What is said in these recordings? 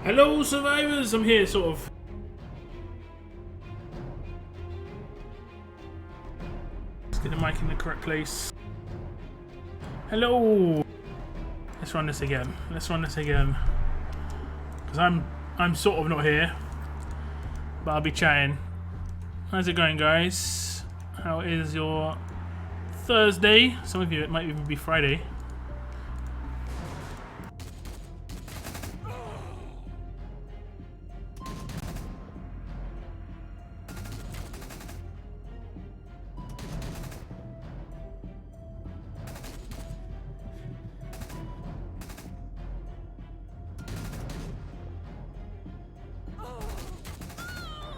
Hello, survivors! I'm here, sort of. Let's get the mic in the correct place. Hello! Let's run this again. Let's run this again. Because I'm sort of not here. But I'll be chatting. How's it going, guys? How is your Thursday? Some of you, it might even be Friday.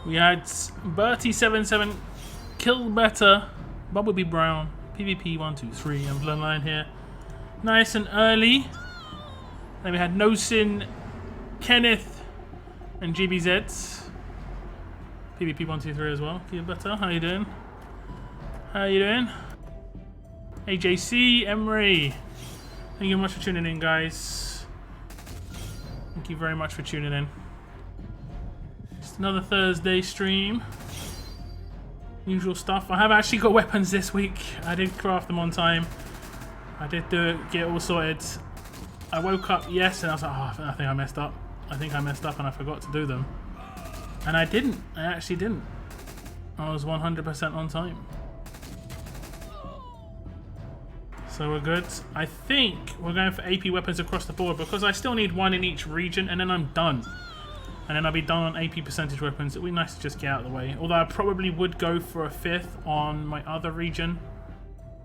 We had Bertie77, Kill Better, Bumblebee Brown, PvP 123, and Bloodline here. Nice and early. Then we had No Sin, Kenneth, and GBZ. PvP 123 as well. Kill Better, how you doing? How you doing? AJC, Emery. Thank you very much for tuning in, guys. Thank you very much for tuning in. Another Thursday stream. Usual stuff. I have actually got weapons this week. I did craft them on time. I did do it, get it all sorted. I woke up, yes, and I was like, oh, I think I messed up. I think I messed up and I forgot to do them. And I didn't. I actually didn't. I was 100% on time. So we're good. I think we're going for AP weapons across the board because I still need one in each region and then I'm done. And then I'll be done on AP percentage weapons. It would be nice to just get out of the way. Although I probably would go for a 5th on my other region.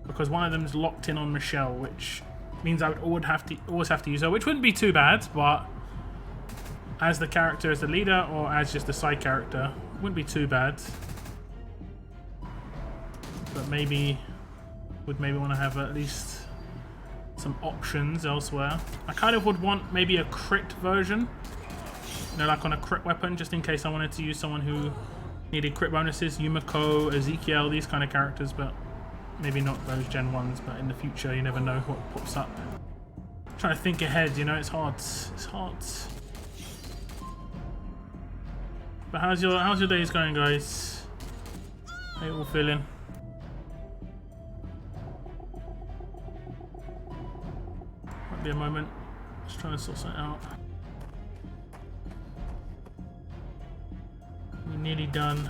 Because one of them is locked in on Michelle, which means I would always have to use her. Which wouldn't be too bad, but as the character, as the leader, or as just a side character, wouldn't be too bad. But maybe, would maybe want to have at least some options elsewhere. I kind of would want maybe a crit version. You know, like on a crit weapon, just in case I wanted to use someone who needed crit bonuses. Yumiko, Ezekiel, these kind of characters, but maybe not those Gen 1s, but in the future you never know what pops up. I'm trying to think ahead, you know, it's hard. It's hard. But how's your days going, guys? How you all feeling? Might be a moment. Just trying to sort something out. We're nearly done.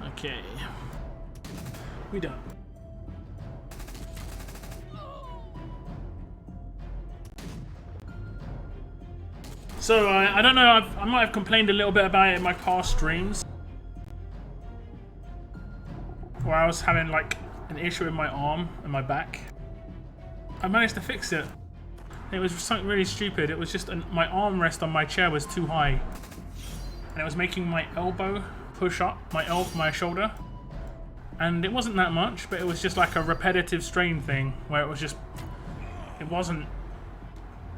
Okay. We're done. So, I don't know, I might have complained a little bit about it in my past streams. Where I was having like an issue with my arm and my back. I managed to fix it. It was something really stupid. It was just my armrest on my chair was too high. And it was making my elbow push up, my shoulder. And it wasn't that much, but it was just like a repetitive strain thing where it was just, it wasn't.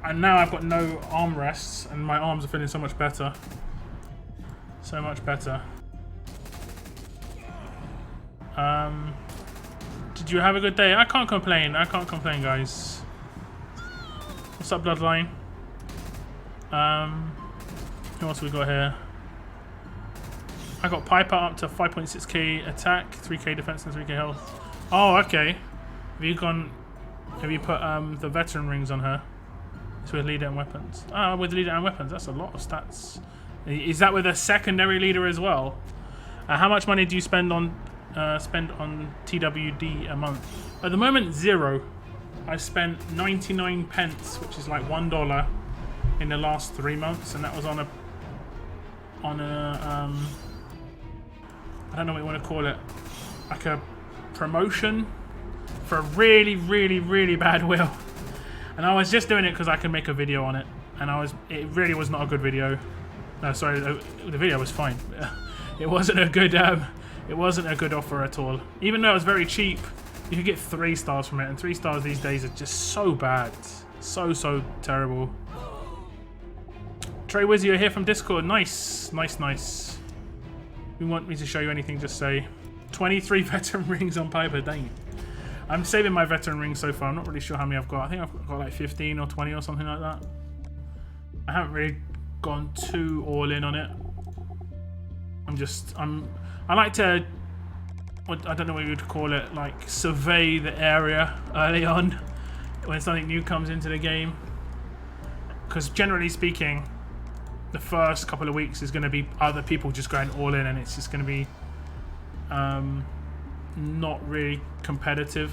And now I've got no armrests and my arms are feeling so much better. So much better. Did you have a good day? I can't complain. I can't complain, guys. What's up, Bloodline? Who else we got here? I got Piper up to 5.6k attack, 3k defense, and 3k health. Oh, okay. Have you put the veteran rings on her? It's with leader and weapons. Ah, with leader and weapons. That's a lot of stats. Is that with a secondary leader as well? How much money do you spend on TWD a month? At the moment, 0. I've spent 99 pence, which is like $1 in the last 3 months, and that was on a I don't know what you want to call it, like a promotion for a really, really, really bad wheel. And I was just doing it because I could make a video on it, and it really was not a good video. No, sorry, the video was fine. It wasn't a good offer at all. Even though it was very cheap, you could get 3 stars from it, and 3 stars these days are just so bad, so terrible. Trey Wizzy, you're here from Discord. Nice, nice, nice. If you want me to show you anything, just say 23 veteran rings on Piper. Dang it. I'm saving my veteran rings so far. I'm not really sure how many I've got. I think I've got like 15 or 20 or something like that. I haven't really gone too all in on it. I like to, I don't know what you would call it, like survey the area early on when something new comes into the game. Because generally speaking, the first couple of weeks is going to be other people just going all in, and it's just going to be not really competitive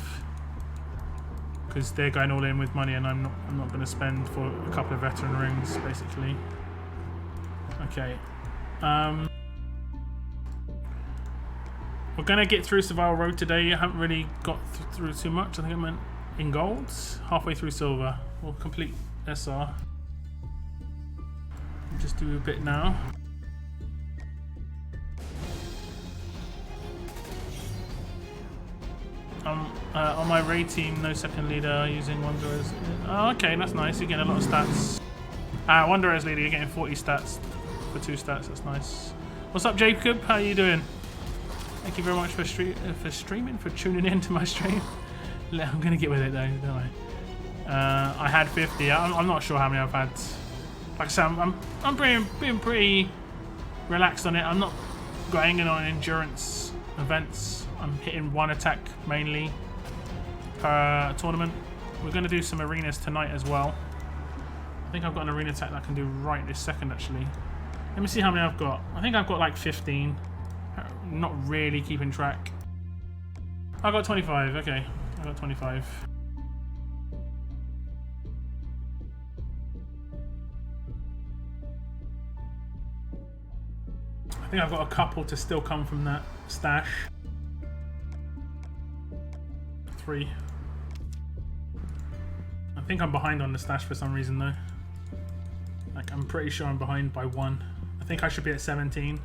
because they're going all in with money, and I'm not going to spend for a couple of veteran rings basically. Okay. We're going to get through Survival Road today. I haven't really got through too much. I think I'm in gold, halfway through silver. We'll complete SR. Just do a bit now. On my raid team, no second leader, using Wanderers. Oh, okay, that's nice. You're getting a lot of stats. Wanderers leader, you're getting 40 stats for 2 stats. That's nice. What's up, Jacob? How are you doing? Thank you very much for streaming, for tuning in to my stream. I'm gonna get with it though, don't I? I had 50. I'm not sure how many I've had. Like I said, I'm being pretty relaxed on it. I'm not going in on endurance events. I'm hitting 1 attack mainly per tournament. We're gonna do some arenas tonight as well. I think I've got an arena attack that I can do right this second actually. Let me see how many I've got. I think I've got like 15. Not really keeping track. I got 25. Okay, I got 25. I think I've got a couple to still come from that stash. 3. I think I'm behind on the stash for some reason though. Like I'm pretty sure I'm behind by 1. I think I should be at 17.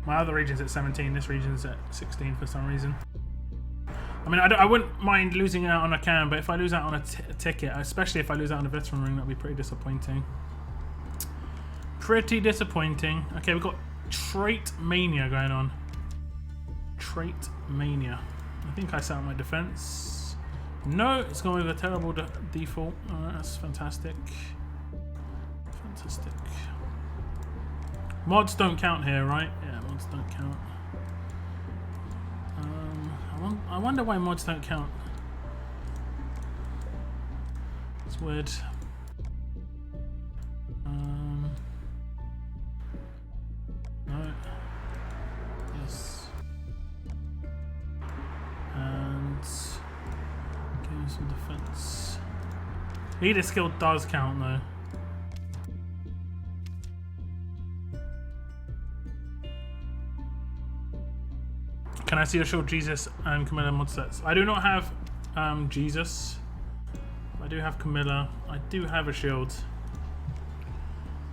My other region's at 17, this region's at 16 for some reason. I mean, I wouldn't mind losing out on a cam, but if I lose out on a ticket, especially if I lose out on a veteran ring, that'd be pretty disappointing. Pretty disappointing. Okay, we've got Trait Mania going on. Trait Mania. I think I set up my defense. No, it's going with a terrible default. Alright, that's fantastic. Fantastic. Mods don't count here, right? Yeah, mods don't count. I wonder why mods don't count. It's weird. No. Yes. And give him some defense. Leader skill does count though. Can I see your shield Jesus and Camilla mod sets? I do not have Jesus. I do have Camilla. I do have a shield.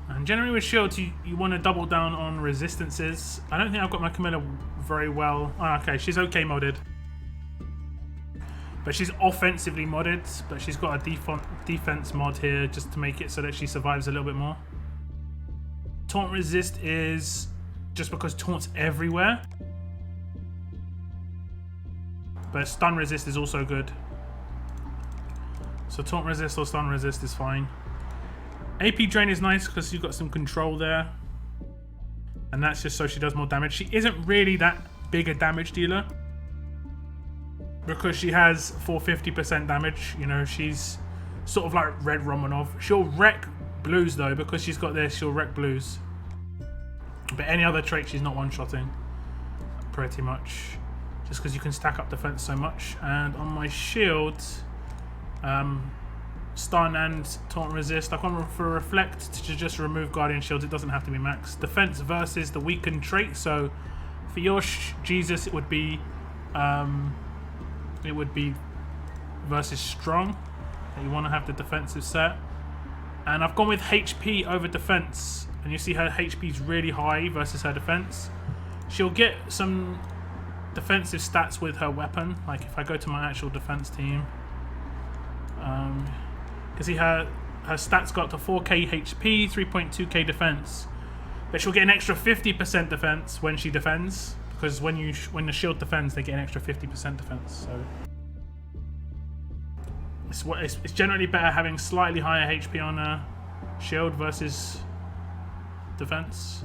And generally with shields, you want to double down on resistances. I don't think I've got my Camilla very well. Oh, okay, she's okay modded. But she's offensively modded, but she's got a defense mod here just to make it so that she survives a little bit more. Taunt resist is just because taunt's everywhere. But stun resist is also good. So taunt resist or stun resist is fine. AP drain is nice because you've got some control there. And that's just so she does more damage. She isn't really that big a damage dealer. Because she has 450% damage. You know, she's sort of like Red Romanov. She'll wreck blues though. Because she's got this, she'll wreck blues. But any other trait she's not one-shotting. Pretty much. Just because you can stack up defense so much. And on my shield, stun and taunt resist. I've gone for reflect to just remove guardian shields. It doesn't have to be max. Defense versus the weakened trait. So for your Jesus, it would be versus strong. You want to have the defensive set. And I've gone with HP over defense. And you see her HP is really high versus her defense. She'll get some defensive stats with her weapon. Like if I go to my actual defense team, you can see her her stats got to 4k HP, 3.2k defense. But she'll get an extra 50% defense when she defends, because when the shield defends, they get an extra 50% defense. So it's generally better having slightly higher HP on a shield versus defense,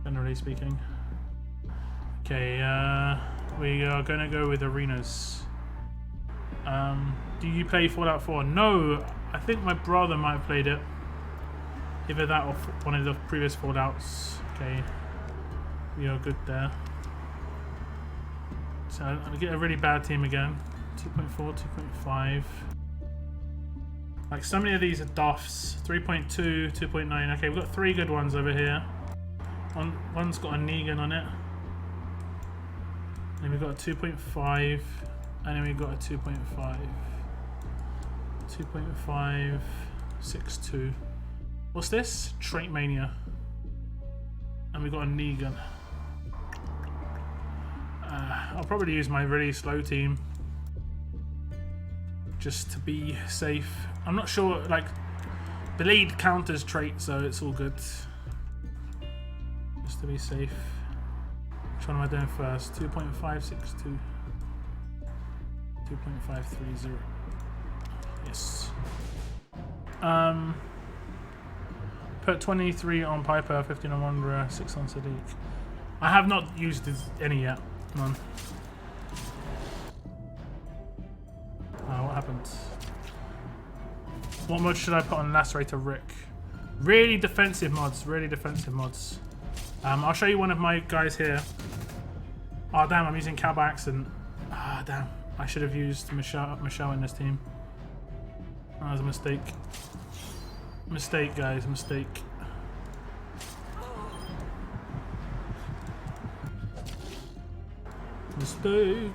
generally speaking. Okay, we are gonna go with arenas. Do you play Fallout 4? No, I think my brother might have played it. Either that or one of the previous Fallouts. Okay, we are good there. So I'll get a really bad team again. 2.4, 2.5. Like, so many of these are duffs. 3.2, 2.9. Okay, we've got 3 good ones over here. One's got a Negan on it. Then we've got a 2.5. And then we've got a 2.5. 2.5, 6.2. What's this? Trait Mania. And we've got a Negan. I'll probably use my really slow team just to be safe. I'm not sure, like, the lead counters trait, so it's all good. Just to be safe. Which one am I doing first? 2.562. 2.530. Yes. Put 23 on Piper, 15 on Wanderer, 6 on Sadiq. I have not used any yet. None. What happened? What mod should I put on Lacerator Rick? Really defensive mods. Really defensive mods. I'll show you one of my guys here. Oh damn! I'm using Cowboy Accent. Ah damn! I should have used Michelle in this team. That was a mistake. Mistake, guys. Mistake. Mistake.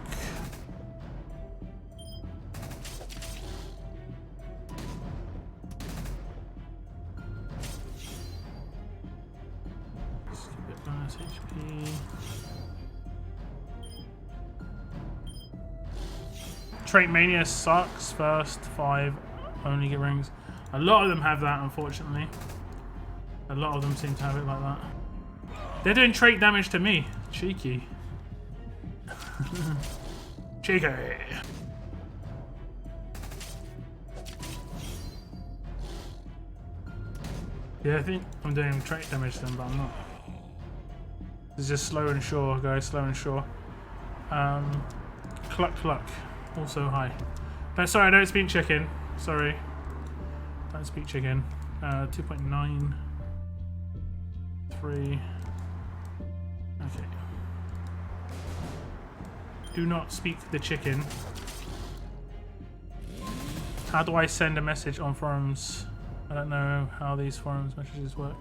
Skip it, minus HP. Trait Mania sucks. First 5 only get rings. A lot of them have that, unfortunately. A lot of them seem to have it like that. They're doing trait damage to me. Cheeky. Cheeky. Yeah, I think I'm doing trait damage to them, but I'm not. It's just slow and sure, guys. Slow and sure. Cluck cluck. Also high. No, sorry, I don't speak chicken. Sorry. Don't speak chicken. 2.9. 3. Okay. Do not speak the chicken. How do I send a message on forums? I don't know how these forums messages work.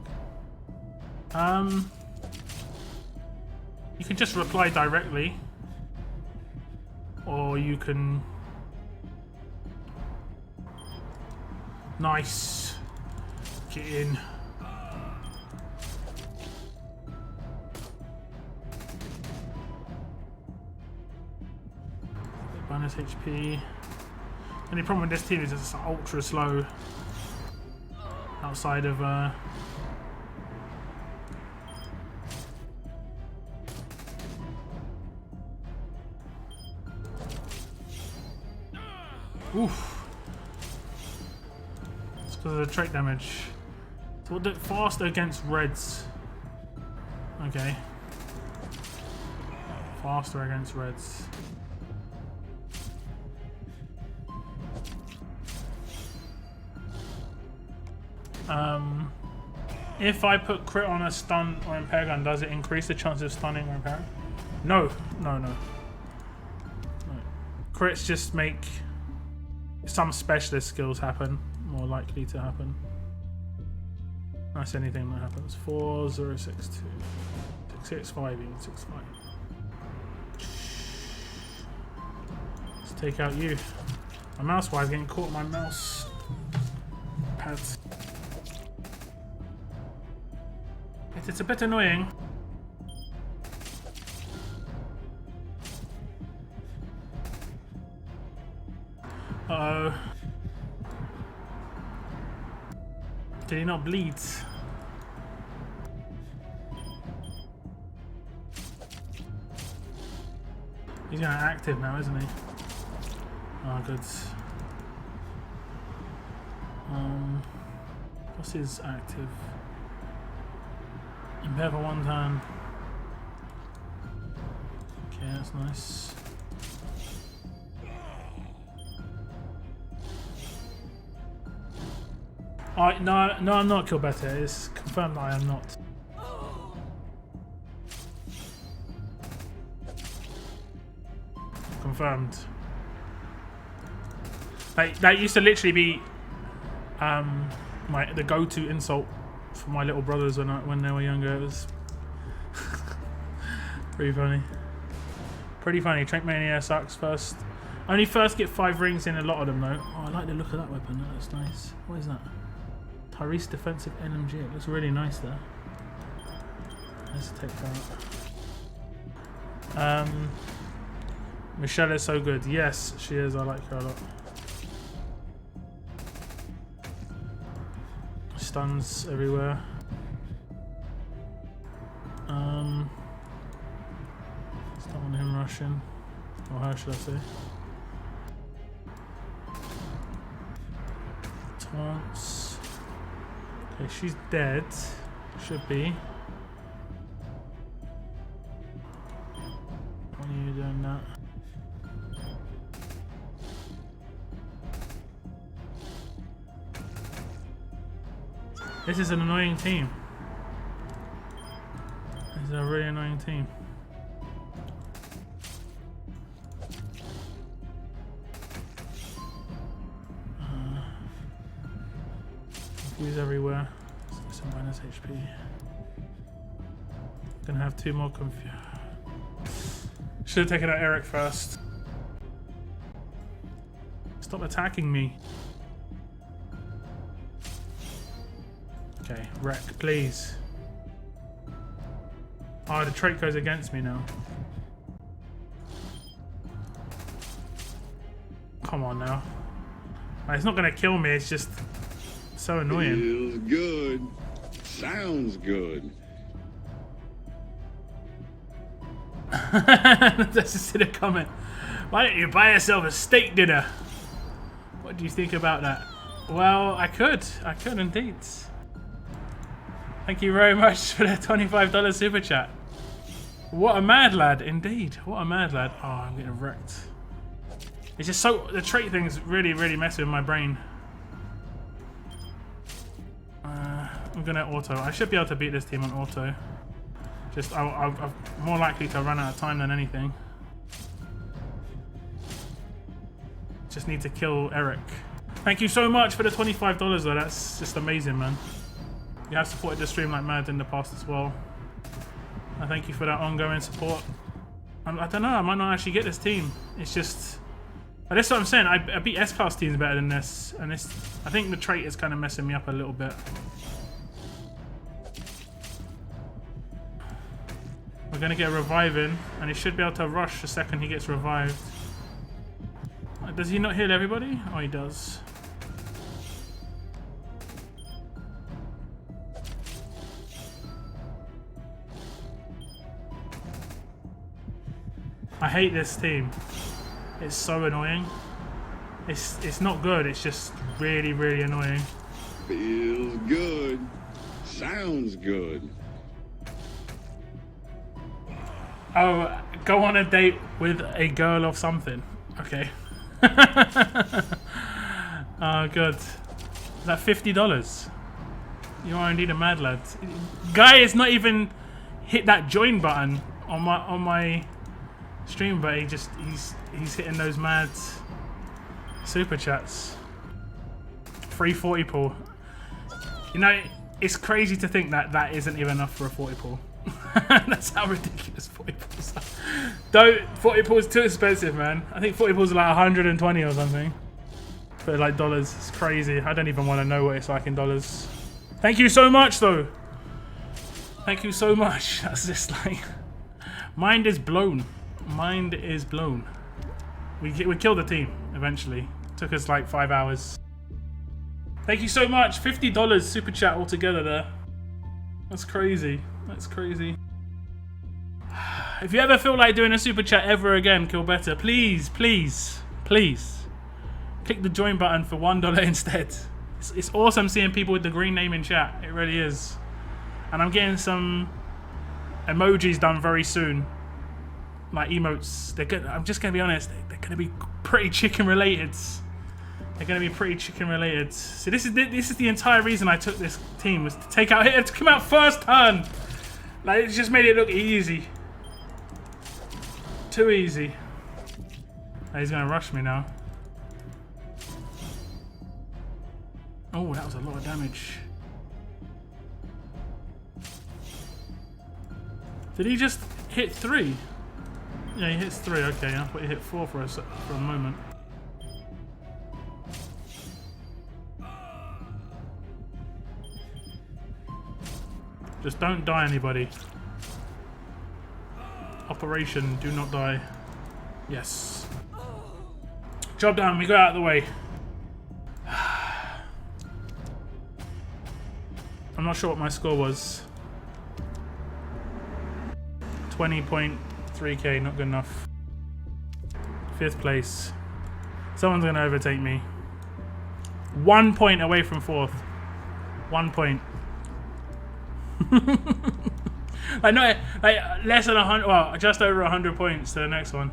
You can just reply directly. Or you can... Nice. Get in. Bonus HP. Only problem with this team is it's ultra slow. Outside of oof. It's because of the trait damage. So we'll do faster against reds. Okay. Faster against reds. If I put crit on a stun or impair gun, does it increase the chance of stunning or impairing? No, no, no. Crits just make some specialist skills happen, more likely to happen. That's anything that happens. 4, 0, 6, 2, 6, 6, 5, 6, 5. Let's take out you. My mouse wire is getting caught in my mouse pads. It's a bit annoying. Uh-oh. Did he not bleed? He's going active now, isn't he? Oh, good. What's his active? Impair for 1 turn. Okay, that's nice. No, I'm not killed better. It's confirmed that I am not. Confirmed. That used to literally be the go-to insult for my little brothers when they were younger. It was pretty funny. Pretty funny. Trankmania sucks first. Only first get 5 rings in a lot of them though. Oh, I like the look of that weapon. That looks nice. What is that? Tyrese defensive LMG. It looks really nice there. Let's take that. Michelle is so good. Yes, she is. I like her a lot. Stuns everywhere. Just don't want him rushing. Or her, should I say. Taunts. Okay, she's dead. Should be. What are you doing that? This is an annoying team. This is a really annoying team. Confuse everywhere. Some minus HP. Gonna have 2 more confuse. Should have taken out Eric first. Stop attacking me. Okay, wreck, please. Oh, the trait goes against me now. Come on now. It's not gonna kill me, it's just so annoying. Feels good. Sounds good. That's just in a comment. Why don't you buy yourself a steak dinner? What do you think about that? Well, I could indeed. Thank you very much for the $25 super chat. What a mad lad, indeed. What a mad lad. Oh, I'm getting wrecked. It's just so... The trait thing's really, really messing with my brain. I'm gonna auto. I should be able to beat this team on auto. Just, I'm more likely to run out of time than anything. Just need to kill Eric. Thank you so much for the $25 though. That's just amazing, man. You have supported the stream like mad in the past as well. I thank you for that ongoing support. I don't know, I might not actually get this team. It's just... But that's what I'm saying, I beat S-Class teams better than this. And this, I think the trait is kind of messing me up a little bit. We're going to get a reviving, and he should be able to rush the second he gets revived. Does he not heal everybody? Oh, he does. I hate this team. It's so annoying. It's not good, it's just really, really annoying. Feels good. Sounds good. Oh, go on a date with a girl or something. Okay. Oh, good. Is that $50? You are indeed a mad lad. Guy has not even hit that join button on my stream, but he's hitting those mad super chats. 340 pull. You know, it's crazy to think that that isn't even enough for a 40 pull. That's how ridiculous 40 pulls are. Don't, 40 pulls too expensive, man. I think 40 pulls are like 120 or something. But like dollars, it's crazy. I don't even want to know what it's like in dollars. Thank you so much, though. Thank you so much. That's just like, mind is blown. Mind is blown. We killed the team eventually. Took us like 5 hours. Thank you so much. $50 super chat altogether there. That's crazy. That's crazy. If you ever feel like doing a super chat ever again, Kilbetter, please, please, please click the join button for $1 instead. It's awesome seeing people with the green name in chat. It really is. And I'm getting some emojis done very soon. Like emotes. They're good. I'm just going to be honest. They're going to be pretty chicken related. They're going to be pretty chicken related. So this is the entire reason I took this team, was to take out here to come out first turn. Like, it just made it look easy. Too easy. Oh, he's going to rush me now. Oh, that was a lot of damage. Did he just hit 3? Yeah, he hits 3. Okay, I thought he hit 4 for a moment. Just don't die, anybody. Operation, do not die. Yes. Job done, we got out of the way. I'm not sure what my score was. 20.3k, not good enough. 5th place. Someone's gonna overtake me. 1 point away from 4th. 1 point. Like, no, like less than 100. Well, just over 100 points to the next one.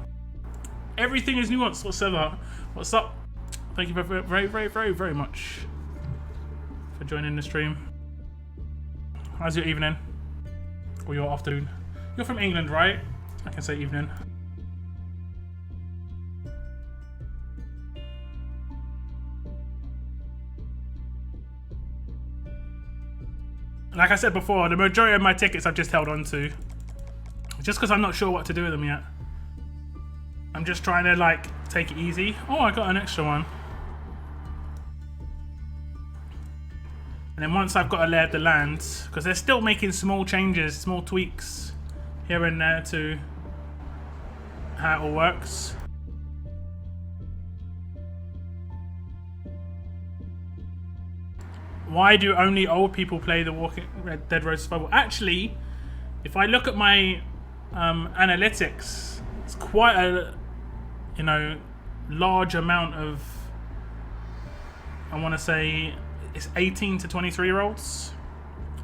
Everything is nuanced. What's up? Thank you very much for joining the stream. How's your evening? Or your afternoon? You're from England, right? I can say evening. Like I said before, the majority of my tickets I've just held on to. Just because I'm not sure what to do with them yet. I'm just trying to, like, take it easy. Oh, I got an extra one. And then once I've got a lay of the land, because they're still making small changes, small tweaks here and there to how it all works. Why do only old people play the Walking Dead Road Survival? Actually, if I look at my analytics, it's quite a, you know, large amount of, I want to say, it's 18 to 23 year olds.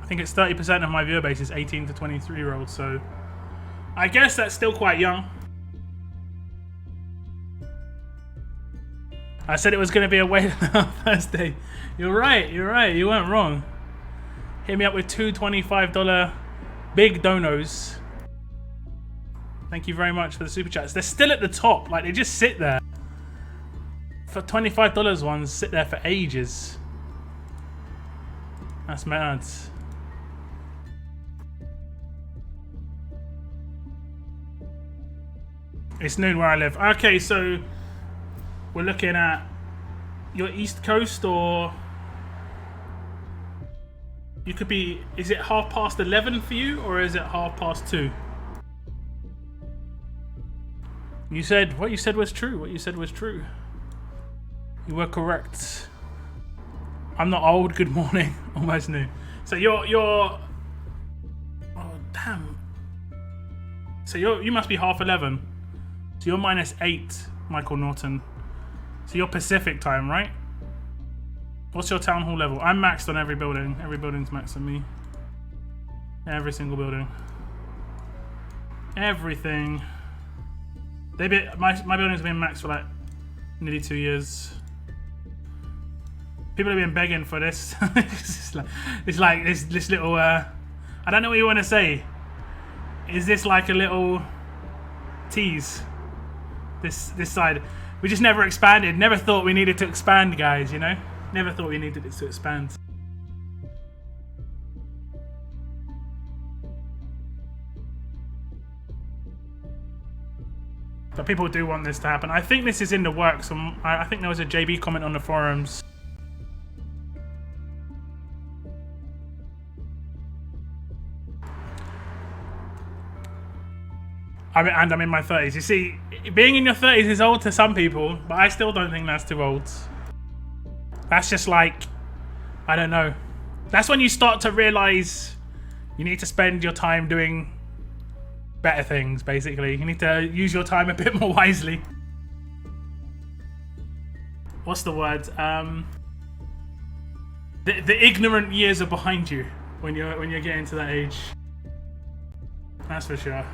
I think it's 30% of my viewer base is 18 to 23 year olds, so I guess that's still quite young. I said it was going to be a wait on Thursday. You're right, you weren't wrong. Hit me up with two $25 big donos. Thank you very much for the super chats. They're still at the top, like they just sit there. For $25 ones, sit there for ages. That's mad. It's noon where I live. Okay, so we're looking at your East Coast, or you could be, is it 11:30 for you, or is it 2:30? You said, what you said was true. What you said was true. You were correct. I'm not old. Good morning. Almost new. So you're oh damn. So you must be 11:30. So you're -8, Michael Norton. So you're Pacific time, right? What's your town hall level? I'm maxed on every building. Every building's maxed on me. Every single building. Everything. My building's been maxed for like nearly 2 years. People have been begging for this. it's like this little. I don't know what you want to say. Is this like a little tease? This side. We just never expanded. Never thought we needed to expand, guys. You know. Never thought we needed it to expand. But people do want this to happen. I think this is in the works. I think there was a JB comment on the forums. I'm in my 30s. You see, being in your 30s is old to some people, but I still don't think that's too old. That's just like I don't know. That's when you start to realize you need to spend your time doing better things, basically. You need to use your time a bit more wisely. What's the word? The ignorant years are behind you when you're getting to that age. That's for sure.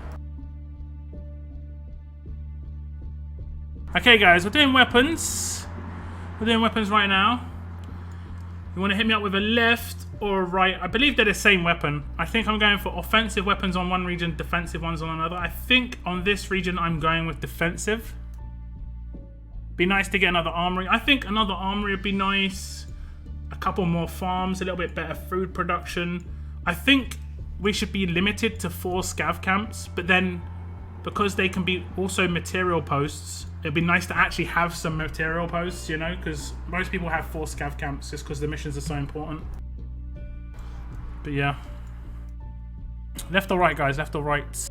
Okay, guys, we're doing weapons. We're doing weapons right now. You want to hit me up with a left or a right? I believe they're the same weapon. I think I'm going for offensive weapons on one region, defensive ones on another. I think on this region I'm going with defensive. Be nice to get another armory. I think another armory would be nice. A couple more farms, a little bit better food production. I think we should be limited to 4 scav camps, but then because they can be also material posts, it'd be nice to actually have some material posts, you know, because most people have 4 scav camps just because the missions are so important. But yeah. Left or right, guys? Left or right?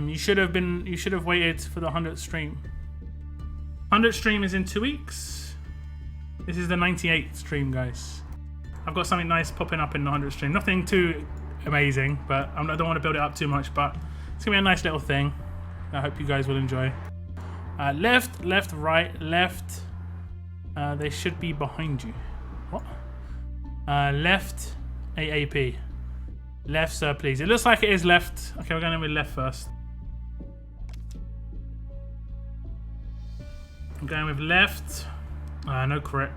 You should have waited for the 100th stream. 100th stream is in 2 weeks. This is the 98th stream, guys. I've got something nice popping up in the 100th stream. Nothing too amazing, but I don't want to build it up too much, but it's gonna be a nice little thing. I hope you guys will enjoy. Left, left, right, left. They should be behind you. What? Left, AAP. Left, sir, please. It looks like it is left. Okay, we're going with left first. I'm going with left. No crit.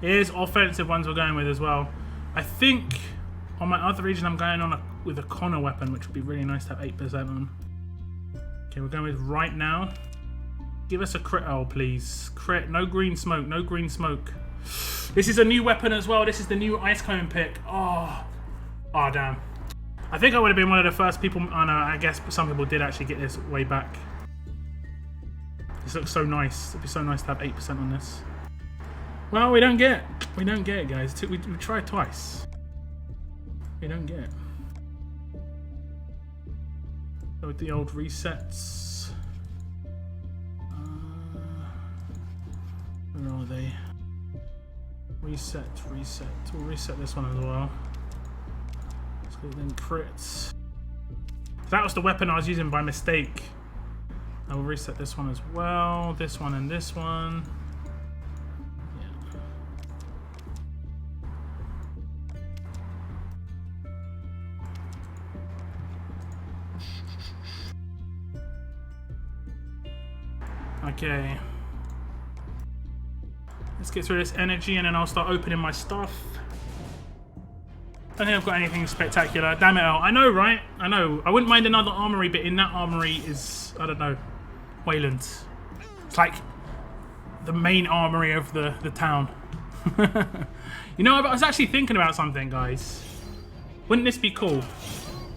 It is offensive ones we're going with as well. I think on my other region I'm going on with a Connor weapon, which would be really nice to have 8% on. Okay, we're going with right now. Give us a crit roll, please. Crit. No green smoke. No green smoke. This is a new weapon as well. This is the new ice cone pick. Oh, damn. I think I would have been one of the first people. Oh no, I guess some people did actually get this way back. This looks so nice. It'd be so nice to have 8% on this. Well, we don't get it, guys. We tried twice. We don't get it. So with the old resets. Where are they? Reset. We'll reset this one as well. Let's go then crits. That was the weapon I was using by mistake. I will reset this one as well. This one and this one. Okay. Let's get through this energy and then I'll start opening my stuff. I don't think I've got anything spectacular. Damn it, I know, right? I know. I wouldn't mind another armory, but in that armory is, I don't know, Wayland. It's like the main armory of the town. You know, I was actually thinking about something, guys. Wouldn't this be cool?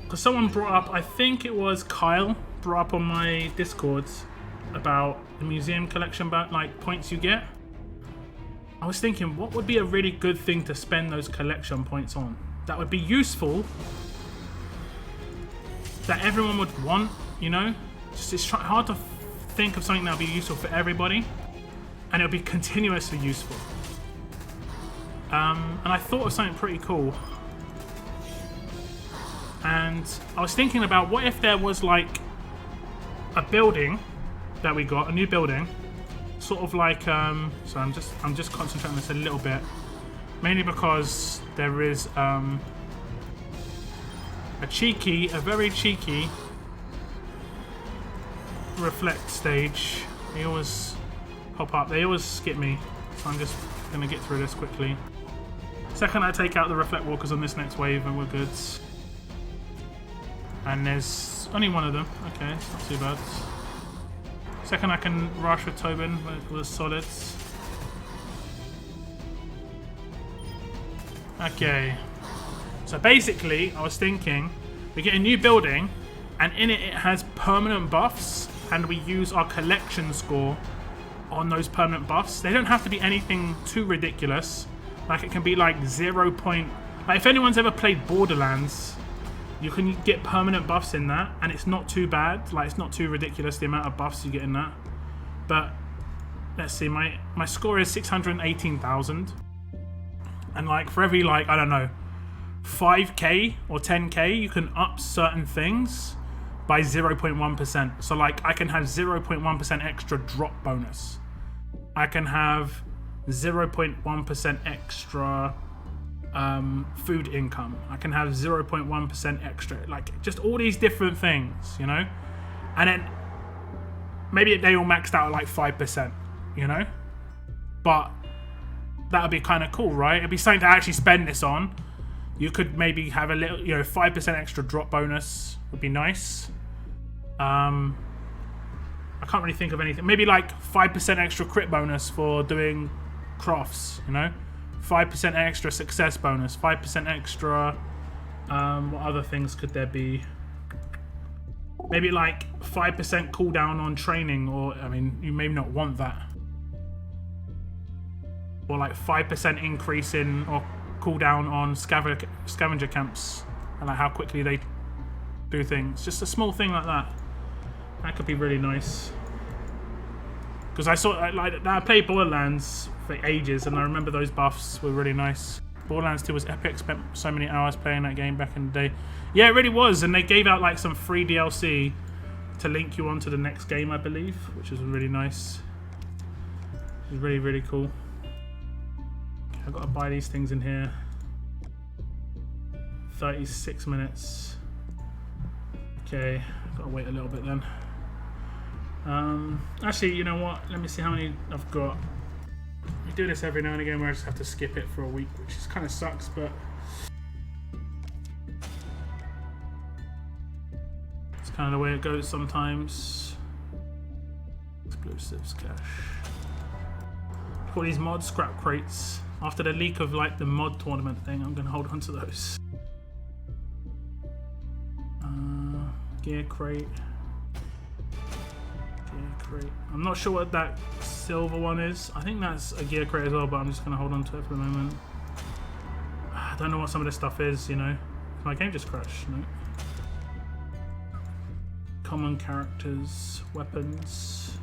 Because someone brought up, I think it was Kyle, brought up on my Discord about the museum collection, about like points you get. I was thinking, what would be a really good thing to spend those collection points on? That would be useful, that everyone would want, you know? It's hard to think of something that would be useful for everybody, and it would be continuously useful. And I thought of something pretty cool. And I was thinking about, what if there was like a building that we got, a new building, sort of like, so I'm just concentrating on this a little bit, mainly because there is a very cheeky reflect stage. They always pop up, they always skip me, so I'm just gonna get through this quickly. Second I take out the reflect walkers on this next wave and we're good. And there's only one of them, okay, it's not too bad. Second I can rush with Tobin with the solids. Okay. So basically, I was thinking, we get a new building, and in it, it has permanent buffs, and we use our collection score on those permanent buffs. They don't have to be anything too ridiculous. Like, it can be like 0. Like, if anyone's ever played Borderlands, you can get permanent buffs in that, and it's not too bad. Like, it's not too ridiculous, the amount of buffs you get in that. But let's see, my score is 618,000. And like for every like, I don't know, 5k or 10k, you can up certain things by 0.1%. So like I can have 0.1% extra drop bonus. I can have 0.1% extra food income. I can have 0.1% extra, like just all these different things, you know? And then maybe they all maxed out at like 5%, you know? But that would be kind of cool, right? It'd be something to actually spend this on. You could maybe have a little, you know, 5% extra drop bonus would be nice. I can't really think of anything. Maybe like 5% extra crit bonus for doing crafts, you know? 5% extra success bonus, 5% extra, what other things could there be? Maybe like 5% cooldown on training, or, I mean, you may not want that. Or like 5% increase in, or cooldown on scavenger camps, and like how quickly they do things. Just a small thing like that. That could be really nice. Because I saw, like, I played Borderlands for ages, and I remember those buffs were really nice. Borderlands 2 was epic. Spent so many hours playing that game back in the day. Yeah, it really was. And they gave out like some free DLC to link you on to the next game, I believe, which was really nice. It was really, really cool. I've got to buy these things in here. 36 minutes. Okay, I've got to wait a little bit then. Actually, you know what? Let me see how many I've got. We do this every now and again where I just have to skip it for a week, which is kind of sucks, but it's kind of the way it goes sometimes. Explosives, cash. Got these mod scrap crates. After the leak of like the mod tournament thing, I'm going to hold on to those. Gear crate. Gear crate. I'm not sure what that silver one is. I think that's a gear crate as well, but I'm just going to hold on to it for the moment. I don't know what some of this stuff is, you know. My game just crashed, no? Common characters, weapons,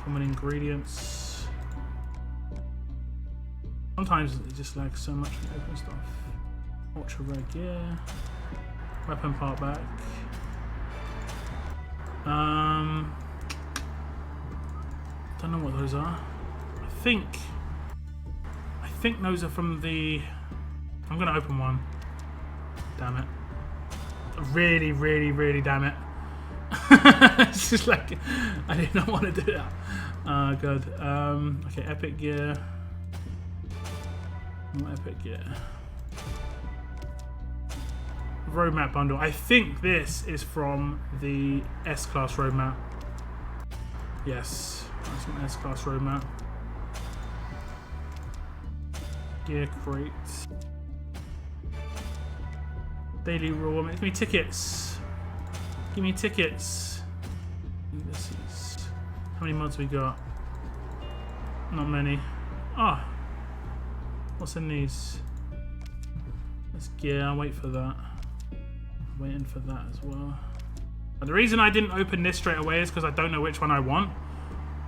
common ingredients. Sometimes it just lags so much with open stuff. Ultra rare gear. Weapon part back. Don't know what those are. I think those are from the... I'm gonna open one. Damn it. Really, really, really damn it. It's just like, I did not want to do that. Good. Okay, epic gear. More epic gear. Roadmap bundle. I think this is from the S-Class roadmap. Yes, that's from S-Class roadmap. Gear crate. Daily raw. Give me tickets. Give me tickets. Ulysses. How many mods we got? Not many. Ah. What's in these? That's gear. I'll wait for that. Waiting for that as well. But the reason I didn't open this straight away is because I don't know which one I want.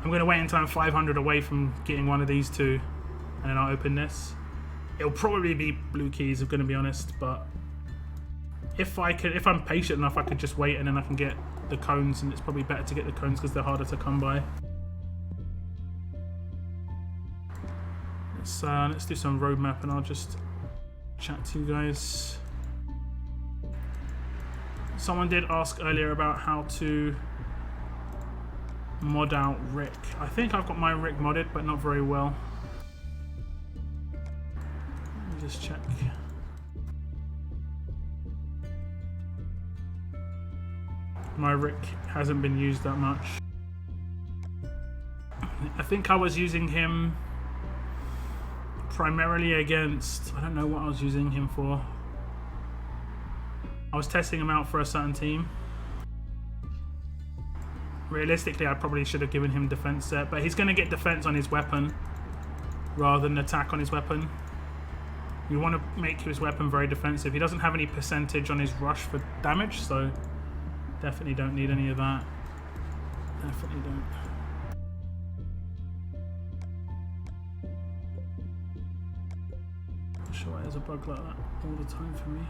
I'm going to wait until I'm 500 away from getting one of these two, and then I'll open this. It'll probably be blue keys, I'm going to be honest, but if I'm patient enough, I could just wait and then I can get the cones, and it's probably better to get the cones because they're harder to come by. Let's do some roadmap and I'll just chat to you guys. Someone did ask earlier about how to mod out Rick. I think I've got my Rick modded, but not very well. Let me just check. My Rick hasn't been used that much. I think I was using him primarily against... I don't know what I was using him for. I was testing him out for a certain team. Realistically, I probably should have given him defense set, but he's going to get defense on his weapon rather than attack on his weapon. You want to make his weapon very defensive. He doesn't have any percentage on his rush for damage, so definitely don't need any of that. Definitely don't. sure why there's a bug like that all the time for me.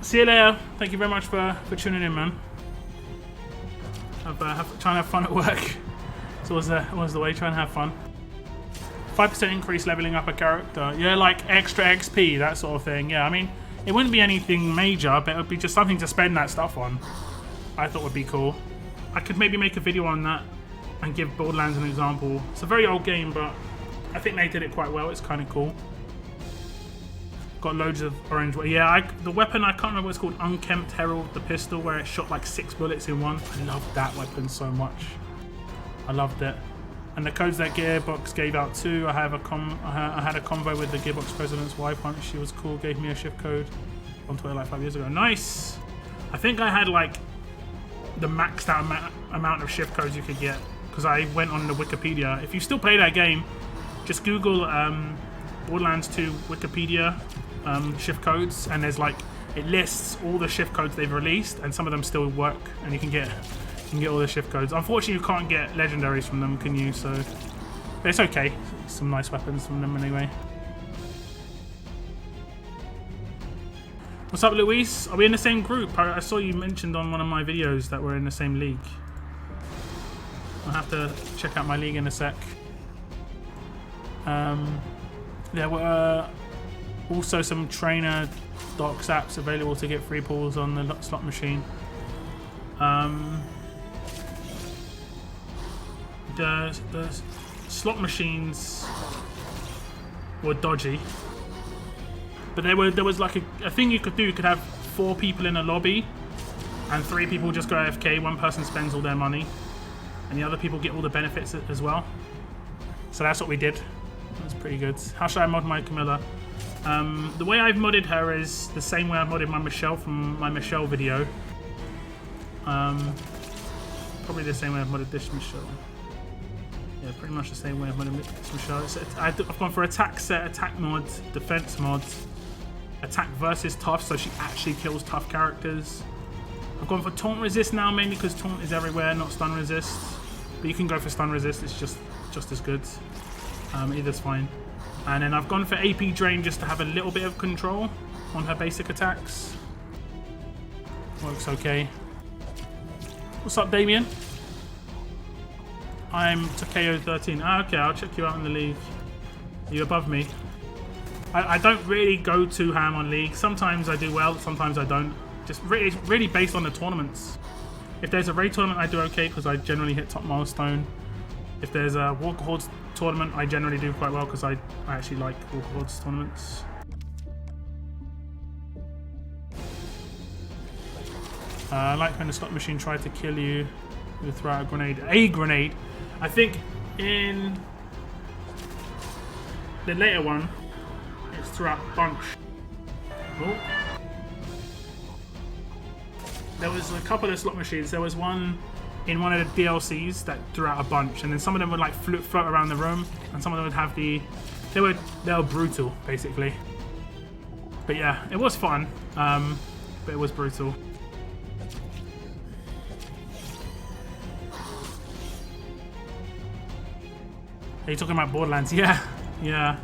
See you later. Thank you very much for tuning in, man. Trying to have fun at work. It's always the way. Try and have fun. 5% increase leveling up a character. Yeah, like extra XP, that sort of thing. Yeah, I mean, it wouldn't be anything major, but it would be just something to spend that stuff on. I thought would be cool. I could maybe make a video on that and give Borderlands an example. It's a very old game, but I think they did it quite well. It's kind of cool. Got loads of orange. Yeah, the weapon, I can't remember what it's called. Unkempt Herald, the pistol, where it shot like 6 bullets in one. I loved that weapon so much. I loved it. And the codes that Gearbox gave out too. I had a convo with the Gearbox president's wife once. She was cool. Gave me a shift code on Twitter like 5 years ago. Nice. I think I had like the maxed out amount of shift codes you could get because I went on the Wikipedia. If you still play that game, just Google Borderlands 2 Wikipedia shift codes, and there's like it lists all the shift codes they've released, and some of them still work, and you can get all the shift codes. Unfortunately, you can't get legendaries from them, can you? So, but it's okay. Some nice weapons from them anyway. What's up, Luis? Are we in the same group? I saw you mentioned on one of my videos that we're in the same league. I'll have to check out my league in a sec. There were also some trainer docs apps available to get free pulls on the slot machine. The slot machines were dodgy, but there was like a thing you could do. You could have 4 people in a lobby, and 3 people just go AFK. One person spends all their money, and the other people get all the benefits as well. So that's what we did. That's pretty good. How should I mod my Camilla? The way I've modded her is the same way I modded my Michelle from my Michelle video. Probably the same way I've modded this Michelle. Yeah, pretty much the same way I've modded this Michelle. I've gone for attack set, attack mod, defense mod, attack versus tough, so she actually kills tough characters. I've gone for taunt resist now, mainly because taunt is everywhere, not stun resist. But you can go for stun resist, it's just as good. Either's fine. And then I've gone for AP drain just to have a little bit of control on her basic attacks. Works okay. What's up, Damien? I'm Takeo13. Ah, okay, I'll check you out in the league. Are you above me? I don't really go too ham on league. Sometimes I do well, sometimes I don't. Just really based on the tournaments. If there's a raid tournament, I do okay because I generally hit top milestone. If there's a Walker Hordes tournament, I generally do quite well because I actually like Walker Hordes tournaments. I like when the slot machine tried to kill you, you throw out a grenade. A grenade! I think in the later one, it's throw out a bunch. Oh. There was a couple of slot machines. There was one in one of the DLCs that threw out a bunch, and then some of them would like float around the room, and some of them would have they were brutal basically. But yeah, it was fun, but it was brutal. Are you talking about Borderlands? Yeah.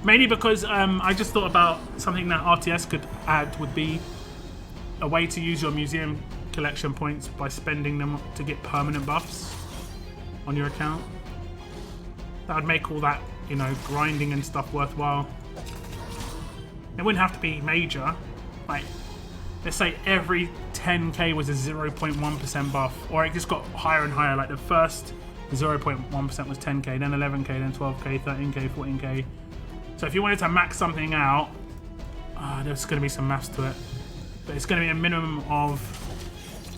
Mainly because I just thought about something that RTS could add would be a way to use your museum collection points by spending them to get permanent buffs on your account. That would make all that, you know, grinding and stuff worthwhile. It wouldn't have to be major. Like, let's say every 10k was a 0.1% buff, or it just got higher and higher. Like the first 0.1% was 10k, then 11k, then 12k, 13k, 14k. So if you wanted to max something out, there's going to be some maths to it. But it's going to be a minimum of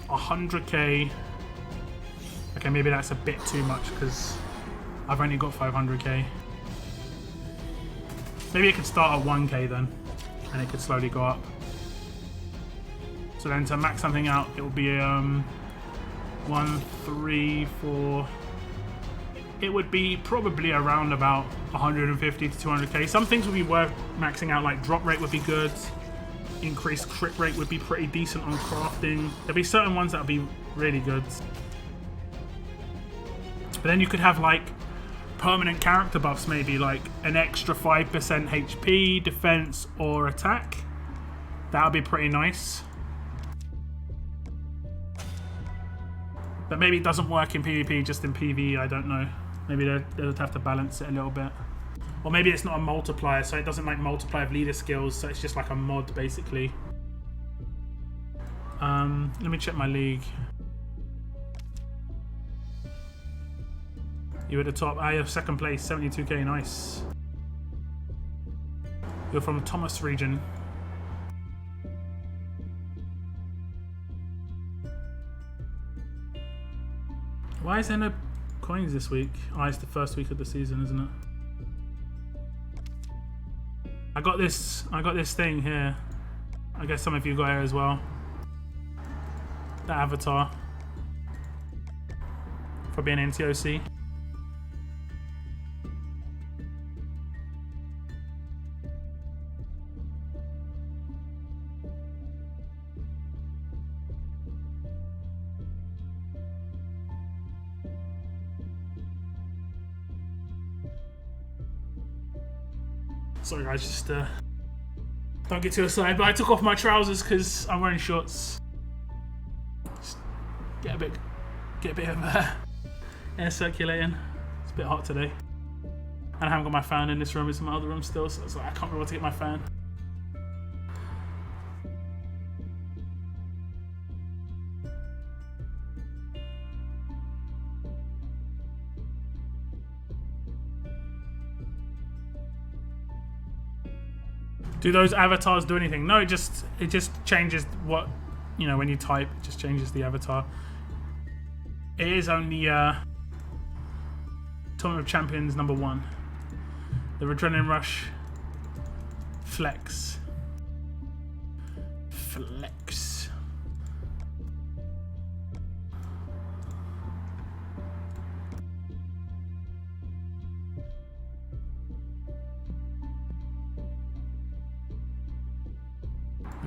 100k. Okay, maybe that's a bit too much because I've only got 500k. Maybe it could start at 1k then, and it could slowly go up. So then to max something out, it will be 1, 3, 4. It would be probably around about 150 to 200k. Some things would be worth maxing out, like drop rate would be good. Increased crit rate would be pretty decent on crafting. There'd be certain ones that would be really good. But then you could have like permanent character buffs, maybe like an extra 5% HP, defense, or attack. That would be pretty nice. But maybe it doesn't work in PvP, just in PvE, I don't know. Maybe they'll have to balance it a little bit. Or maybe it's not a multiplier, so it doesn't like multiply of leader skills, so it's just like a mod, basically. Let me check my league. You're at the top. I have second place, 72k, nice. You're from Thomas region. Why is there no coins this week? Oh, it's the first week of the season, isn't it? I got this thing here. I guess some of you got it as well. That avatar. For being NTOC. Sorry guys, just don't get too excited, but I took off my trousers because I'm wearing shorts. Just get a bit of air circulating. It's a bit hot today. And I haven't got my fan in this room, it's in my other room still, so it's like I can't remember to get my fan. Do those avatars do anything? No, it just changes what, you know, when you type, it just changes the avatar. It is only Tournament of Champions #1. The Adrenaline Rush Flex. Flex.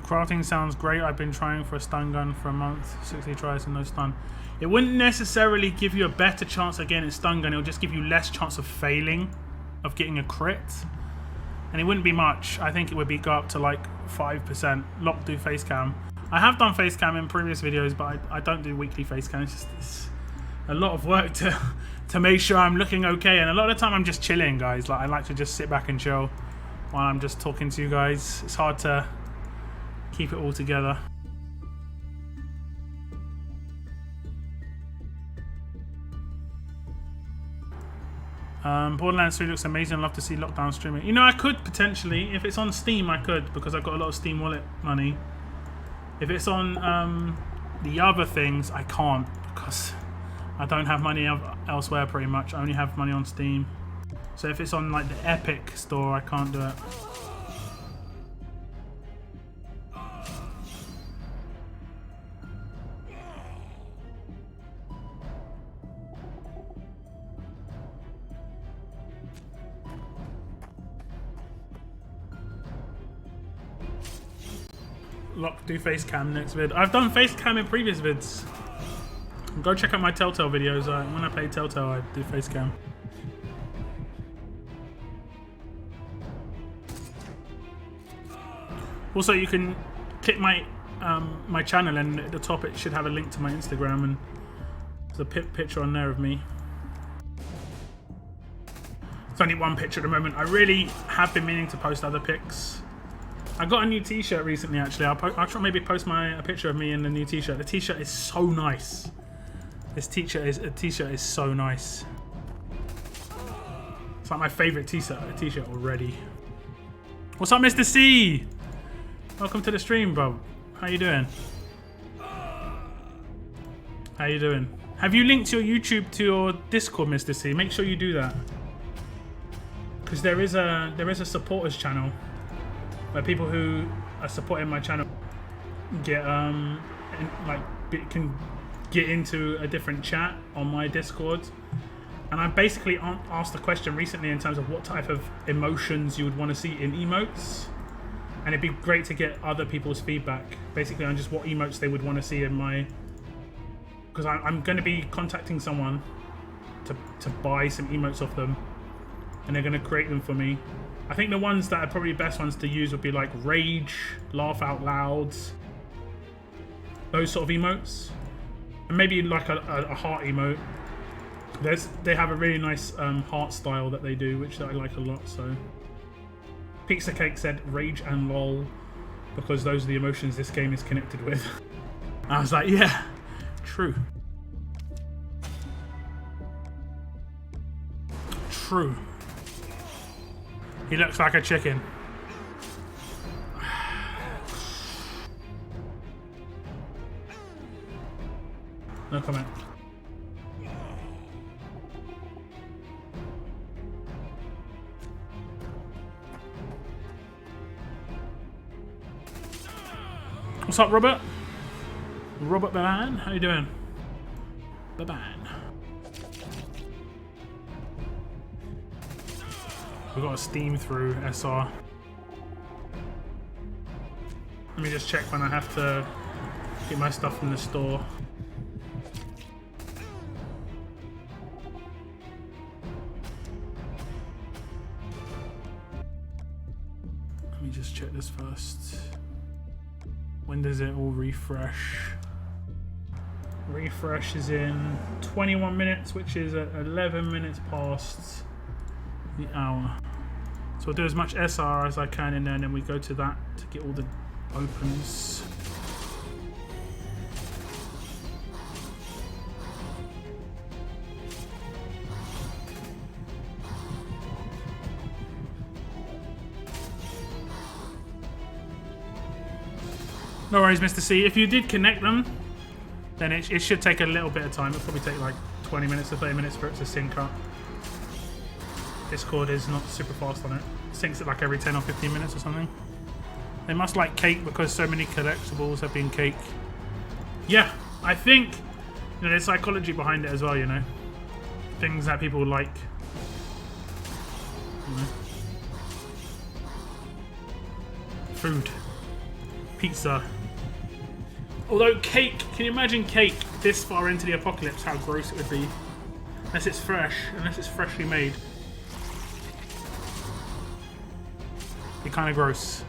Crafting sounds great. I've been trying for a stun gun for a month. 60 tries and no stun. It wouldn't necessarily give you a better chance of getting a stun gun. It'll just give you less chance of failing, of getting a crit. And it wouldn't be much. I think it would go up to like 5%. Lock do face cam. I have done face cam in previous videos, but I don't do weekly face cam. It's a lot of work to make sure I'm looking okay. And a lot of the time I'm just chilling, guys. Like I like to just sit back and chill while I'm just talking to you guys. It's hard to keep it all together. Borderlands 3 looks amazing. I'd love to see Lockdown streaming. You know, I could potentially, if it's on Steam, I could, because I've got a lot of Steam wallet money. If it's on the other things, I can't, because I don't have money elsewhere pretty much. I only have money on Steam. So if it's on like the Epic store, I can't do it. Do face cam next vid. I've done face cam in previous vids. Go check out my Telltale videos. When I play Telltale, I do face cam. Also, you can click my my channel, and at the top it should have a link to my Instagram, and there's a picture on there of me. It's only one picture at the moment. I really have been meaning to post other pics. I got a new t-shirt recently, actually. I'll try maybe post a picture of me in the new t-shirt. The t-shirt is so nice. This t-shirt is so nice. It's like my favorite t-shirt already. What's up, Mr. C? Welcome to the stream, bro. How you doing? How you doing? Have you linked your YouTube to your Discord, Mr. C? Make sure you do that. Because there is a supporters channel where people who are supporting my channel get can get into a different chat on my Discord. And I basically asked a question recently in terms of what type of emotions you would want to see in emotes, and it'd be great to get other people's feedback basically on just what emotes they would want to see in my, because I'm going to be contacting someone to buy some emotes off them, and they're going to create them for me. I think the ones that are probably the best ones to use would be like Rage, Laugh Out Loud, those sort of emotes, and maybe like a heart emote. They have a really nice heart style that they do, which I like a lot. So Pizza Cake said Rage and LOL because those are the emotions this game is connected with. I was like, yeah, true. True. He looks like a chicken. No comment. What's up, Robert? Robert Baban, how you doing? Baban. We've got a steam through SR. Let me just check when I have to get my stuff from the store. Let me just check this first. When does it all refresh? Refresh is in 21 minutes, which is at 11 minutes past the hour. So I'll do as much SR as I can in there, and then we go to that to get all the opens. No worries, Mr. C. If you did connect them, then it should take a little bit of time. It'll probably take like 20 minutes to 30 minutes for it to sync up. Discord is not super fast on it. Syncs it like every 10 or 15 minutes or something. They must like cake because so many collectibles have been cake. Yeah, I think there's psychology behind it as well, you know. Things that people like. You know. Food. Pizza. Although cake, can you imagine cake this far into the apocalypse, how gross it would be? Unless it's fresh, unless it's freshly made. Be kind of gross.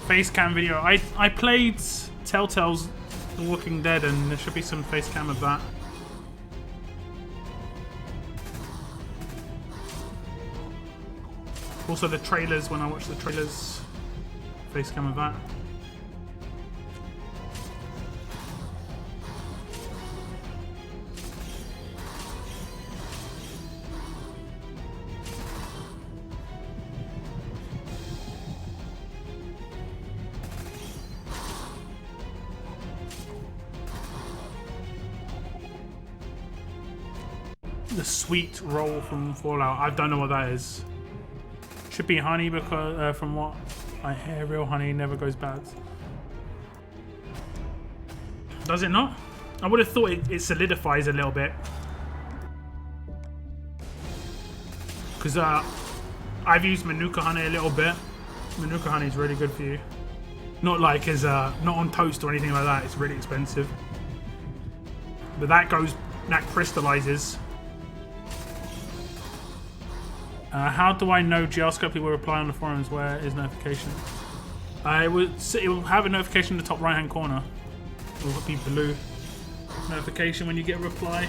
Face cam video. I played Telltale's The Walking Dead, and there should be some face cam of that. Also the trailers, when I watch the trailers, face cam of that. The sweet roll from Fallout. I don't know what that is. Should be honey because from what I hear, real honey never goes bad. Does it not? I would have thought it solidifies a little bit. Because I've used Manuka honey a little bit. Manuka honey is really good for you. Not like as not on toast or anything like that. It's really expensive. But that crystallizes. How do I know Geoscopy will reply on the forums? Where is notification? It will have a notification in the top right hand corner. It will be blue notification when you get a reply.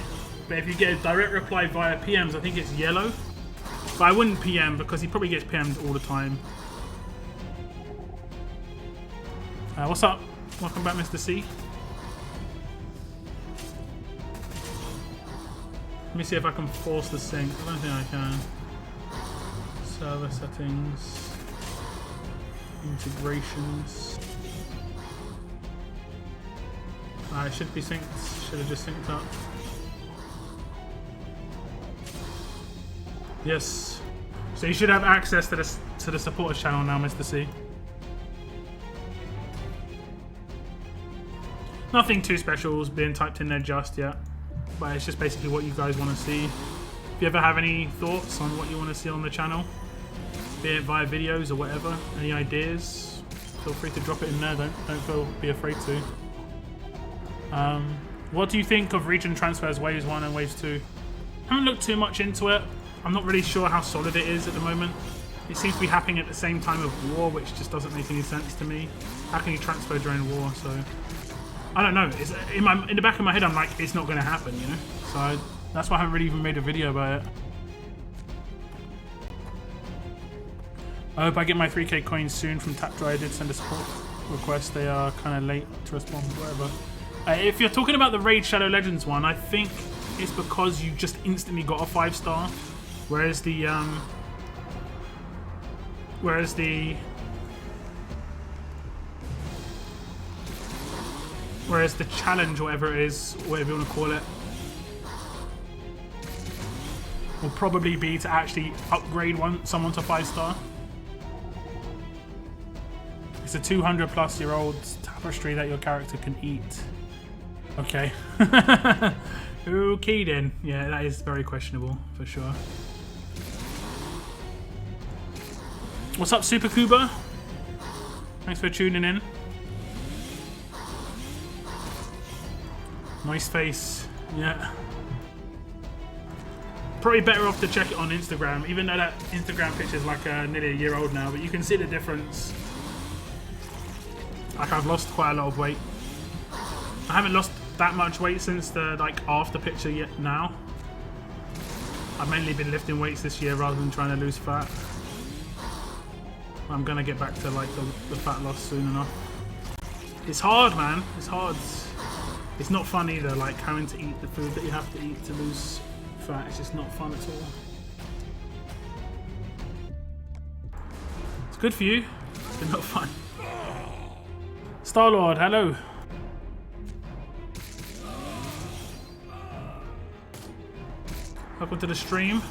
But if you get a direct reply via PMs, I think it's yellow. But I wouldn't PM because he probably gets PM'd all the time. What's up? Welcome back, Mr. C. Let me see if I can force the sync. I don't think I can. Server settings, integrations. It should be synced. Should have just synced up. Yes. So you should have access to the supporters channel now, Mr. C. Nothing too special is being typed in there just yet, but it's just basically what you guys want to see. If you ever have any thoughts on what you want to see on the channel, be it via videos or whatever, any ideas, feel free to drop it in there. Don't be afraid to. What do you think of region transfers waves 1 and waves 2? I haven't looked too much into it. I'm not really sure how solid it is at the moment. It seems to be happening at the same time of war, which just doesn't make any sense to me. How can you transfer during war? So I don't know. It's, in the back of my head, I'm like, it's not going to happen, you know? So that's why I haven't really even made a video about it. I hope I get my 3k coins soon from Tapdry. I did send a support request. They are kind of late to respond, whatever. If you're talking about the Raid Shadow Legends one, I think it's because you just instantly got a 5-star, whereas the challenge, whatever it is, whatever you want to call it, will probably be to actually upgrade someone to 5-star. It's a 200-plus-year-old tapestry that your character can eat. Okay. Okay then. Yeah, that is very questionable for sure. What's up, Super Kuba? Thanks for tuning in. Nice face. Yeah. Probably better off to check it on Instagram, even though that Instagram picture is like nearly a year old now, but you can see the difference. Like, I've lost quite a lot of weight. I haven't lost that much weight since the after picture yet now. I've mainly been lifting weights this year rather than trying to lose fat. I'm gonna get back to like the fat loss soon enough. It's hard, man. It's hard. It's not fun either, like having to eat the food that you have to eat to lose fat. It's just not fun at all. It's good for you, but not fun. Star-Lord, hello. Welcome to the stream.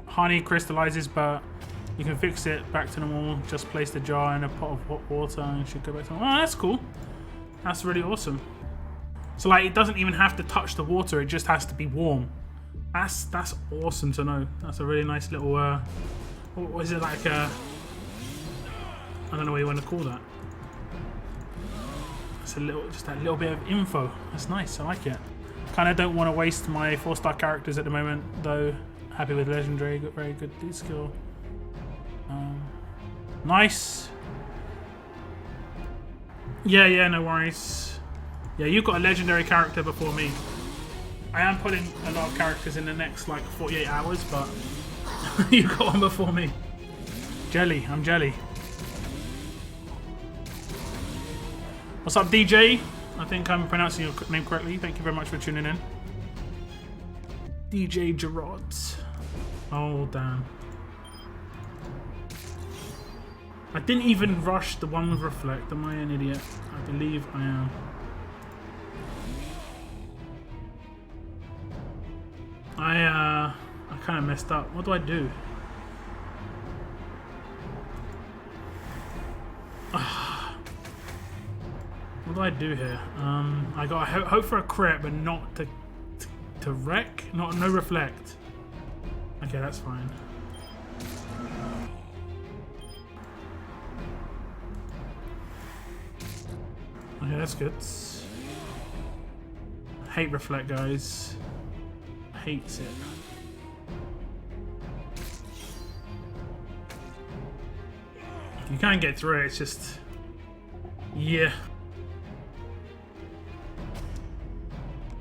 Honey crystallizes, but you can fix it back to normal. Just place the jar in a pot of hot water and it should go back to normal. Oh, that's cool. That's really awesome. So like, it doesn't even have to touch the water. It just has to be warm. That's awesome to know. That's a really nice little. What is it like? I don't know what you want to call that. It's just that little bit of info. That's nice. I like it. Kind of don't want to waste my 4-star characters at the moment, though. Happy with legendary. Got very good lead skill. Nice. Yeah. No worries. Yeah, you've got a legendary character before me. I am putting a lot of characters in the next like 48 hours, but you got one before me. Jelly. I'm jelly. What's up, DJ? I think I'm pronouncing your name correctly. Thank you very much for tuning in. DJ Gerard. Oh, damn. I didn't even rush the one with Reflect. Am I an idiot? I believe I am. I kind of messed up. What do I do? What do I do here? I got hope for a crit, but not to wreck. No reflect. Okay, that's fine. Okay, that's good. Hate reflect, guys. Hates it. You can't get through it. It's just, yeah.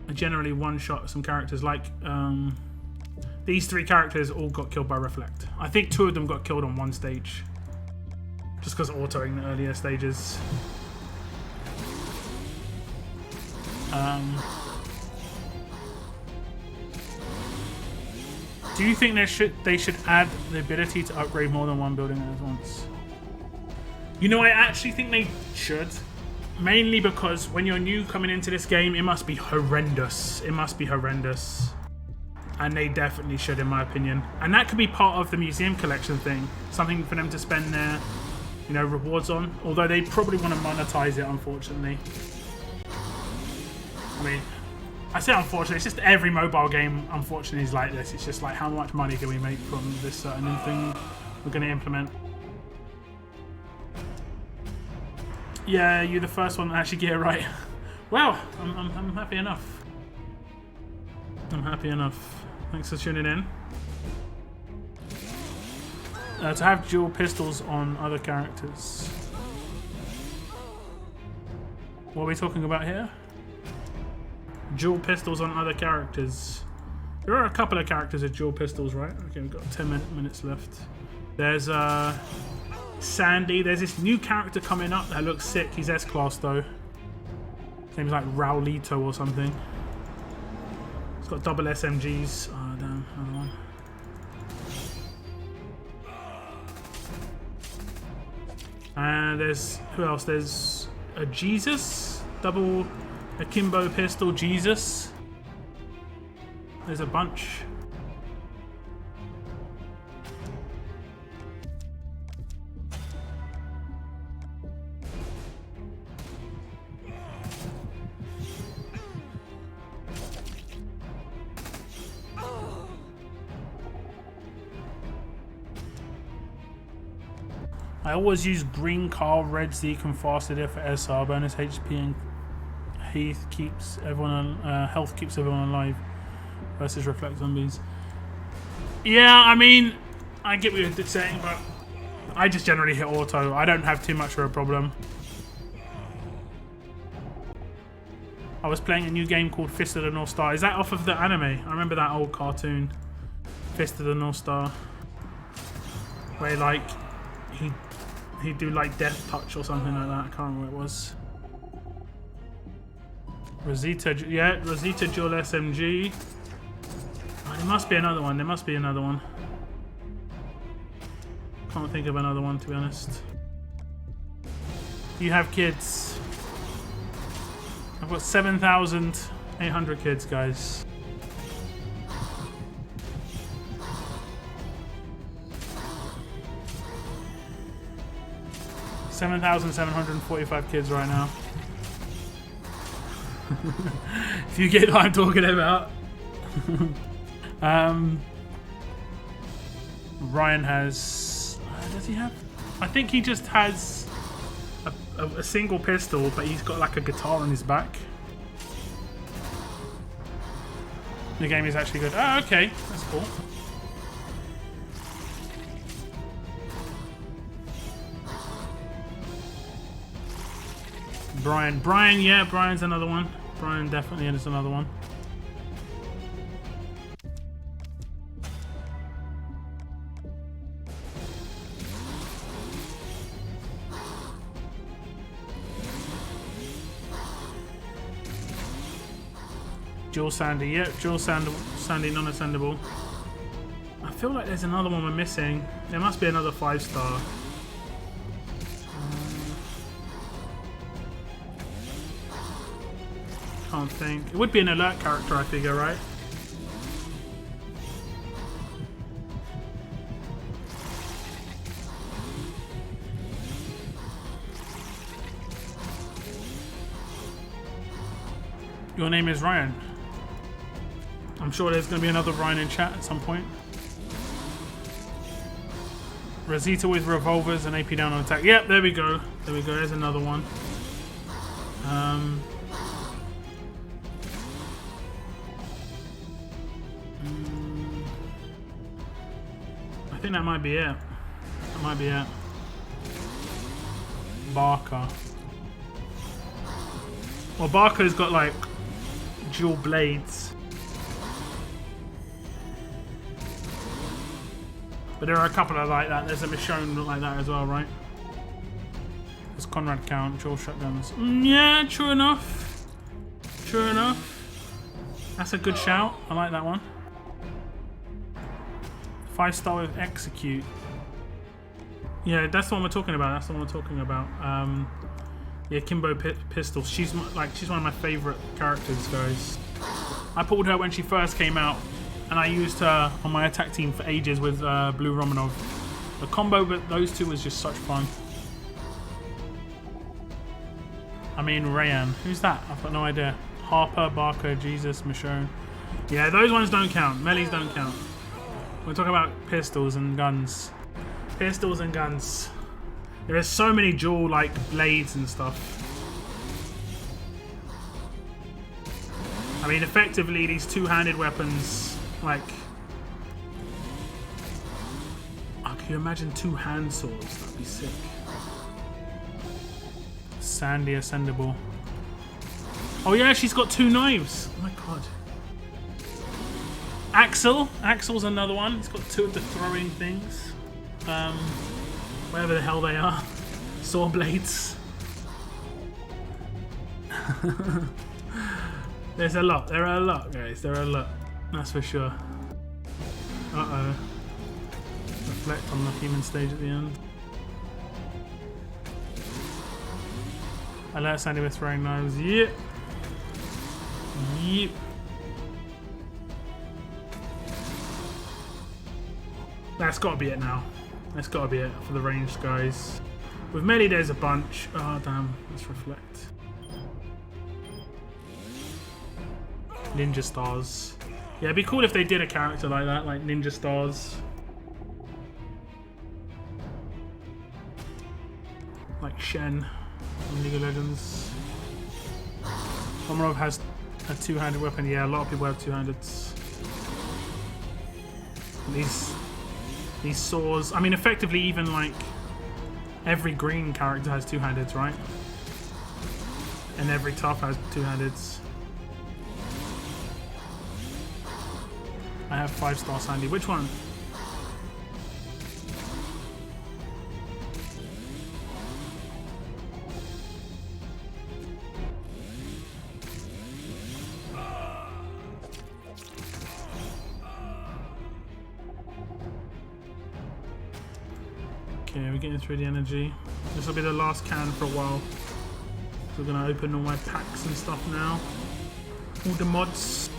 I generally one-shot some characters. Like these 3 characters all got killed by reflect. I think 2 of them got killed on one stage, just because autoing the earlier stages. Do you think they should add the ability to upgrade more than one building at once? You know, I actually think they should. Mainly because when you're new coming into this game, it must be horrendous. It must be horrendous. And they definitely should, in my opinion. And that could be part of the museum collection thing. Something for them to spend their, you know, rewards on. Although they probably want to monetize it, unfortunately. I mean, I say unfortunately, it's just every mobile game, unfortunately, is like this. It's just like, how much money can we make from this certain thing we're going to implement? Yeah, you're the first one to actually get it right. Well, I'm happy enough. I'm happy enough. Thanks for tuning in. To have dual pistols on other characters. What are we talking about here? Dual pistols on other characters. There are a couple of characters with dual pistols, right? Okay, we've got 10 minutes left. There's Sandy. There's this new character coming up that looks sick. He's S-class though. His name's like Raulito or something. It's got double SMGs. Oh damn, another one. And there's, who else? There's a Jesus. Double akimbo pistol Jesus. There's a bunch. I always use green Carl, red Zeke, and faster there for SR bonus HP, and Heath keeps everyone on, health keeps everyone alive versus reflect zombies. Yeah, I mean, I get what you're saying, but I just generally hit auto. I don't have too much of a problem. I was playing a new game called Fist of the North Star. Is that off of the anime? I remember that old cartoon, Fist of the North Star, where like he'd do like death touch or something like that. I can't remember what it was. Rosita, yeah, Rosita dual SMG. Oh, there must be another one. There must be another one. Can't think of another one, to be honest. You have kids. I've got 7,800 kids, guys. $7,745 kids right now. If you get what I'm talking about. Ryan has... does he have... I think he just has a single pistol, but he's got like a guitar on his back. The game is actually good. Oh, okay. That's cool. Brian, yeah, Brian's another one. Brian definitely is another one. Dual Sandy, yep, dual Sandy non-ascendable. I feel like there's another one we're missing. There must be another 5-star. Can't think. It would be an alert character, I figure, right? Your name is Ryan. I'm sure there's going to be another Ryan in chat at some point. Rosita with revolvers and AP down on attack. Yep, there we go. There we go. There's another one. I think that might be it. That might be it. Barker. Well, Barker's got like dual blades. But there are a couple of like that. There's a Michonne look like that as well, right? There's Conrad Count, dual shotguns. Yeah, true enough. True enough. That's a good shout. I like that one. 5-star with execute. Yeah, that's the one we're talking about. That's the one we're talking about. Yeah, Kimbo Pistol. She's she's one of my favorite characters, guys. I pulled her when she first came out, and I used her on my attack team for ages with Blue Romanov. The combo with those two was just such fun. I mean, Rayan. Who's that? I've got no idea. Harper, Barker, Jesus, Michonne. Yeah, those ones don't count. Melees don't count. We're talking about pistols and guns. Pistols and guns. There are so many dual blades and stuff. I mean, effectively, these two-handed weapons, oh, can you imagine two hand swords? That'd be sick. Sandy Ascendable. Oh yeah, she's got two knives. Oh my god. Axel. Axel's another one. He's got two of the throwing things. Whatever the hell they are. Saw blades. There's a lot. There are a lot, guys. There are a lot. That's for sure. Uh-oh. Reflect on the human stage at the end. Alert Sandy with throwing knives. Yep. Yep. That's got to be it now. That's got to be it for the ranged guys. With melee, there's a bunch. Oh, damn. Let's reflect. Ninja Stars. Yeah, it'd be cool if they did a character like that, like Ninja Stars. Like Shen from League of Legends. Komarov has a two-handed weapon. Yeah, a lot of people have two-handeds. These saws. I mean, effectively, even every green character has two-handeds, right? And every tough has two-handeds. I have 5-star Sandy. Which one? Okay, we're getting through the energy. This will be the last can for a while. So we're gonna open all my packs and stuff now. All the mods.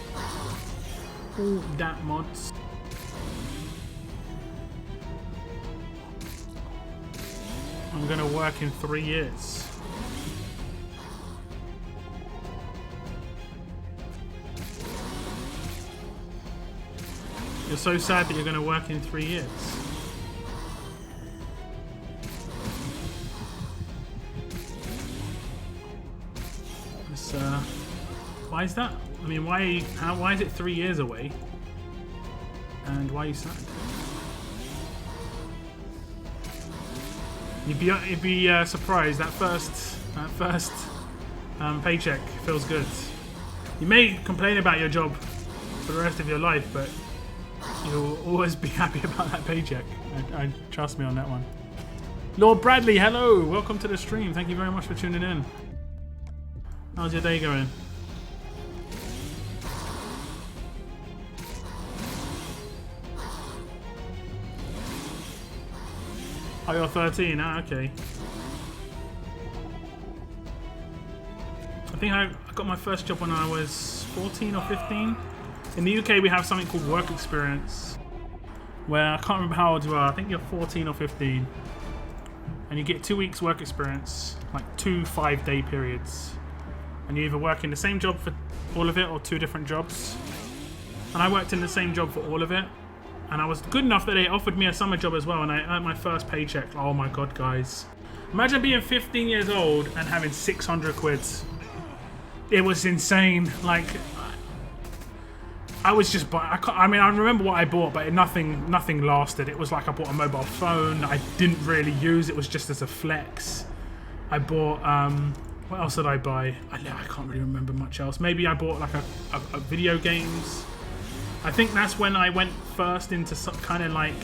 All that mods. I'm gonna work in 3 years. You're so sad that you're gonna work in 3 years. It's, why is that? I mean, why is it 3 years away? And why are you sad? You'd be surprised. That first paycheck feels good. You may complain about your job for the rest of your life, but you'll always be happy about that paycheck. I trust me on that one. Lord Bradley, hello! Welcome to the stream. Thank you very much for tuning in. How's your day going? Oh, you're 13. Ah, okay. I think I got my first job when I was 14 or 15. In the UK, we have something called work experience, where I can't remember how old you are. I think you're 14 or 15, and you get 2 weeks work experience, like 2 5-day periods, and you either work in the same job for all of it or 2 different jobs. And I worked in the same job for all of it. And I was good enough that they offered me a summer job as well, and I earned my first paycheck. Oh my god, guys. Imagine being 15 years old and having 600 quid. It was insane. Like, I was just I mean, I remember what I bought, but nothing lasted. It was like I bought a mobile phone I didn't really use. It was just as a flex. I bought, what else did I buy? I can't really remember much else. Maybe I bought like a video games. I think that's when I went first into some kind of like,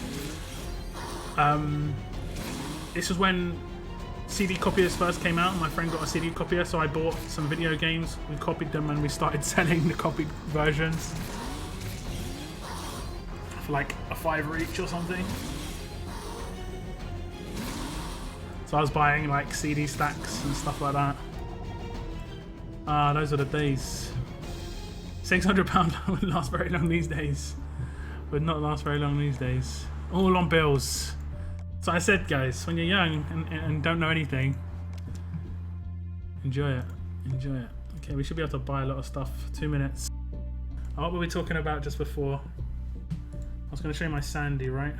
this was when CD copiers first came out. My friend got a CD copier, so I bought some video games. We copied them and we started selling the copied versions for like a $5 each or something. So I was buying like CD stacks and stuff like that. Those are the days. £600 wouldn't last very long these days. Would not last very long these days. All on bills. So I said, guys, when you're young and don't know anything, enjoy it. Enjoy it. Okay, we should be able to buy a lot of stuff. 2 minutes. What were we talking about just before? I was going to show you my Sandy, right?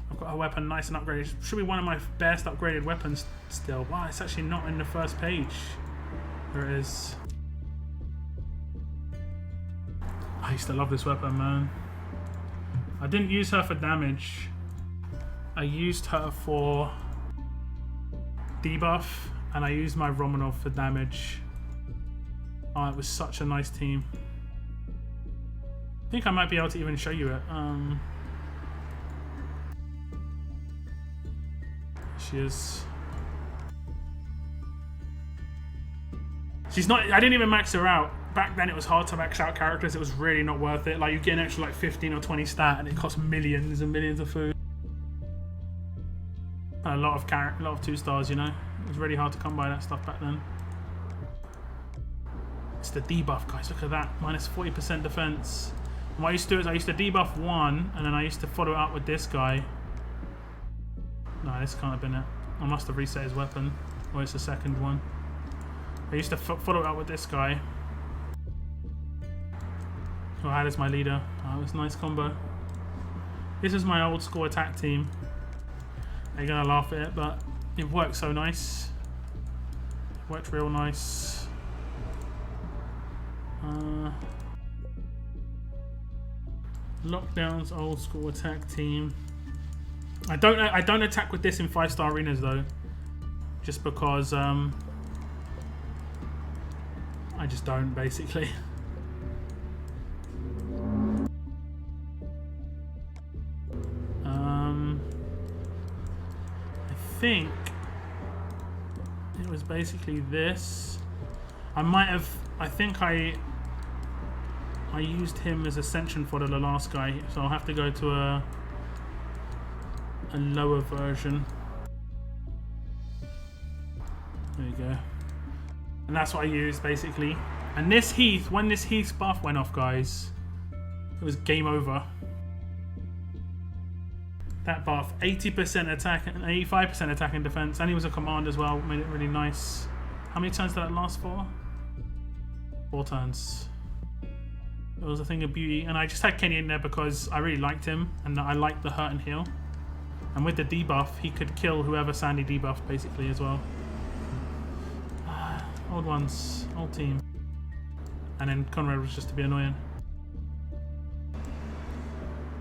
I've got a weapon nice and upgraded. Should be one of my best upgraded weapons still. Wow, it's actually not in the first page. There it is. I used to love this weapon, man. I didn't use her for damage. I used her for debuff, and I used my Romanov for damage. Oh, it was such a nice team. I think I might be able to even show you it. She is. She's not. I didn't even max her out. Back then, it was hard to max out characters. It was really not worth it. Like, you get an extra like 15 or 20 stat, and it costs millions and millions of food. A lot of 2 stars, you know. It was really hard to come by that stuff back then. It's the debuff, guys. Look at that. Minus 40% defense. And what I used to do is I used to debuff one, and then I used to follow it up with this guy. No, this can't have been it. I must have reset his weapon. Or it's the second one. I used to follow it up with this guy. Who I had as my leader. Oh, it was a nice combo. This is my old school attack team. You're gonna laugh at it, but it worked so nice. It worked real nice. Lockdown's old school attack team. I don't attack with this in 5-star arenas though, just because I just don't basically. I think it was basically this. I think I used him as Ascension for the last guy, so I'll have to go to a lower version. There you go. And that's what I used basically. And this Heath, when this Heath's buff went off, guys, it was game over. That buff, 80% attack and 85% attack and defense, and he was a command as well, made it really nice. How many turns did that last for? 4 turns. It was a thing of beauty, and I just had Kenny in there because I really liked him, and I liked the hurt and heal. And with the debuff, he could kill whoever Sandy debuffed basically as well. Old ones, old team. And then Conrad was just to be annoying.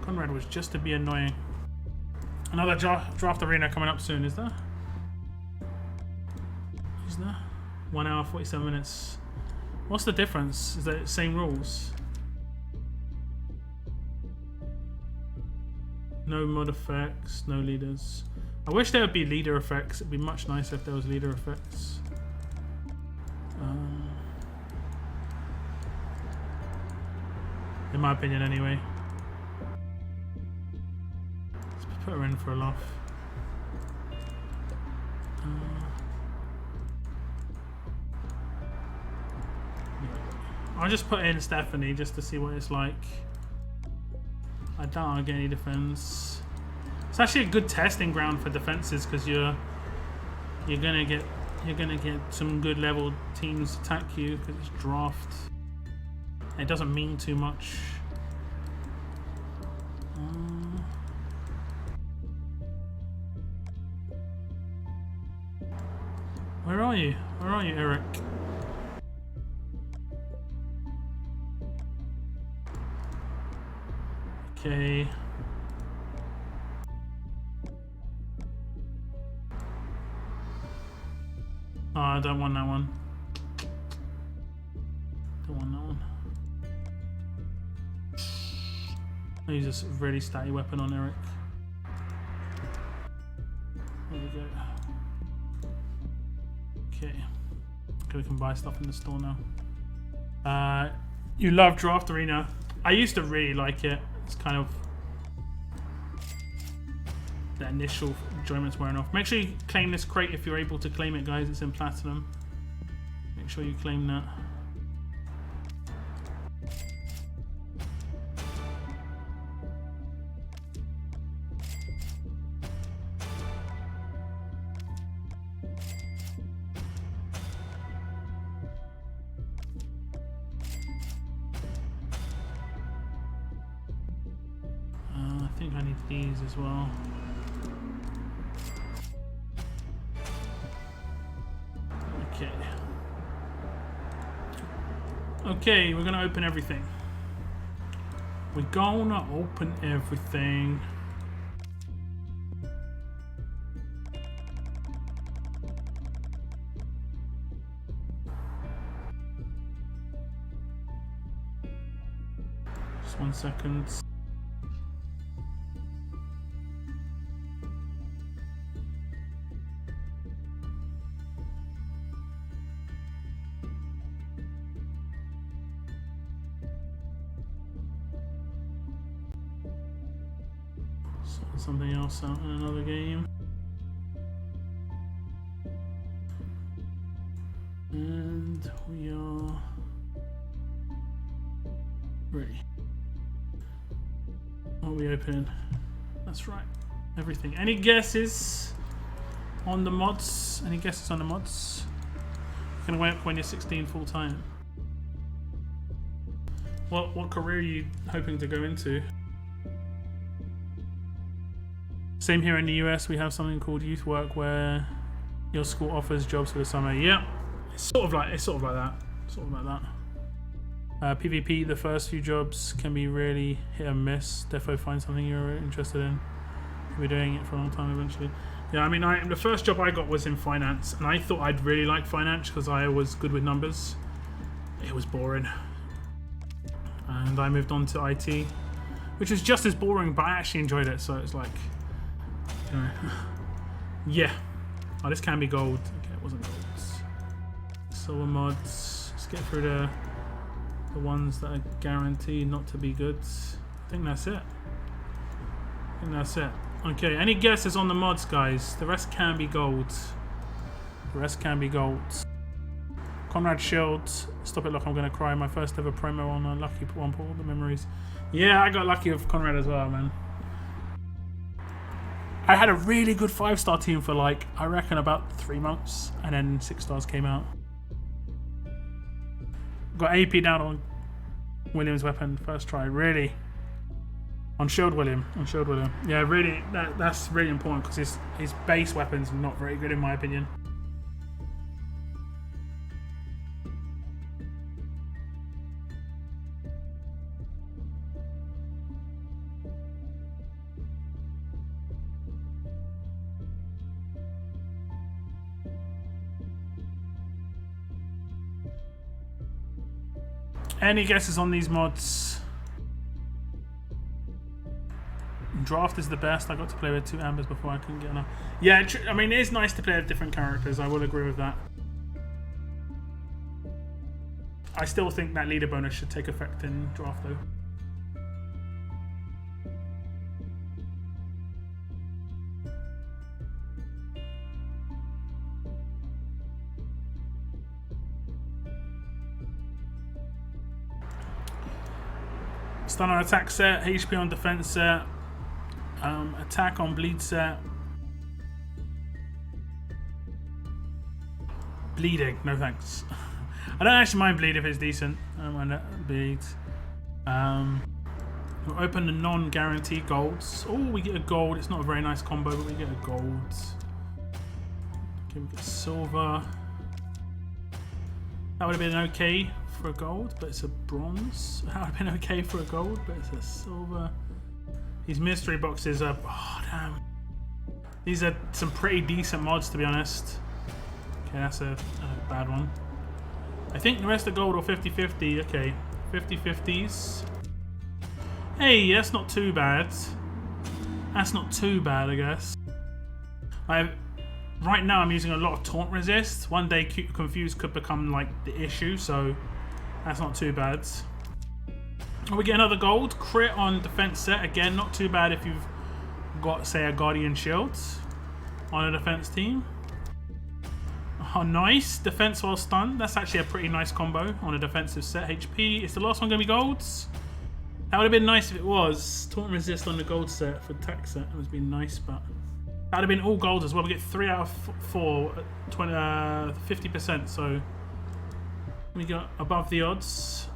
Conrad was just to be annoying. Another draft arena coming up soon, is there? Is there? 1 hour, 47 minutes. What's the difference? Is it the same rules? No mod effects, no leaders. I wish there would be leader effects. It'd be much nicer if there was leader effects. In my opinion, anyway. Let's put her in for a laugh. I'll just put in Stephanie just to see what it's like. I doubt I'll get any defense. It's actually a good testing ground for defenses because you're gonna get some good level teams attack you because it's draft. It doesn't mean too much. Where are you? Where are you, Eric? Okay. Oh, I don't want that one. Don't want that one. I'll use this really statty weapon on Eric. There we go. Okay. We can buy stuff in the store now. You love Draft Arena. I used to really like it. It's kind of the enjoyment's wearing off. Make sure you claim this crate if you're able to claim it, guys. It's in platinum. Make sure you claim that. I think I need these as well. Okay. Okay, we're gonna open everything. We're gonna open everything. Just 1 second. Something else out in another game. And we are ready. What are we opening? That's right. Everything. Any guesses on the mods? Any guesses on the mods? You're gonna work when you're 16 full time. What career are you hoping to go into? Same here in the US, we have something called youth work where your school offers jobs for the summer. Yeah, it's sort of like that. Sort of like that. PvP, the first few jobs can be really hit and miss. Defo find something you're interested in. You'll be doing it for a long time eventually. Yeah, I mean, the first job I got was in finance, and I thought I'd really like finance because I was good with numbers. It was boring, and I moved on to IT, which was just as boring, but I actually enjoyed it. So it's like. Yeah. Oh, this can be gold. Okay, it wasn't gold. Silver mods. Let's get through the ones that are guaranteed not to be good. I think that's it. Okay, any guesses on the mods, guys? The rest can be gold. Conrad Shield. Stop it, look, I'm gonna cry. My first ever promo on a lucky one for all the memories. Yeah, I got lucky with Conrad as well, man. I had a really good 5-star team for like, I reckon about 3 months, and then 6 stars came out. Got AP down on William's weapon first try, really. On Shield William. Yeah, really, that's really important because his base weapon's not very good in my opinion. Any guesses on these mods? Draft is the best. I got to play with 2 Ambers before I couldn't get enough. Yeah, I mean, it is nice to play with different characters. I will agree with that. I still think that leader bonus should take effect in draft, though. Stun on attack set, HP on defense set, attack on bleed set. Bleeding, no thanks. I don't actually mind bleed if it's decent. I don't mind that bleed. We'll open the non-guaranteed golds. Oh, we get a gold. It's not a very nice combo, but we get a gold. Okay, we get silver. That would have been okay for a gold, but it's a bronze. That would have been okay for a gold, but it's a silver. These mystery boxes are, oh damn. These are some pretty decent mods, to be honest. Okay, that's a bad one. I think the rest are gold or 50-50. Okay, 50-50s. Hey, that's not too bad. That's not too bad, I guess. Right now I'm using a lot of taunt resist. One day confused could become like the issue, so that's not too bad. We get another gold. Crit on defense set. Again, not too bad if you've got, say, a Guardian Shield. on a defense team. Oh, nice. Defense while stunned. That's actually a pretty nice combo on a defensive set. HP. Is the last one going to be golds? That would have been nice if it was. Taunt and resist on the gold set for attack set. That would have been nice, but that would have been all gold as well. We get 3 out of 4, 50%. So we got above the odds.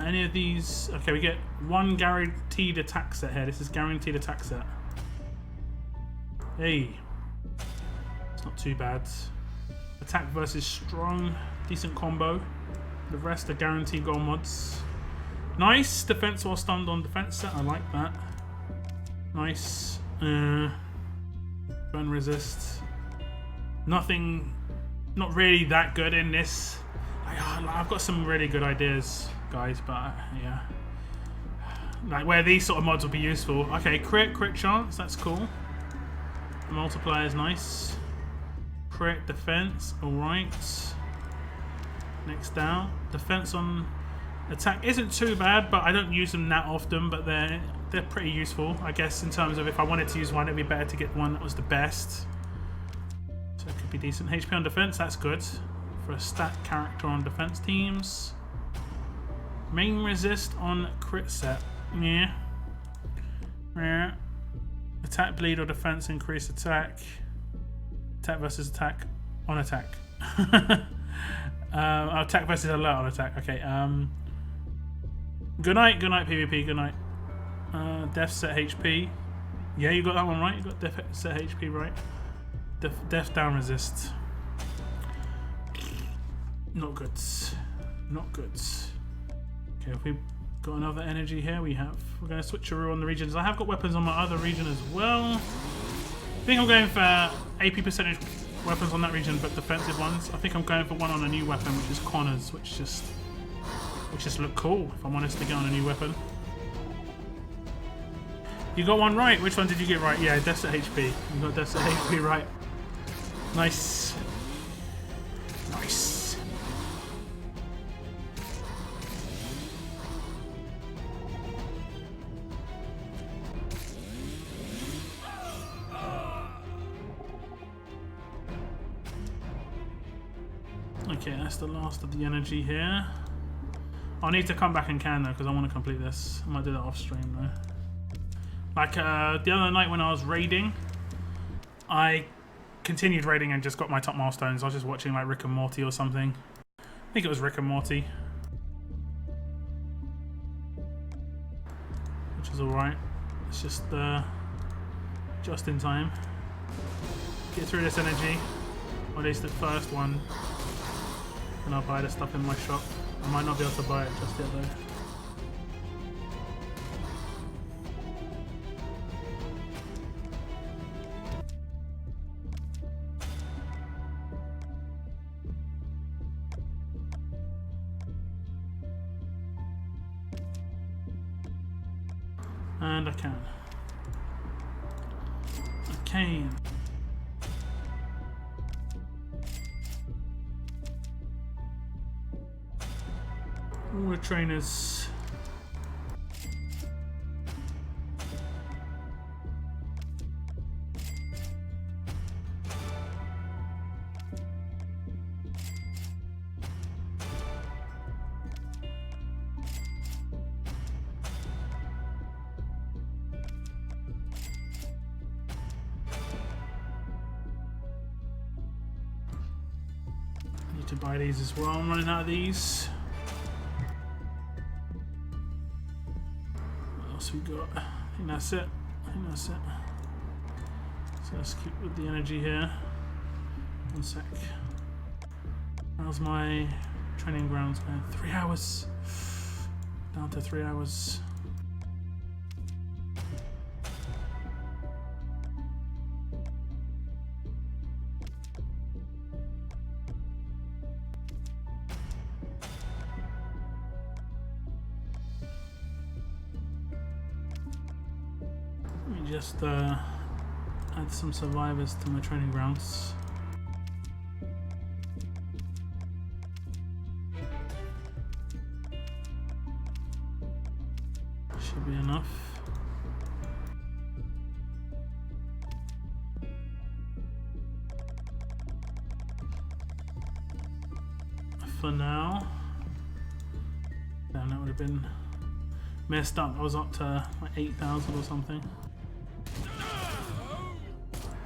Any of these? Okay, we get 1 guaranteed attack set here. This is guaranteed attack set. Hey, it's not too bad. Attack versus strong, decent combo. The rest are guaranteed gold mods. Nice defense while stunned on defense set. I like that. Nice. Burn resist. Nothing. Not really that good in this. I've got some really good ideas, guys, but yeah. Like where these sort of mods will be useful. Okay, crit chance. That's cool. The multiplier is nice. Crit defense. All right. Next down. Defense on attack isn't too bad, but I don't use them that often. But they're pretty useful, I guess. In terms of if I wanted to use one, it'd be better to get one that was the best. So it could be decent. HP on defense. That's good for a stat character on defense teams. Main resist on crit set. Yeah. Yeah. Attack bleed or defense increase attack. Attack versus attack on attack. Attack versus alert on attack. Okay. Good night, PvP. Good night. Def set HP. Yeah, you got that one right. You got def set HP right. Def down resist. Not good. Not good. Okay, if we've got another energy here, we're going to switch on the regions. I have got weapons on my other region as well. I think I'm going for AP percentage weapons on that region, but defensive ones. I think I'm going for one on a new weapon, which is Connor's, which just look cool. If I'm honest, to get on a new weapon. You got one right. Which one did you get right? Yeah, Def set HP. You got Def set HP right. Nice. Nice. Okay, that's the last of the energy here. I need to come back and can though, because I want to complete this. I might do that off stream though. Like the other night when I was raiding, I continued raiding and just got my top milestones. I was just watching like Rick and Morty or something. I think it was Rick and Morty. Which is alright. It's just in time. Get through this energy. Or at least the first one. And I'll buy the stuff in my shop. I might not be able to buy it just yet though. And I can. Okay. All the trainers. Need to buy these as well. I'm running out of these. We got, I think that's it. So let's keep with the energy here. One sec. How's my training grounds going? 3 hours. Down to 3 hours. Just add some survivors to my training grounds. Should be enough. for now. Damn, that would have been messed up. I was up to like 8,000 or something.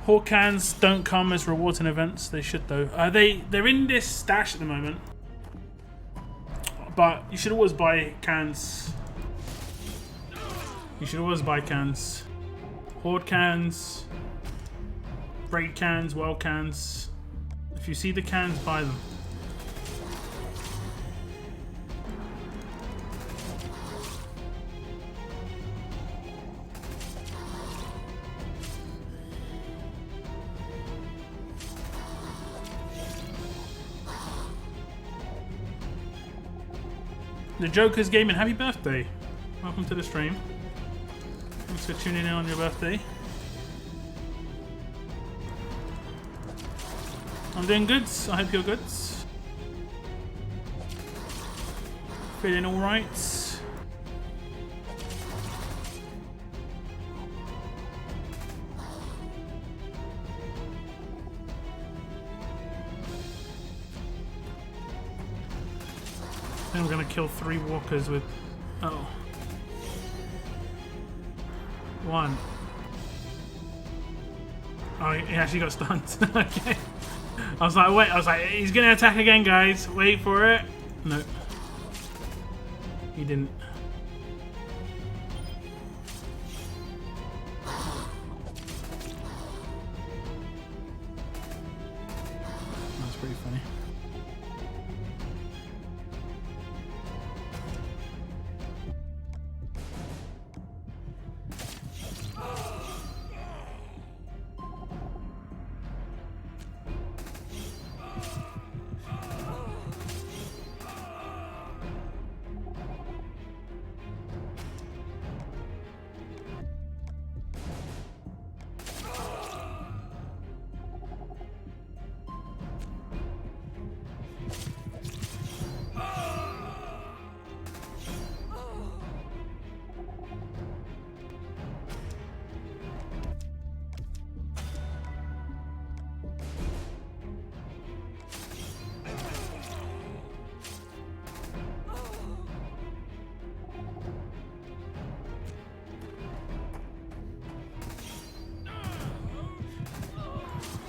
Hawk cans don't come as rewards and events. They should though. They're in this stash at the moment. But you should always buy cans. You should always buy cans. Horde cans. Raid cans, well cans. If you see the cans, buy them. The Joker's Gaming, happy birthday. Welcome to the stream. Thanks for tuning in on your birthday. I'm doing good. I hope you're good. Feeling alright. I think I'm gonna kill 3 walkers with... Oh. 1. Oh, he actually got stunned. Okay. I was like, wait, he's gonna attack again, guys. Wait for it. No. He didn't. That's pretty funny.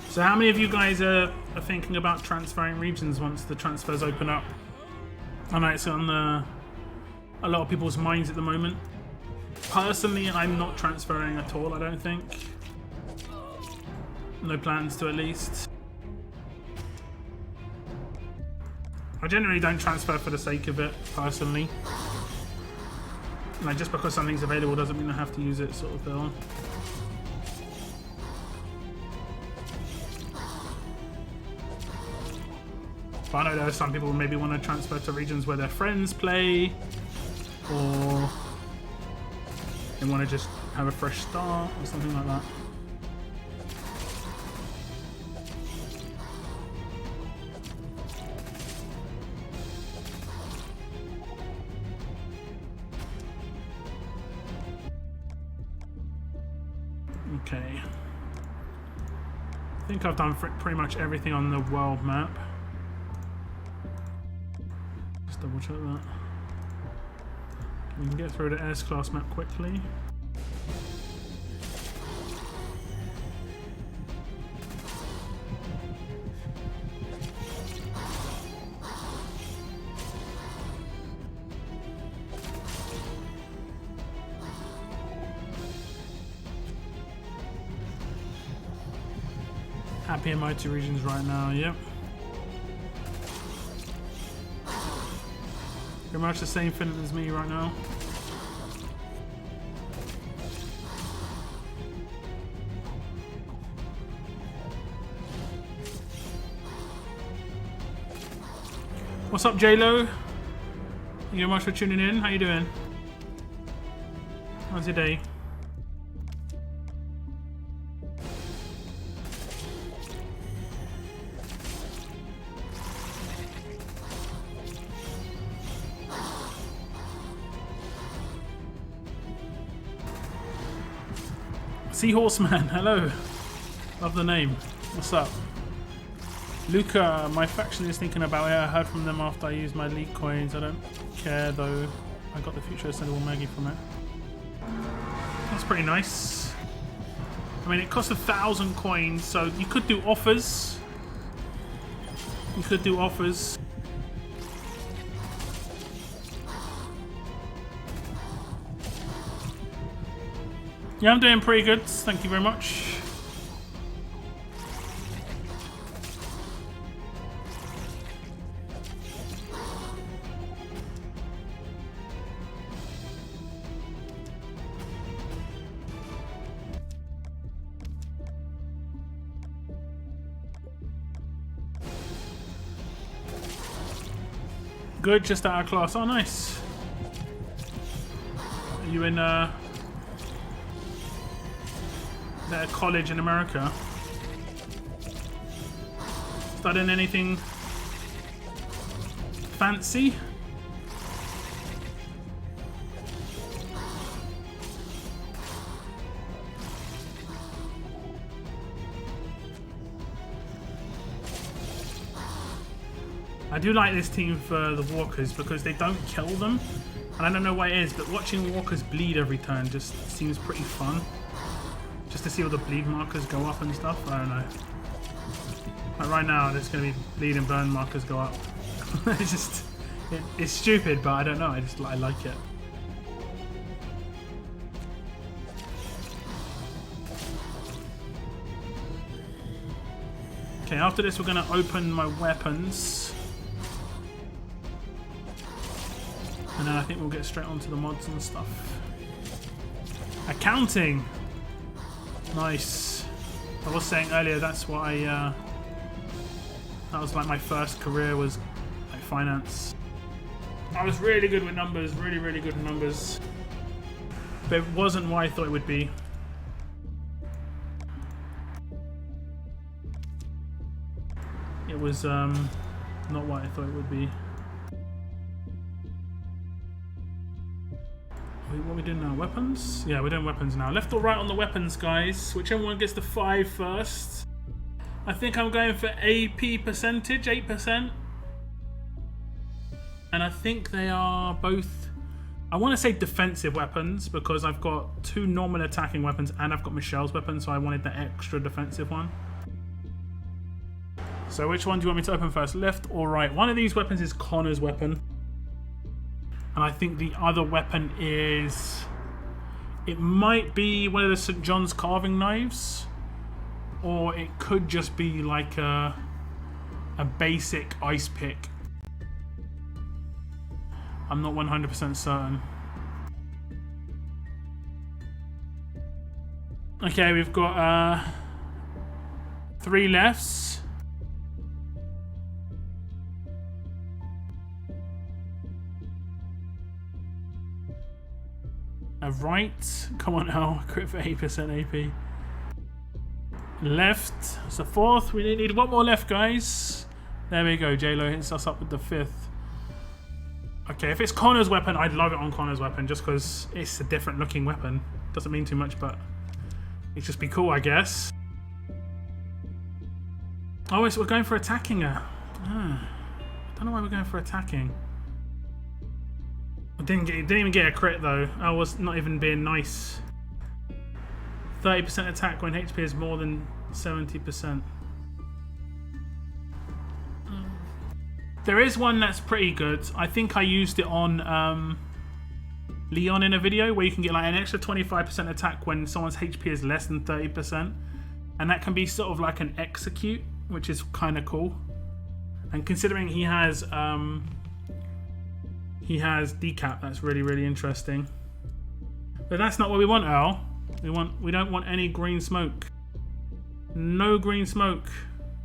So how many of you guys are thinking about transferring regions once the transfers open up? I know it's on a lot of people's minds at the moment. Personally, I'm not transferring at all, I don't think. No plans to, at least. I generally don't transfer for the sake of it, personally. Like, just because something's available doesn't mean I have to use it, sort of thing. But I know there are some people who maybe want to transfer to regions where their friends play, or they want to just have a fresh start, or something like that. Okay. I think I've done pretty much everything on the world map. Just double check that. We can get through the S class map quickly. Happy Emote regions right now, yep. Pretty much the same thing as me right now. What's up, J-Lo? Thank you very much for tuning in. How you doing? How's your day? Seahorseman, hello. Love the name. What's up? Luca, my faction is thinking about it. I heard from them after I used my league coins. I don't care though. I got the future ascendable Maggie from it. That's pretty nice. I mean, it costs 1,000 coins, so you could do offers. You could do offers. Yeah, I'm doing pretty good. Thank you very much. Good, just out of class. Oh, nice. Are you in that college in America? Studying anything fancy? I do like this team for the walkers because they don't kill them, and I don't know why it is, but watching walkers bleed every turn just seems pretty fun. Just to see all the bleed markers go up and stuff. I don't know. Like right now, there's going to be bleed and burn markers go up. It's just, it's stupid, but I don't know. I like it. Okay, after this, we're going to open my weapons. And then I think we'll get straight onto the mods and stuff. Accounting! Nice. I was saying earlier, that's what that was like my first career, was like finance. I was really good with numbers, really good with numbers. But it wasn't what I thought it would be. It was not what I thought it would be. What are we doing now? Weapons? Yeah, we're doing weapons now. Left or right on the weapons, guys? Whichever one gets the 5 first. I think I'm going for AP percentage, 8%. And I think they are both... I want to say defensive weapons because I've got 2 normal attacking weapons and I've got Michelle's weapon, so I wanted the extra defensive one. So which one do you want me to open first? Left or right? One of these weapons is Connor's weapon. And I think the other weapon is... It might be one of the St. John's carving knives. Or it could just be like a basic ice pick. I'm not 100% certain. Okay, we've got 3 lefts. A right. Come on now. Crit for 8% AP. Left. It's the 4th. We need 1 more left, guys. There we go. J-Lo hits us up with the 5th. Okay, if it's Connor's weapon, I'd love it on Connor's weapon just because it's a different looking weapon. Doesn't mean too much, but it'd just be cool, I guess. Oh, so we're going for attacking her. I don't know why we're going for attacking. I didn't even get a crit though. I was not even being nice. 30% attack when HP is more than 70%. There is one that's pretty good. I think I used it on Leon in a video where you can get like an extra 25% attack when someone's HP is less than 30%. And that can be sort of like an execute, which is kind of cool. And considering he has decap, that's really interesting. But that's not what we want, Earl. We don't want any green smoke. No green smoke.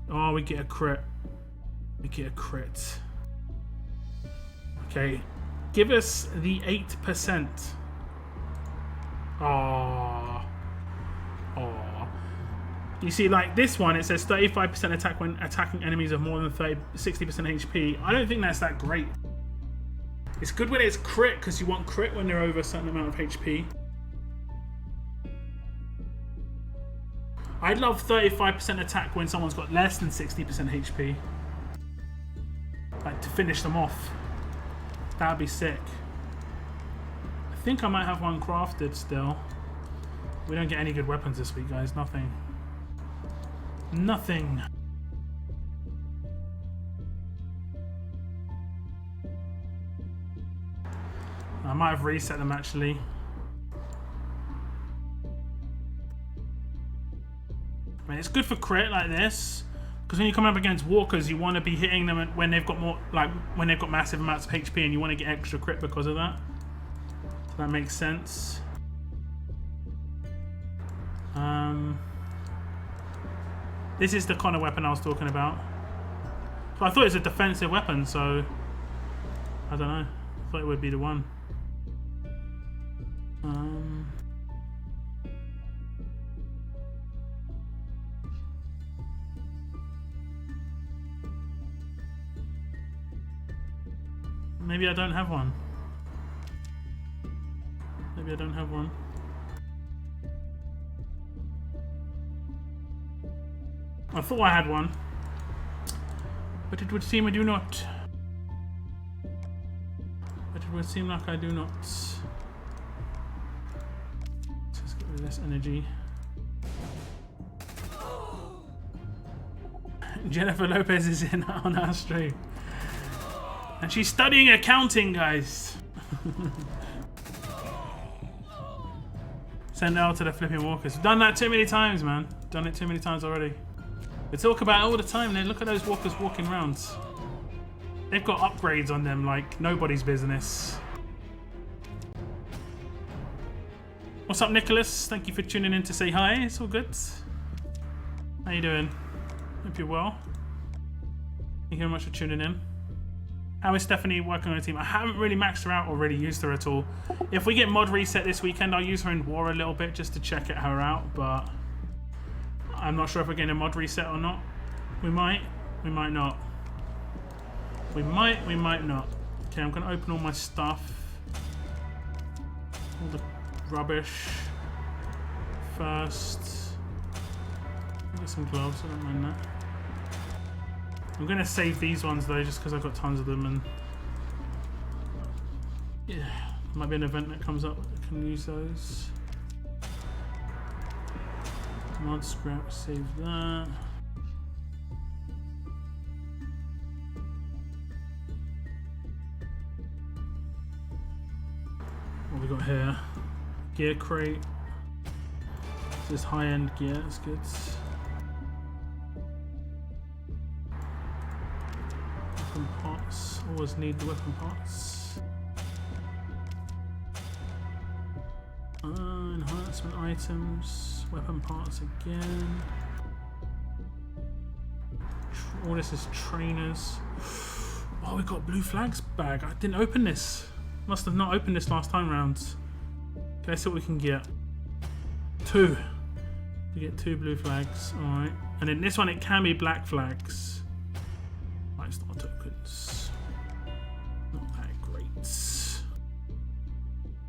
Oh, we get a crit. We get a crit. Okay. Give us the 8%. Aww. Aww. You see, like this one, it says 35% attack when attacking enemies of more than 60% HP. I don't think that's that great. It's good when it's crit, because you want crit when they're over a certain amount of HP. I'd love 35% attack when someone's got less than 60% HP. Like, to finish them off. That'd be sick. I think I might have one crafted still. We don't get any good weapons this week, guys. Nothing. Nothing. I might have reset them actually. I mean, it's good for crit like this, because when you're coming up against walkers, you want to be hitting them when they've got more, like when they've got massive amounts of HP, and you want to get extra crit because of that. So that makes sense. This is the kind of weapon I was talking about. So I thought it was a defensive weapon, so I don't know. I thought it would be the one. Maybe I don't have one. Maybe I don't have one. I thought I had one, but it would seem I do not. But it would seem like I do not. Let's get rid of this energy. Jennifer Lopez is in on our stream. And she's studying accounting, guys. Send out to the flipping walkers. Done that too many times, man. Done it too many times already. They talk about it all the time. Then look at those walkers walking around. They've got upgrades on them like nobody's business. What's up, Nicholas? Thank you for tuning in to say hi. It's all good. How you doing? Hope you're well. Thank you very much for tuning in. How is Stephanie working on the team? I haven't really maxed her out or really used her at all. If we get mod reset this weekend, I'll use her in war a little bit just to check her out, but I'm not sure if we're getting a mod reset or not. We might not. We might not. Okay, I'm gonna open all my stuff. All the rubbish first. I'll get some gloves, I don't mind that. I'm gonna save these ones though, just because I've got tons of them, and yeah, there might be an event that comes up that can use those. Mod scrap, save that. What we got here? Gear crate. This is high-end gear, that's good. Weapon parts, always need the weapon parts. Enhancement items, weapon parts again. All this is trainers. Oh, we got blue flags bag. I didn't open this. Must have not opened this last time round. Okay, let's see what we can get. 2. We get 2 blue flags. Alright. And then this one, it can be black flags. Lifestyle tokens. Not that great.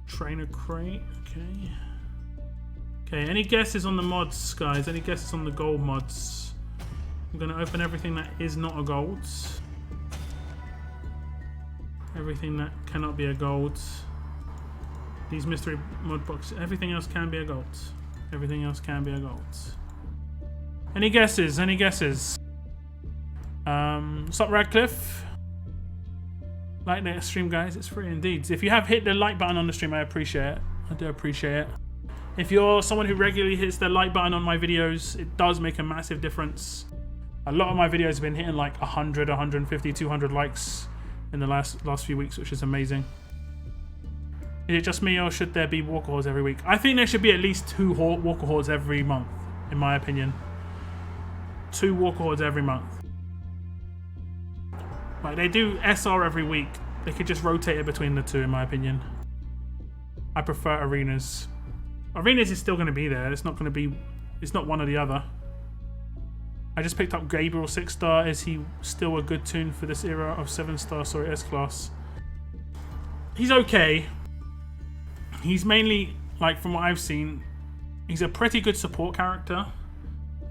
Trainer crate. Okay. Okay, any guesses on the mods, guys? Any guesses on the gold mods? I'm going to open everything that is not a gold. Everything that cannot be a gold. These mystery mod boxes. Everything else can be a gold. Everything else can be a gold. Any guesses? Any guesses? What's up, Radcliffe? Like the stream, guys. It's free indeed. If you have hit the like button on the stream, I appreciate it. I do appreciate it. If you're someone who regularly hits the like button on my videos, it does make a massive difference. A lot of my videos have been hitting like 100, 150, 200 likes in the last few weeks, which is amazing. Is it just me, or should there be walker hordes every week? I think there should be at least 2 walker hordes every month, in my opinion. 2 walker hordes every month. Like, they do SR every week. They could just rotate it between the 2, in my opinion. I prefer arenas. Arenas is still going to be there. It's not going to be... It's not one or the other. I just picked up Gabriel 6-star. Is he still a good tune for this era of 7-star, sorry, S-class? He's okay. He's mainly, like, from what I've seen, he's a pretty good support character.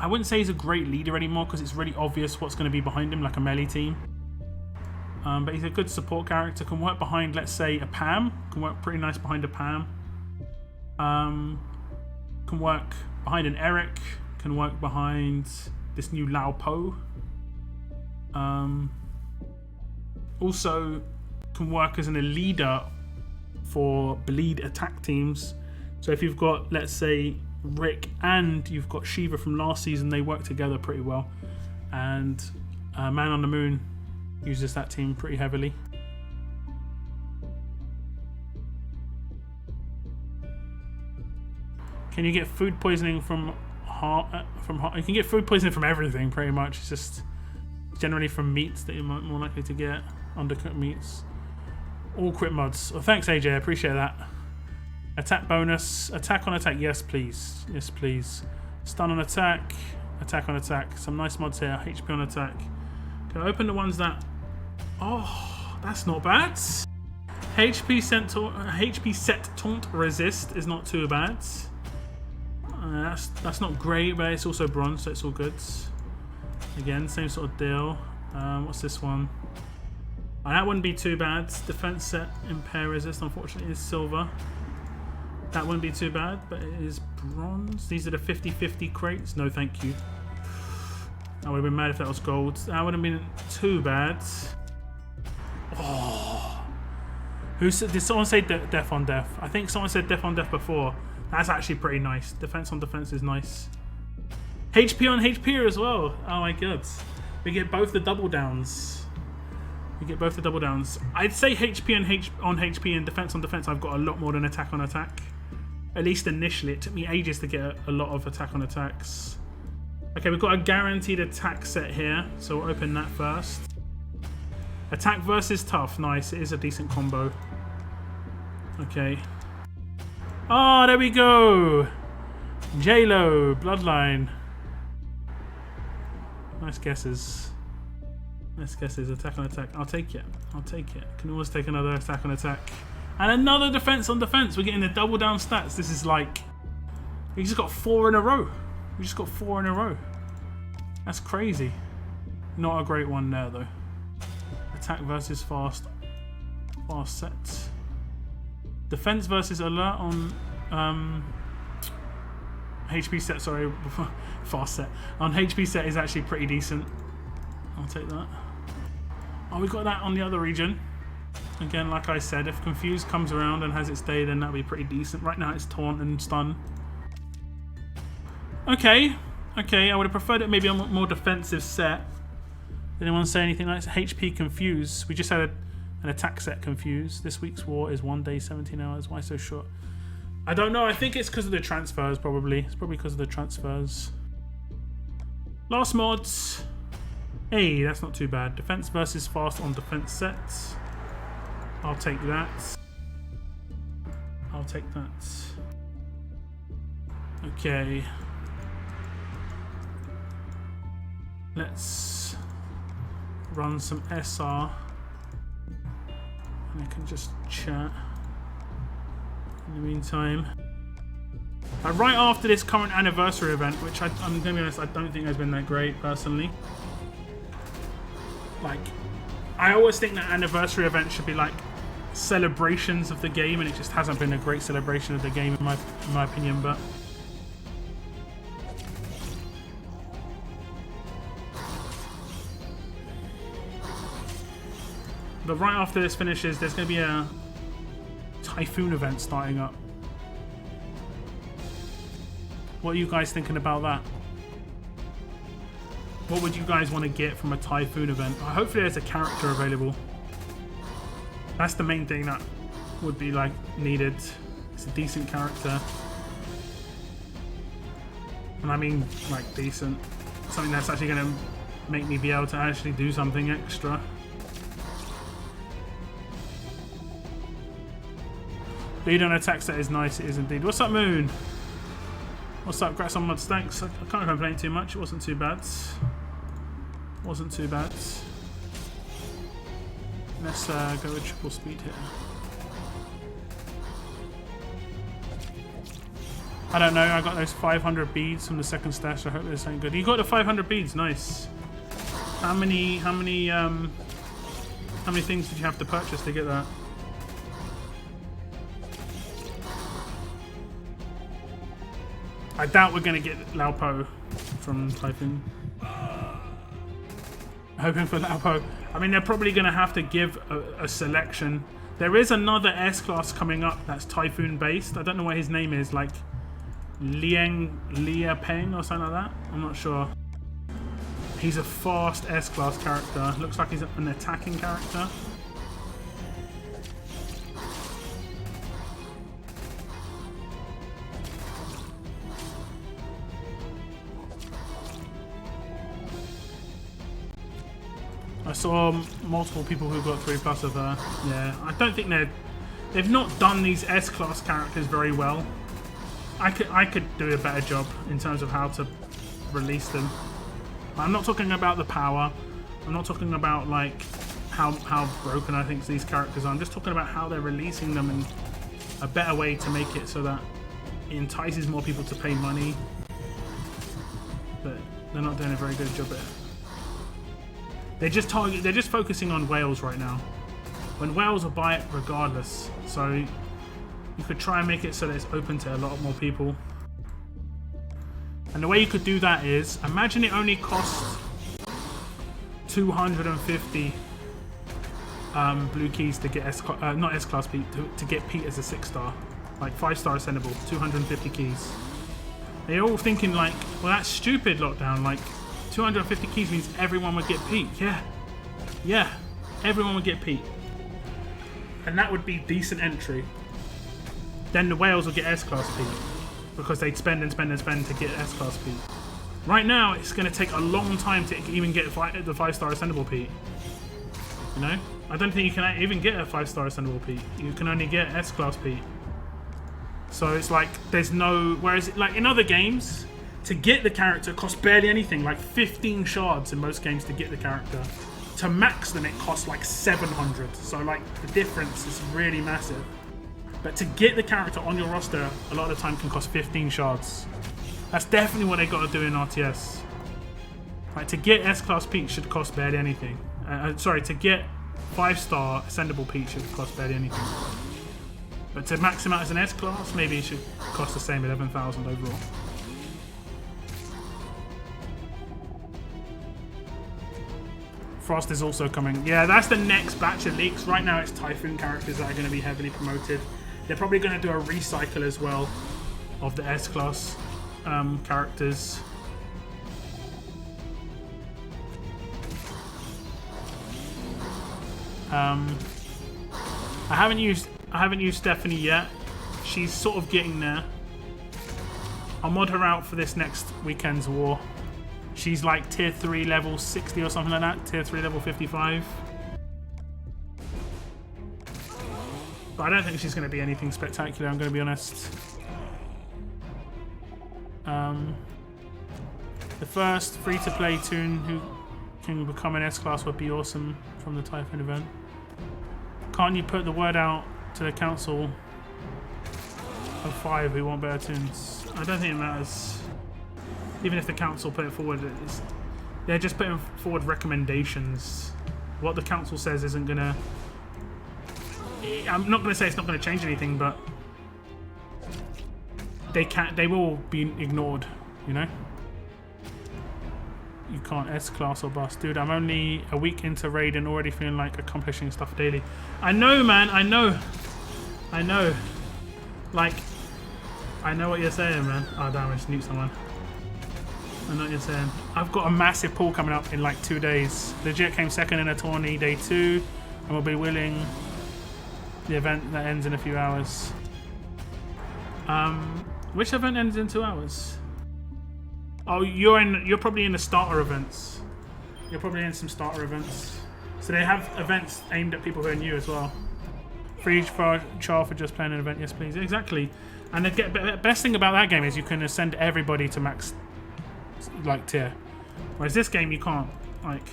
I wouldn't say he's a great leader anymore because it's really obvious what's going to be behind him, like a melee team. But he's a good support character. Can work behind, let's say, a Pam. Can work pretty nice behind a Pam. Can work behind an Eric. Can work behind this new Lao Po. Also can work as a leader for bleed attack teams. So if you've got, let's say, Rick and you've got Shiva from last season, they work together pretty well. And Man on the Moon uses that team pretty heavily. Can you get food poisoning from heart? You can get food poisoning from everything, pretty much. It's just generally from meats that you're more likely to get. Undercooked meats. All crit mods. Oh, thanks, AJ. I appreciate that. Attack bonus. Attack on attack. Yes, please. Yes, please. Stun on attack. Attack on attack. Some nice mods here. HP on attack. Can I open the ones that... Oh, that's not bad. HP set taunt resist is not too bad. That's not great, but it's also bronze, so it's all good. Again, same sort of deal. What's this one? Oh, that wouldn't be too bad. Defense set impair resist, unfortunately, is silver. That wouldn't be too bad, but it is bronze. These are the 50-50 crates. No, thank you. I would have been mad if that was gold. That wouldn't have been too bad. Oh. Did someone say death on death? I think someone said death on death before. That's actually pretty nice. Defense on defense is nice. HP on HP as well. Oh my god. We get both the double downs. We get both the double downs. I'd say HP on HP and defense on defense I've got a lot more than attack on attack. At least initially. It took me ages to get a lot of attack on attacks. Okay, we've got a guaranteed attack set here. So we'll open that first. Attack versus tough. Nice. It is a decent combo. Okay. Oh, there we go. J-Lo, Bloodline. Nice guesses. Nice guesses. Attack on attack. I'll take it. I'll take it. Can always take another attack on attack. And another defense on defense. We're getting the double down stats. This is like... We just got 4 in a row. We just got 4 in a row. That's crazy. Not a great one there, though. Attack versus fast. Fast set. Defense versus alert on HP set, sorry, fast set. On HP set is actually pretty decent. I'll take that. Oh, we got that on the other region. Again, like I said, if Confused comes around and has its day, then that'll be pretty decent. Right now it's Taunt and Stun. Okay, okay, I would have preferred it maybe on a more defensive set. Did anyone say anything like HP Confused? We just had an attack set Confused. This week's war is 1 day, 17 hours. Why so short? I don't know. I think it's because of the transfers, probably. It's probably because of the transfers. Last mods. Hey, that's not too bad. Defense versus fast on defense sets. I'll take that. I'll take that. Okay. Let's run some SR. And I can just chat in the meantime. Right after this current anniversary event, which I'm going to be honest, I don't think has been that great personally. Like, I always think that anniversary event should be like celebrations of the game, and it just hasn't been a great celebration of the game in my opinion. But right after this finishes, there's going to be a Typhoon event starting up. What are you guys thinking about that? What would you guys want to get from a Typhoon event? Hopefully there's a character available. That's the main thing that would be like needed. It's a decent character. And I mean like decent. Something that's actually going to make me be able to actually do something extra. Lead on attack set is nice, it is indeed. What's up, Moon? What's up, Grass on Mods? Thanks. I can't complain too much. It wasn't too bad. Wasn't too bad. Let's go with triple speed here. I don't know. I got those 500 beads from the second stash. I hope there's something good. You got the 500 beads. Nice. How many things did you have to purchase to get that? I doubt we're gonna get Lao Po from Typhoon. Hoping for Lao Po. I mean, they're probably gonna have to give a selection. There is another S-Class coming up that's Typhoon based. I don't know what his name is, like Lia Peng or something like that. I'm not sure. He's a fast S-Class character. Looks like he's an attacking character. I saw multiple people who got 3+ of her. Yeah, I don't think they've not done these S-Class characters very well. I could do a better job in terms of how to release them. I'm not talking about the power. I'm not talking about like how broken I think these characters are. I'm just talking about how they're releasing them and a better way to make it so that it entices more people to pay money. But they're not doing a very good job at it. They're just focusing on whales right now. When whales will buy it regardless. So you could try and make it so that it's open to a lot more people. And the way you could do that is, imagine it only costs 250 blue keys to get not S-Class Pete, to get Pete as a 6-star. Like 5-star ascendable, 250 keys. They're all thinking like, well that's stupid, Lockdown, like 250 keys means everyone would get Pete. Yeah, everyone would get Pete. And that would be decent entry. Then the whales will get S-Class Pete. Because they'd spend and spend and spend to get S-Class Pete. Right now, it's going to take a long time to even get the 5-star ascendable Pete. You know? I don't think you can even get a 5-star ascendable Pete. You can only get S-Class Pete. So it's like, there's no... Whereas, like, in other games, to get the character costs barely anything. Like 15 shards in most games to get the character. To max them, it costs like 700. So, like, the difference is really massive. But to get the character on your roster, a lot of the time can cost 15 shards. That's definitely what they got to do in RTS. Like, to get S-Class Pete should cost barely anything. Sorry, to get 5-star ascendable Pete should cost barely anything. But to max him out as an S-Class, maybe it should cost the same, 11,000 overall. Frost is also coming. Yeah, that's the next batch of leaks. Right now it's Typhoon characters that are going to be heavily promoted. They're probably going to do a recycle as well of the S-Class characters. I haven't used Stephanie yet. She's sort of getting there. I'll mod her out for this next weekend's war. She's like tier 3 level 60 or something like that. Tier 3 level 55. But I don't think she's going to be anything spectacular, I'm going to be honest. The first free-to-play toon who can become an S-Class would be awesome from the Typhoon event. Can't you put the word out to the council of 5 who want better toons? I don't think it matters. Even if the council put it forward, they're just putting forward recommendations. What the council says isn't going to... I'm not going to say it's not going to change anything, but they will be ignored, you know? You can't S-Class or bust. Dude, I'm only a week into raid and already feeling like accomplishing stuff daily. I know, man, I know. Like, I know what you're saying, man. Oh, damn, I just nuked someone. I know what you're saying. I've got a massive pool coming up in like 2 days. Legit came second in a tourney day 2, and we'll be winning the event that ends in a few hours. Which event ends in 2 hours? Oh, you're probably in the starter events. You're probably in some starter events. So they have events aimed at people who are new as well. Free for char for just playing an event, yes please. Exactly. And the best thing about that game is you can send everybody to max like tier. Whereas this game you can't. Like,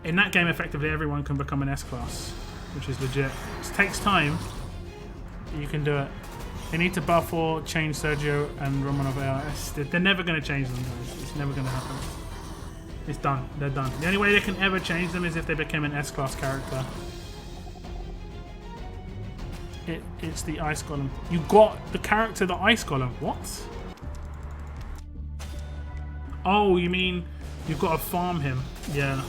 in that game effectively everyone can become an S-Class, which is legit. It takes time, but you can do it. They need to buff or change Sergio and Romanov ARS. They're never going to change them, guys. It's never going to happen. It's done. They're done. The only way they can ever change them is if they became an S-class character. It's the Ice Golem. You got the character, the Ice Golem. What? Oh, you mean you've got to farm him? Yeah.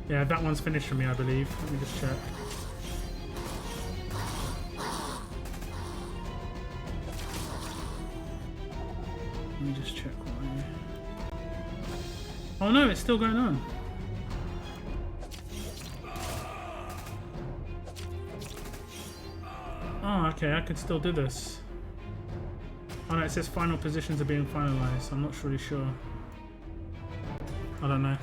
Yeah, that one's finished for me, I believe. Let me just check. Let me just check what I... Oh no, it's still going on. Oh, okay, I could still do this. Oh no, it says final positions are being finalized. I'm not really sure. I don't know.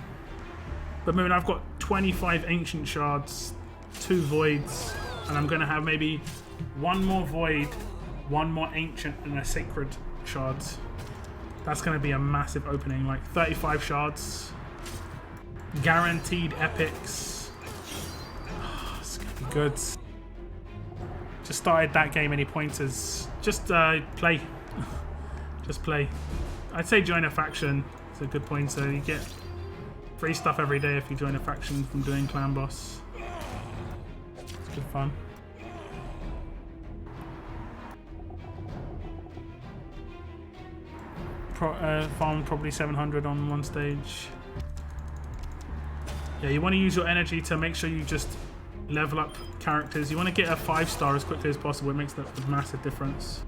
But maybe I've got 25 ancient shards, 2 voids, and I'm going to have maybe 1 more void, 1 more ancient, and a sacred shards. That's going to be a massive opening, like 35 shards. Guaranteed epics. Oh, it's going to be good. Just started that game, any pointers? Just play. Just play. I'd say join a faction. It's a good pointer. You get free stuff every day if you join a faction from doing clan boss. It's good fun. Farm probably 700 on one stage. Yeah, you want to use your energy to make sure you just level up characters. You want to get a 5-star as quickly as possible. It makes a massive difference.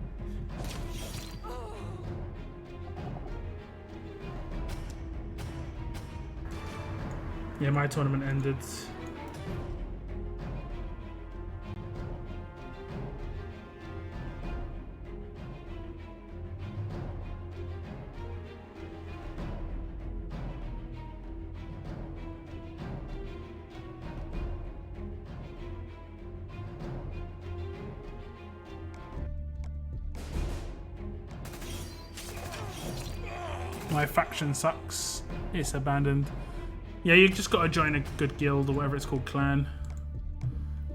Yeah, my tournament ended. My faction sucks. It's abandoned. Yeah, you just got to join a good guild or whatever it's called, clan.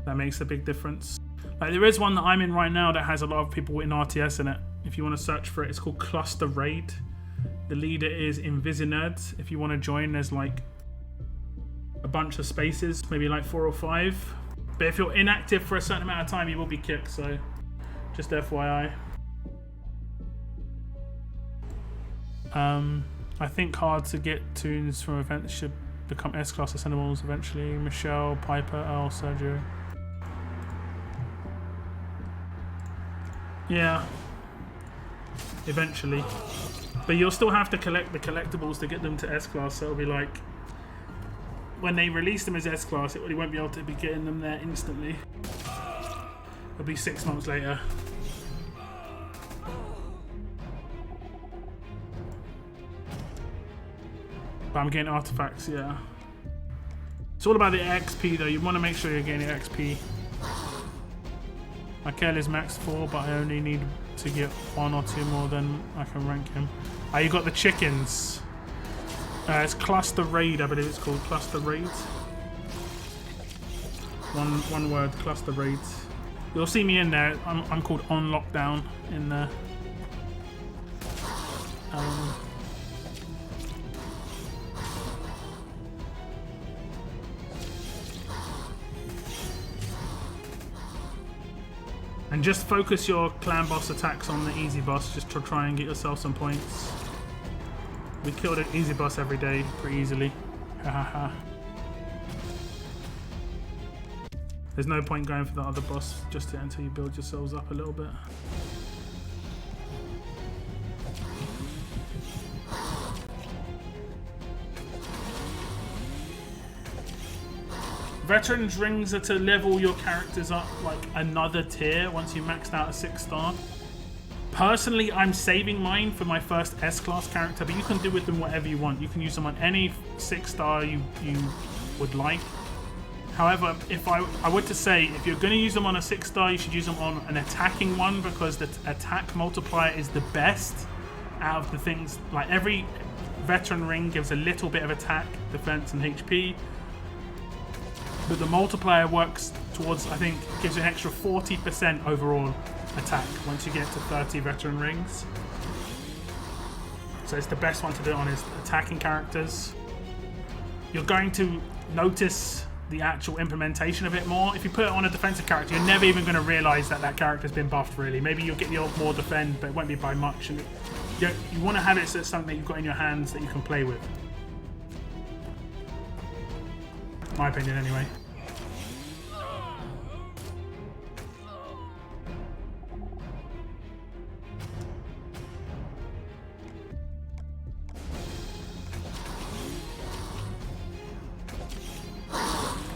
That makes a big difference. Like, there is one that I'm in right now that has a lot of people in RTS in it. If you want to search for it, it's called Cluster Raid. The leader is Invisinerd. If you want to join, there's like a bunch of spaces, maybe like 4 or 5. But if you're inactive for a certain amount of time, you will be kicked, so just FYI. I think hard to get tunes from events should become S-class ascendables eventually. Michelle, Piper, Earl, Sergio. Yeah. Eventually. But you'll still have to collect the collectibles to get them to S-class, so it'll be like... when they release them as S-class, you won't be able to be getting them there instantly. It'll be 6 months later. But I'm getting artifacts, yeah. It's all about the XP though. You want to make sure you're getting XP. My Kel is max 4, but I only need to get 1 or 2 more, then I can rank him. Ah, you got the chickens. It's Cluster Raid, I believe it's called. Cluster Raid. One word, Cluster Raid. You'll see me in there. I'm called On Lockdown in there. And just focus your clan boss attacks on the easy boss, just to try and get yourself some points. We killed an easy boss every day pretty easily. Hahaha. There's no point going for the other boss just yet until you build yourselves up a little bit. Veterans rings are to level your characters up like another tier once you maxed out a 6-star. Personally, I'm saving mine for my first S-class character, but you can do with them whatever you want. You can use them on any 6-star you would like. However, if I were to say, if you're going to use them on a 6-star, you should use them on an attacking one, because the attack multiplier is the best out of the things. Like, every veteran ring gives a little bit of attack, defense, and HP. But the multiplier works towards, I think, gives you an extra 40% overall. attack once you get to 30 veteran rings. So it's the best one to do it on is attacking characters. You're going to notice the actual implementation of it more. If you put it on a defensive character, you're never even going to realise that that character's been buffed, really. Maybe you'll get the odd more defend, but it won't be by much. And you want to have it so it's something that you've got in your hands that you can play with. My opinion, anyway.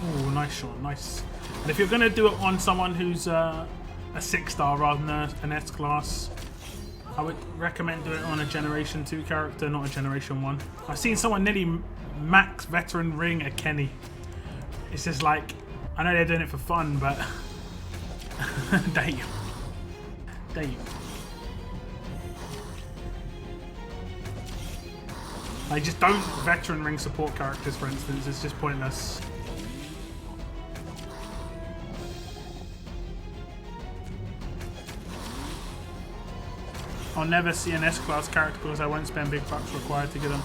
Oh, nice shot, nice. And if you're going to do it on someone who's a 6-star rather than an S-class, I would recommend doing it on a Generation 2 character, not a Generation 1. I've seen someone nearly max veteran ring a Kenny. It's just like, I know they're doing it for fun, but damn. Damn. Like, just don't veteran ring support characters, for instance. It's just pointless. I'll never see an S-class character because I won't spend big bucks required to get them.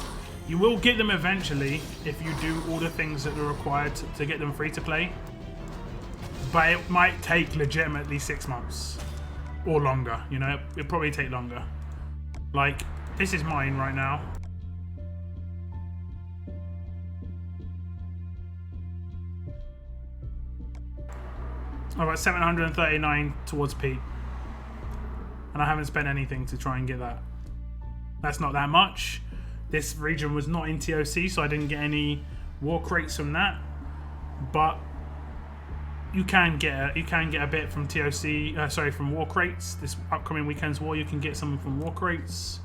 You will get them eventually if you do all the things that are required to get them free to play. But it might take legitimately 6 months. Or longer, you know? It'll probably take longer. Like, this is mine right now. I've got 739 towards P. And I haven't spent anything to try and get that. That's not that much. This region was not in TOC, so I didn't get any war crates from that. But you can get a bit from TOC. From war crates. This upcoming weekend's war, you can get some from war crates.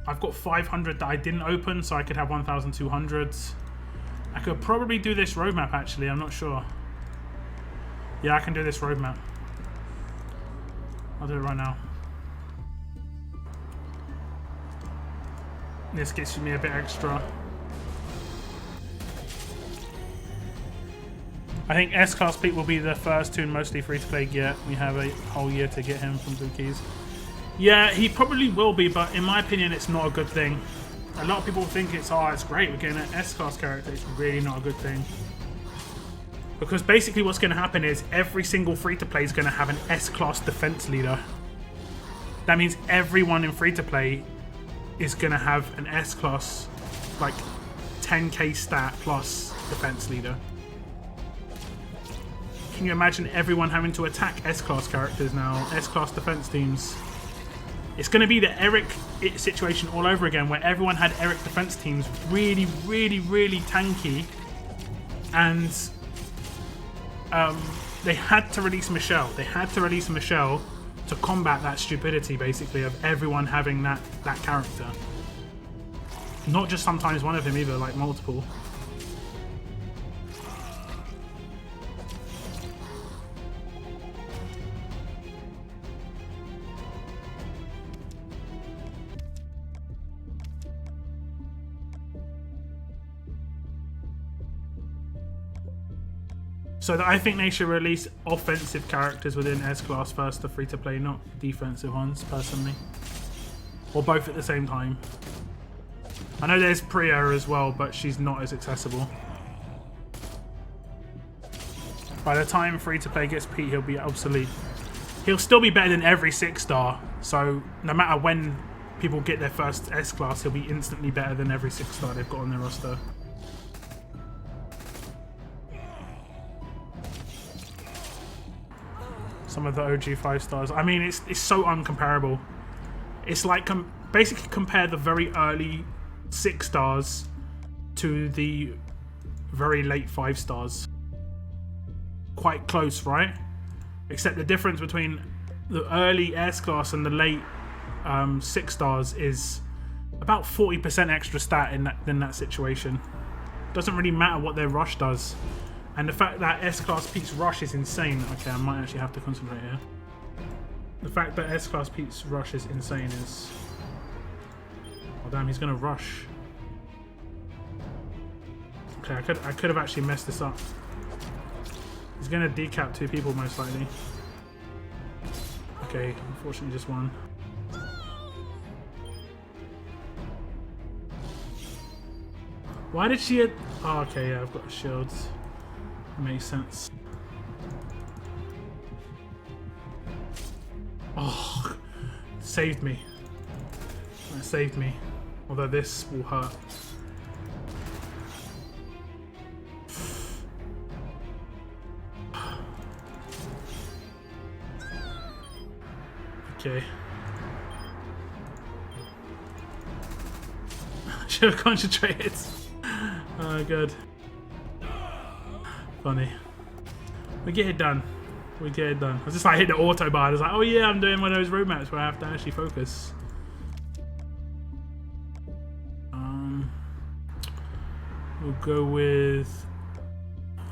I've got 500 that I didn't open, so I could have 1,200. I could probably do this roadmap. Actually, I'm not sure. Yeah, I can do this roadmap. I'll do it right now. This gets me a bit extra. I think S-Class Pete will be the first toon mostly free-to-play get. We have a whole year to get him from Blue Keys. Yeah, he probably will be, but in my opinion, it's not a good thing. A lot of people think it's great, we're getting an S-Class character. It's really not a good thing. Because basically what's going to happen is every single free-to-play is going to have an S-Class defense leader. That means everyone in free-to-play is going to have an S-Class, like, 10k stat plus defense leader. Can you imagine everyone having to attack S-Class characters now? S-Class defense teams. It's going to be the Eric situation all over again, where everyone had Eric defense teams really, really, really tanky. And they had to release Michelle. They had to release Michelle to combat that stupidity, basically, of everyone having that character. Not just sometimes one of them either, like multiple. So I think they should release offensive characters within S-Class first, the free-to-play, not defensive ones, personally. Or both at the same time. I know there's Priya as well, but she's not as accessible. By the time free-to-play gets Pete, he'll be obsolete. He'll still be better than every 6-star, so no matter when people get their first S-Class, he'll be instantly better than every 6-star they've got on their roster. Some of the OG 5-stars. I mean, it's so uncomparable. It's like basically compare the very early 6-stars to the very late 5-stars. Quite close, right? Except the difference between the early S-Class and the late 6-stars is about 40% extra stat in that situation. Doesn't really matter what their rush does. And the fact that S-Class Pete's rush is insane. Okay, I might actually have to concentrate here. The fact that S-Class Pete's rush is insane is... Oh damn, he's gonna rush. Okay, I could have actually messed this up. He's gonna decap 2 people most likely. Okay, unfortunately just one. Why did she... Oh, okay, yeah, I've got the shields. Makes sense. Oh, saved me. That saved me. Although this will hurt. Okay. Should have concentrated. Oh, good. Funny. We get it done. We get it done. I was just like hit the auto bar. I was like, oh yeah, I'm doing one of those road maps where I have to actually focus. We'll go with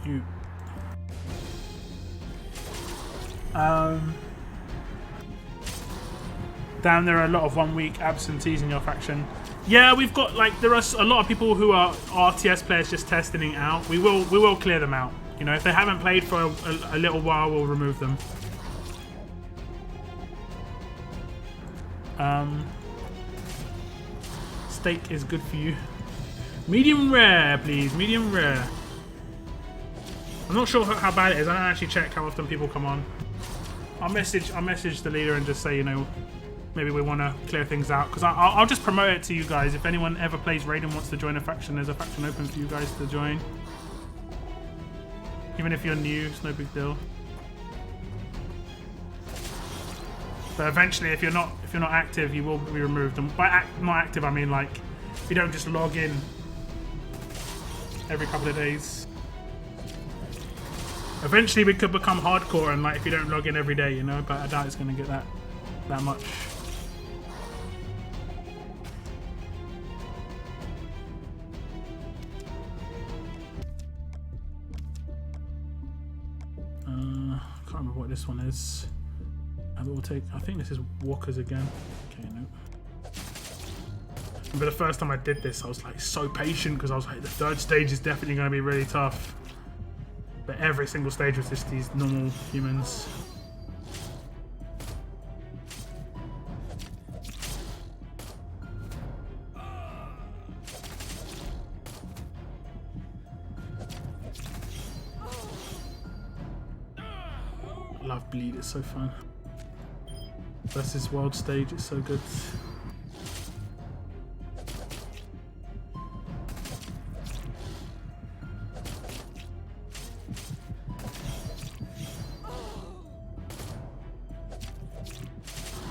you. Damn, there are a lot of 1 week absentees in your faction. Yeah, we've got like there are a lot of people who are RTS players just testing it out. We will clear them out. You know, if they haven't played for a little while, we'll remove them. Steak is good for you. Medium rare, please. Medium rare. I'm not sure how bad it is. I don't actually check how often people come on. I'll message the leader and just say, you know, maybe we want to clear things out, because I'll just promote it to you guys. If anyone ever plays Raid and wants to join a faction, there's a faction open for you guys to join. Even if you're new, it's no big deal. But eventually, if you're not active, you will be removed. And by not active, I mean like if you don't just log in every couple of days. Eventually, we could become hardcore, and like if you don't log in every day, you know. But I doubt it's going to get that much. I can't remember what this one is. I think this is walkers again. Okay, no. But the first time I did this, I was like so patient because I was like, the third stage is definitely going to be really tough. But every single stage was just these normal humans. I love Bleed, it's so fun. Versus World Stage, it's so good.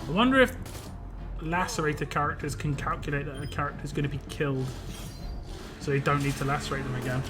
I wonder if lacerated characters can calculate that a character is going to be killed, so they don't need to lacerate them again.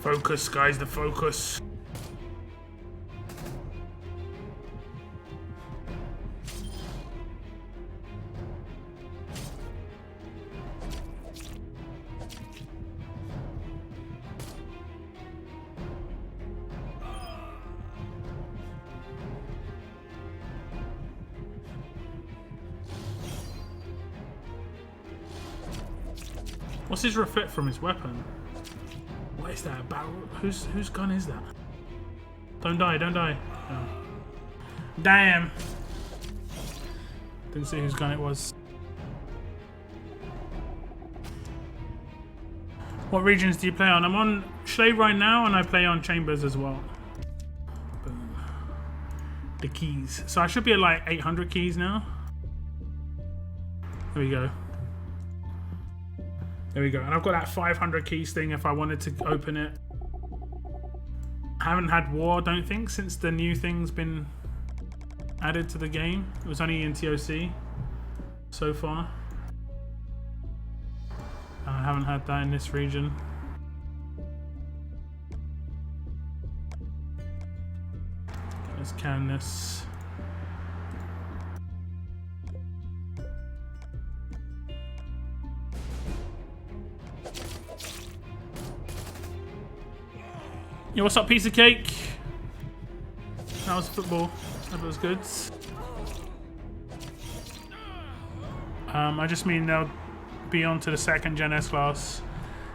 Focus, guys, the focus. What's his reflect from his weapon? What is that? A barrel? Whose gun is that? Don't die, don't die. Oh. Damn. Didn't see whose gun it was. What regions do you play on? I'm on Schlade right now, and I play on Chambers as well. Boom. The keys. So I should be at like 800 keys now. There we go. There we go. And I've got that 500 keys thing if I wanted to open it. I haven't had war, I don't think, since the new thing's been added to the game. It was only in TOC so far. I haven't had that in this region. Let's can this. Yo, what's up, piece of cake? That was football. That was good. I just mean they'll be on to the second Gen S class.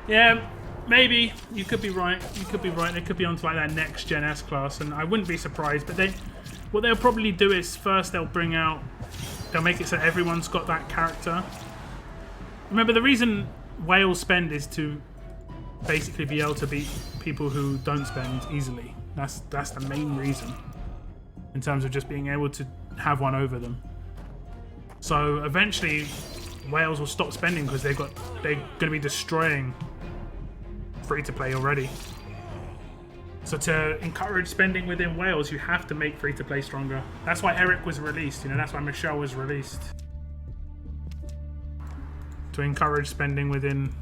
Yeah, maybe. You could be right. You could be right. They could be on to like that next Gen S class, and I wouldn't be surprised. But what they'll probably do is first they'll make it so everyone's got that character. Remember, the reason whales spend is to basically be able to beat people who don't spend easily. That's the main reason, in terms of just being able to have one over them. So eventually whales will stop spending because they're going to be destroying free-to-play already. So to encourage spending within Wales, you have to make free-to-play stronger. That's why Eric was released, you know, that's why Michelle was released. To encourage spending within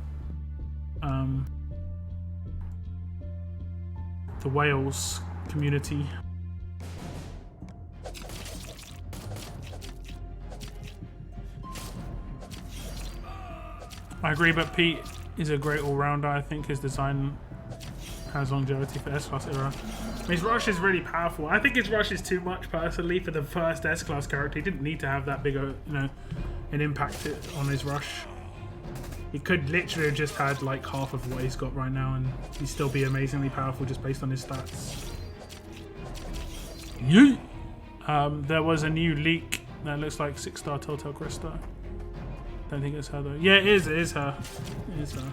the Wales community. I agree, but Pete is a great all-rounder. I think his design has longevity for S-Class era. His rush is really powerful. I think his rush is too much, personally, for the first S-Class character. He didn't need to have that big a, an impact on his rush. He could literally have just had like half of what he's got right now, and he'd still be amazingly powerful just based on his stats. Yeet! There was a new leak that looks like 6-star Telltale Krista. Don't think it's her though. Yeah, it is. It is her. It is her.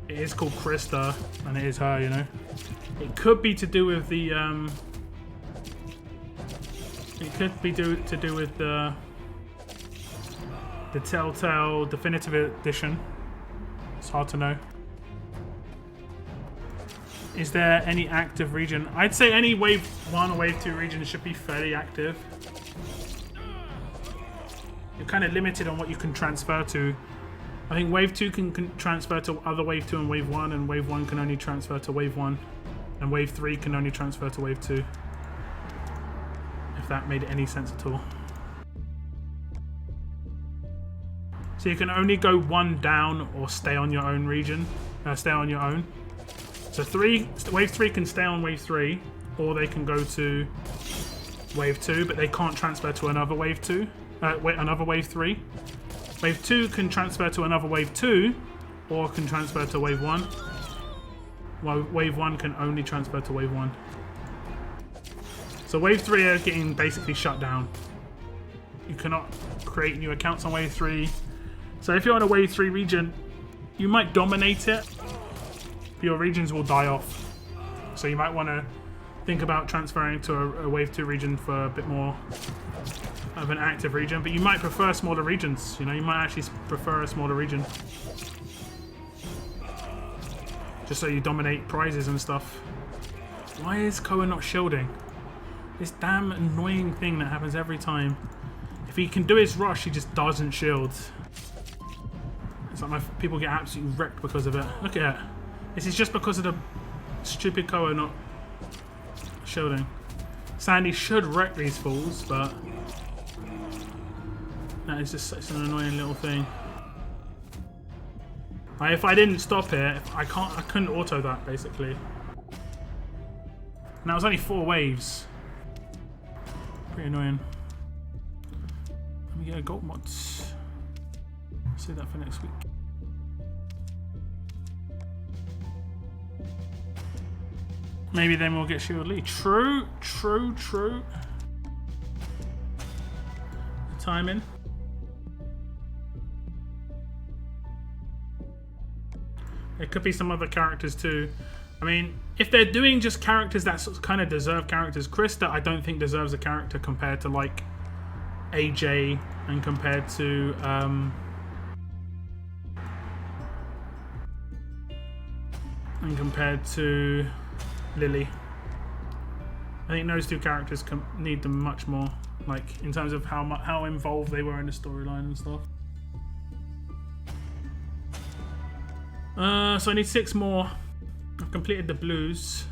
It is called Krista, and it is her. You know, it could be to do with the. It could be to do with the Telltale Definitive Edition. It's hard to know. Is there any active region? I'd say any Wave 1 or Wave 2 region should be fairly active. You're kind of limited on what you can transfer to. I think Wave 2 can transfer to other Wave 2 and Wave 1, and Wave 1 can only transfer to Wave 1, and Wave 3 can only transfer to Wave 2. If that made any sense at all. So you can only go one down or stay on your own region. Stay on your own. So Wave 3 can stay on Wave 3, or they can go to Wave 2, but they can't transfer to another Wave 2. Another Wave 3. Wave 2 can transfer to another Wave 2, or can transfer to Wave 1. While Wave 1 can only transfer to Wave 1. So Wave 3 are getting basically shut down. You cannot create new accounts on Wave 3. So if you're on a Wave 3 region, you might dominate it, but your regions will die off. So you might want to think about transferring to a Wave 2 region for a bit more of an active region, but you might prefer smaller regions. You know, you might actually prefer a smaller region, just so you dominate prizes and stuff. Why is Koa not shielding? This damn annoying thing that happens every time. If he can do his rush, he just doesn't shield. It's like people get absolutely wrecked because of it. Look at it. This is just because of the stupid Koa not shielding. Sandy should wreck these fools, but that is just such an annoying little thing. If I didn't stop it, I couldn't auto that basically. And that was only 4 waves. Pretty annoying. Let me get a gold mod. What's do that for next week. Maybe then we'll get Shield Lee. True. The timing. There could be some other characters too. I mean, if they're doing just characters that kind of deserve characters, Krista I don't think deserves a character compared to like AJ and compared to Lily. I think those two characters need them much more, like in terms of how involved they were in the storyline and stuff. So I need 6 more. I've completed the blues.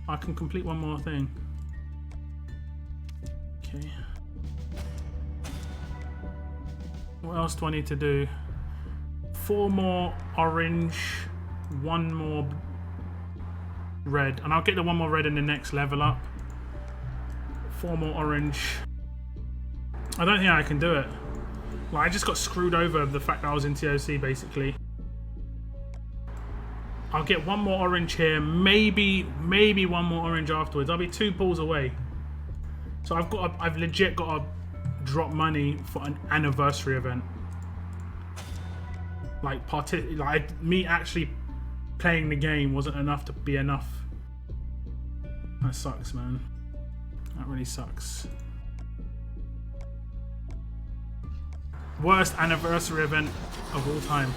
I can complete one more thing. Okay. What else do I need to do? 4 more orange, 1 more red, and I'll get the 1 more red in the next level up. 4 more orange. I don't think I can do it. Like, I just got screwed over the fact that I was in TOC basically. I'll get 1 more orange here, maybe 1 more orange afterwards. I'll be 2 balls away. So I've legit got to drop money for an anniversary event. Like me actually playing the game wasn't enough to be enough. That sucks, man. That really sucks. Worst anniversary event of all time.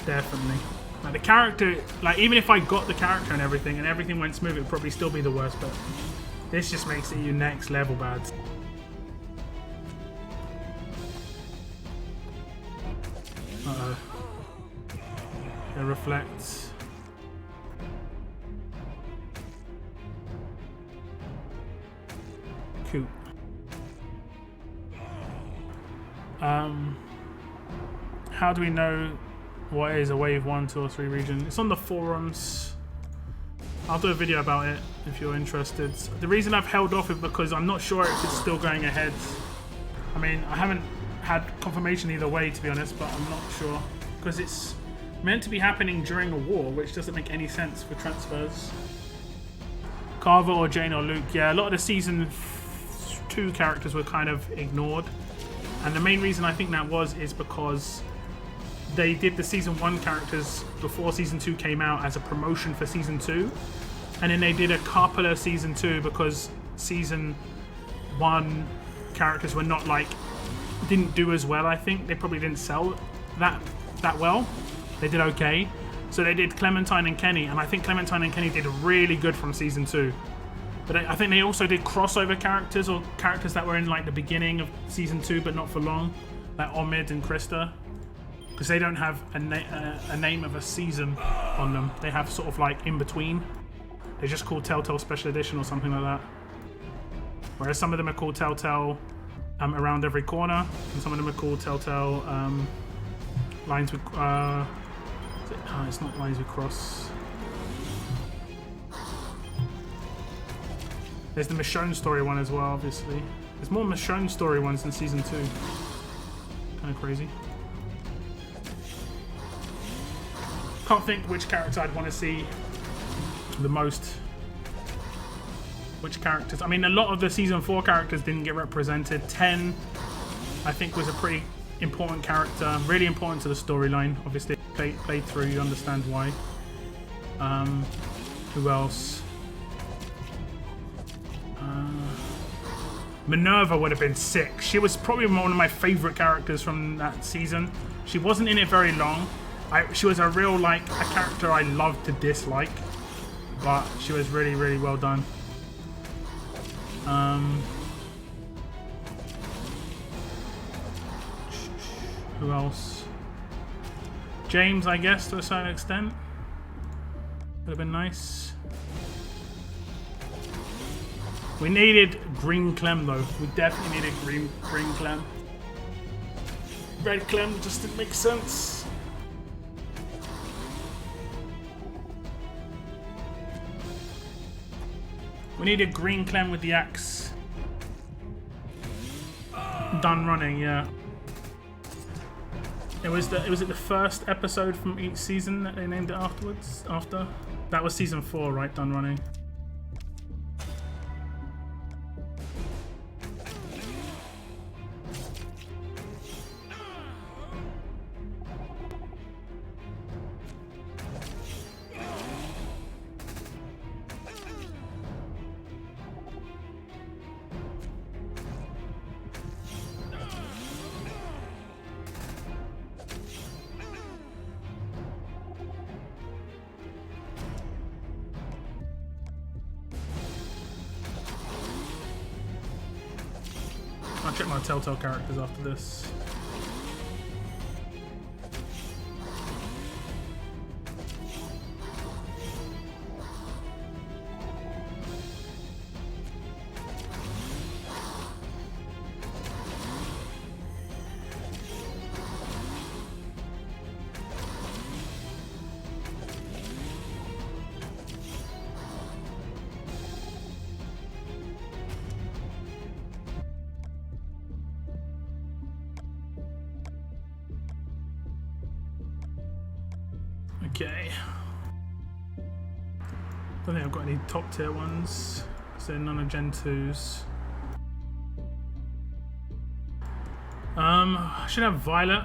Definitely. Like the character, like even if I got the character and everything went smooth, it would probably still be the worst, but this just makes it you next level bad. Uh-oh. It reflects. Cool. How do we know what is a wave 1, 2, or 3 region? It's on the forums. I'll do a video about it if you're interested. The reason I've held off is because I'm not sure if it's still going ahead. I mean, I haven't had confirmation either way, to be honest, but I'm not sure. Because it's meant to be happening during a war, which doesn't make any sense for transfers. Carver or Jane or Luke. Yeah, a lot of the season 2 characters were kind of ignored. And the main reason I think that is because they did the season 1 characters before season 2 came out as a promotion for season 2, and then they did a couple of season 2 because season 1 characters were not didn't do as well. I think they probably didn't sell that well. They did okay, so they did Clementine and Kenny, and I think Clementine and Kenny did really good from season 2. But I think they also did crossover characters, or characters that were in like the beginning of season 2 but not for long, like Omid and Krista. Because they don't have a name of a season on them. They have sort of like in between. They're just called Telltale Special Edition or something like that. Whereas some of them are called Telltale Around Every Corner, and some of them are called Telltale Lines with... it's not Lines with Cross. There's the Michonne story one as well, obviously. There's more Michonne story ones in season 2. Kind of crazy. Can't think which character I'd want to see the most. Which characters? I mean, a lot of the season 4 characters didn't get represented. 10, I think, was a pretty important character, really important to the storyline. Obviously, played through, you understand why. Who else? Minerva would have been sick. She was probably one of my favorite characters from that season. She wasn't in it very long. She was a real, a character I loved to dislike, but she was really, really well done. Who else? James, I guess, to a certain extent. Would have been nice. We needed Green Clem, though. We definitely needed Green Clem. Red Clem just didn't make sense. We needed Green Clem with the axe. Done running, yeah. it the first episode from each season that they named it afterwards? After? That was season 4, right? Done running. I'll check my Telltale characters after this. Okay. Don't think I've got any top tier ones, so none of Gen 2s. I should have Violet,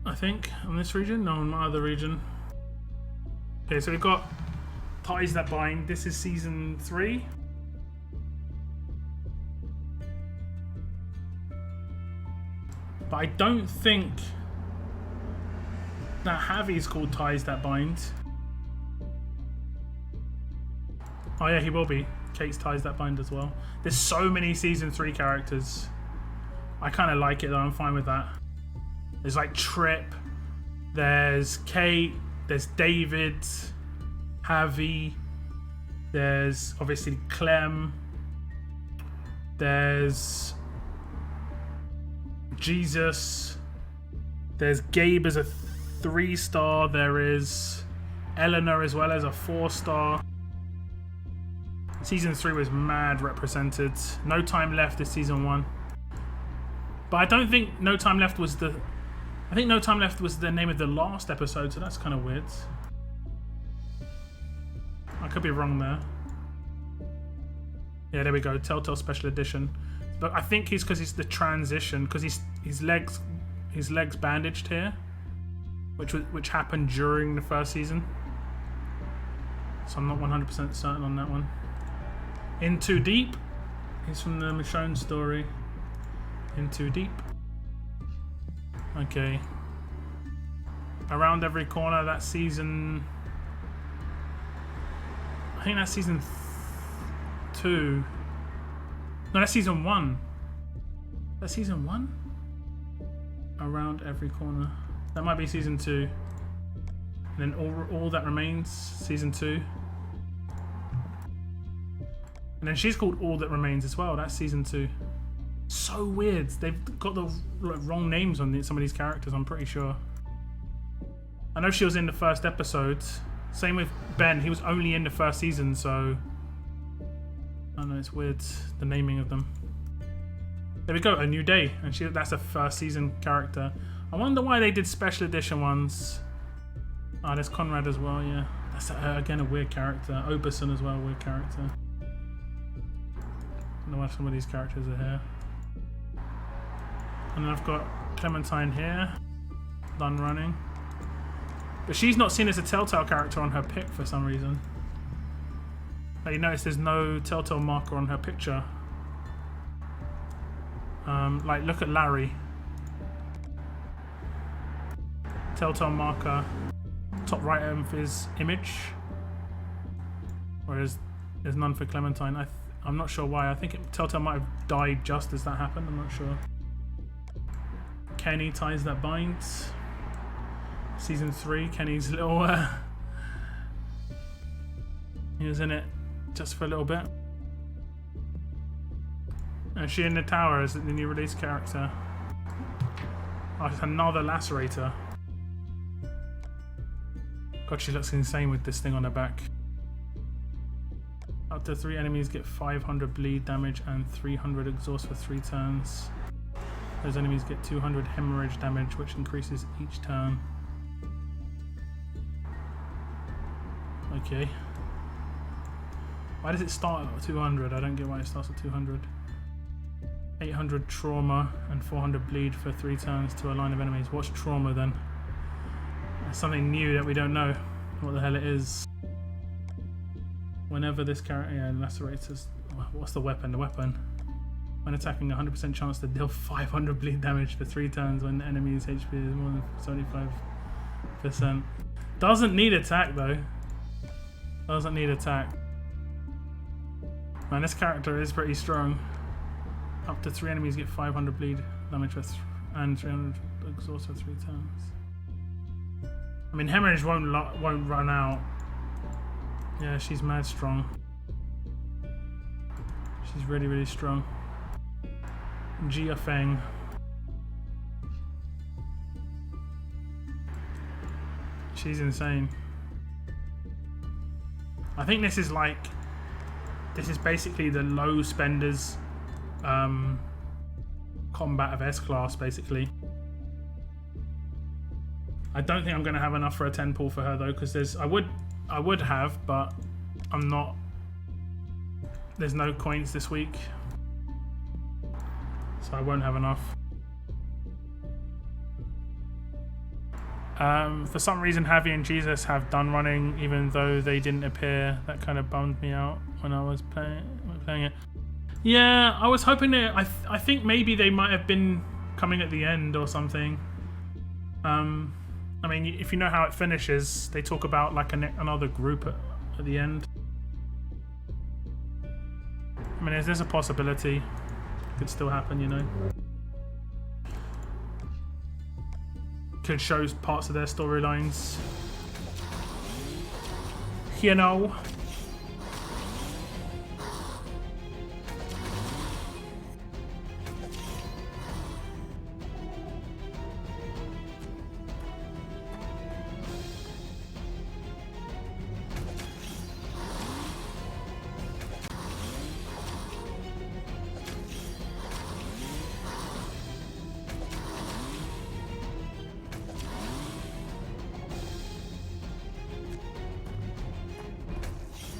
I think, on this region. No, on my other region. Okay, so we've got Ties That Bind. This is season 3. But I don't think that Javi's called Ties That Bind. Oh yeah, he will be. Kate's Ties That Bind as well. There's so many season 3 characters. I kind of like it though, I'm fine with that. There's like Trip, there's Kate, there's David, Javi, there's obviously Clem, there's Jesus, there's Gabe as a 3-star, there is Eleanor as well as a 4-star. Season 3 was mad represented. No Time Left is season 1. But I don't think No Time Left was the... I think No Time Left was the name of the last episode, so that's kind of weird. I could be wrong there. Yeah, there we go. Telltale Special Edition. But I think he's because he's the transition, because his legs bandaged here, which happened during the first season. So I'm not 100% certain on that one. In Too Deep. He's from the Michonne story. In Too Deep. Okay. Around Every Corner, that's season... I think that's season 2. No, that's season 1. That's season 1? Around Every Corner. That might be season 2. And then All That Remains, season 2. And then she's called All That Remains as well. That's season 2. So weird. They've got the wrong names on some of these characters, I'm pretty sure. I know she was in the first episode. Same with Ben. He was only in the first season, so... I don't know, it's weird, the naming of them. There we go, A New Day. And that's a first season character. I wonder why they did special edition ones. Ah, there's Conrad as well, yeah. That's, again, a weird character. Oberson as well, weird character. I don't know why some of these characters are here. And then I've got Clementine here. Done running. But she's not seen as a Telltale character on her pic for some reason. Like, you notice there's no Telltale marker on her picture. Like, look at Larry. Telltale marker. Top right of his image. Whereas there's none for Clementine. I'm not sure why. I think Telltale might have died just as that happened. I'm not sure. Kenny Ties That Binds. Season 3. Kenny's little... he was in it just for a little bit. And she in the Tower is the new release character. Oh, it's another Lacerator. God, she looks insane with this thing on her back. Up to 3 enemies get 500 bleed damage and 300 exhaust for 3 turns. Those enemies get 200 hemorrhage damage, which increases each turn. Okay. Why does it start at 200? I don't get why it starts at 200. 800 trauma and 400 bleed for 3 turns to a line of enemies. What's trauma then? It's something new that we don't know what the hell it is. Whenever this character lacerates us. What's the weapon? The weapon. When attacking, 100% chance to deal 500 bleed damage for 3 turns when the enemy's HP is more than 75%. Doesn't need attack though. Doesn't need attack. Man, this character is pretty strong. Up to 3 enemies get 500 bleed damage and 300 exhaust for 3 turns. I mean, hemorrhage won't run out. Yeah, she's mad strong. She's really, really strong. Jia Feng. She's insane. I think this is basically the low spenders combat of S-Class, basically. I don't think I'm going to have enough for a 10 pull for her though, because I would have, but I'm not. There's no coins this week, so I won't have enough. For some reason, Javi and Jesus have done running, even though they didn't appear. That kind of bummed me out when I was playing it. Yeah, I was hoping that I think maybe they might have been coming at the end or something. I mean, if you know how it finishes, they talk about like another group at the end. I mean, there's a possibility. It could still happen, you know. Could show parts of their storylines. You know.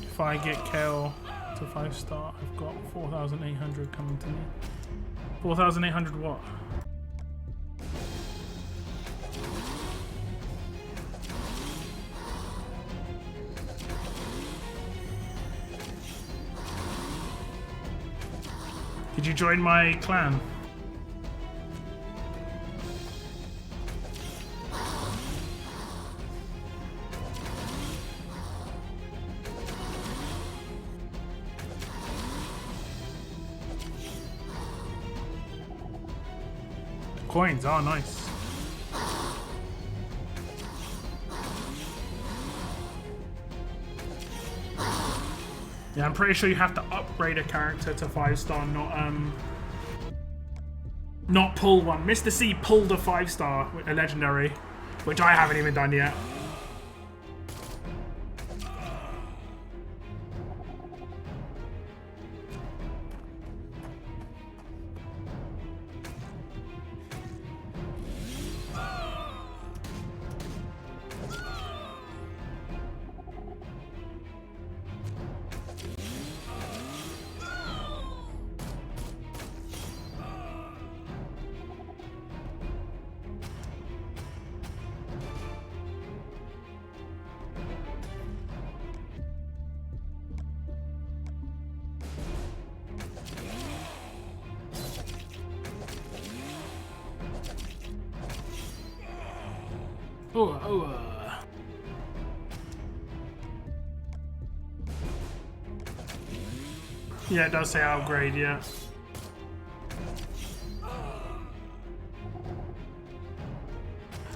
If I get Kel to 5-star, I've got 4,800 coming to me. 4,800 what? Did you join my clan? Coins, oh nice. Yeah, I'm pretty sure you have to upgrade a character to 5-star, not pull one. Mr. C pulled a 5-star with a legendary, which I haven't even done yet. Yeah, it does say upgrade, yeah.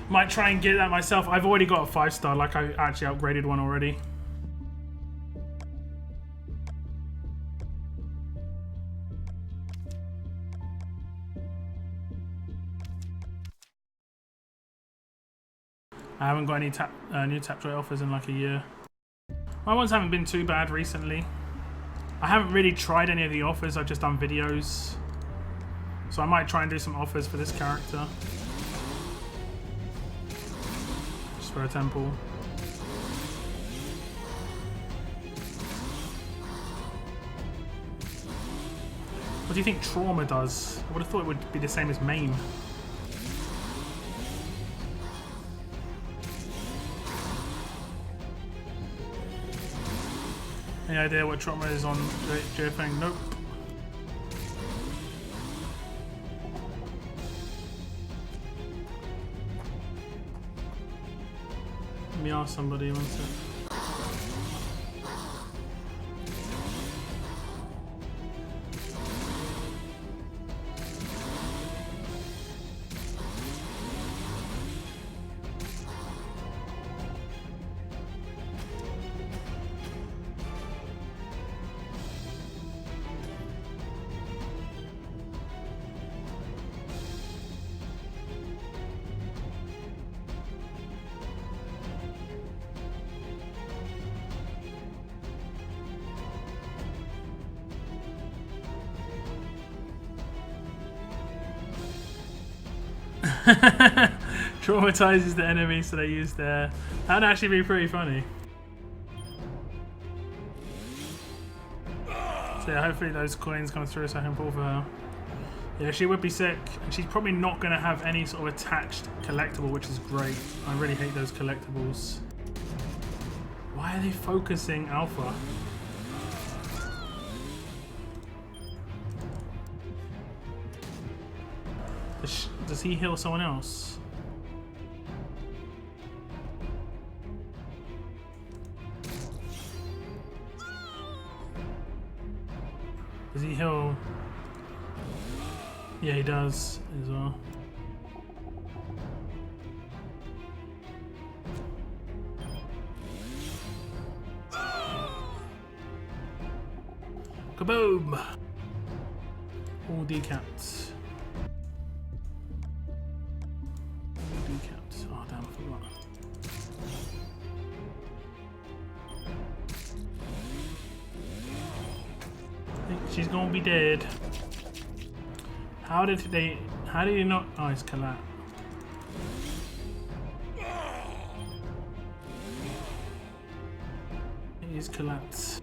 Might try and get that myself. I've already got a 5-star, like I actually upgraded one already. I haven't got any new Tapjoy offers in like a year. My ones haven't been too bad recently. I haven't really tried any of the offers, I've just done videos. So I might try and do some offers for this character. Just for a temple. What do you think trauma does? I would have thought it would be the same as maim. Any idea what trauma is on Jofeng? Nope. Let me ask somebody one sec. Traumatizes the enemy, so they use their... That'd actually be pretty funny. So yeah, hopefully those coins come through so I can pull for her. Yeah, she would be sick, and she's probably not going to have any sort of attached collectible, which is great. I really hate those collectibles. Why are they focusing Alpha? Does he heal someone else? Does he heal? Yeah, he does as well. Kaboom! All decapped. Oh damn, I forgot. I think she's gonna be dead. How did you not? Oh, it's Kalat. It is Kalat.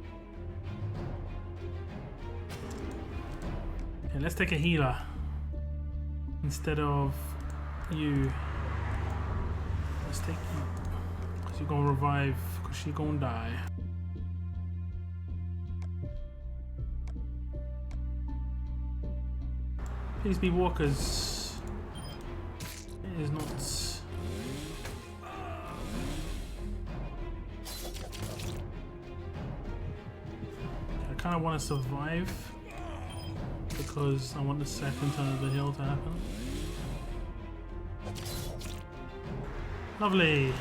Okay, let's take a healer instead of you. Let's take you, because you're gonna revive, because she's gonna die. Please be walkers. It is not. I kind of want to survive because I want the second turn of the hill to happen. Lovely.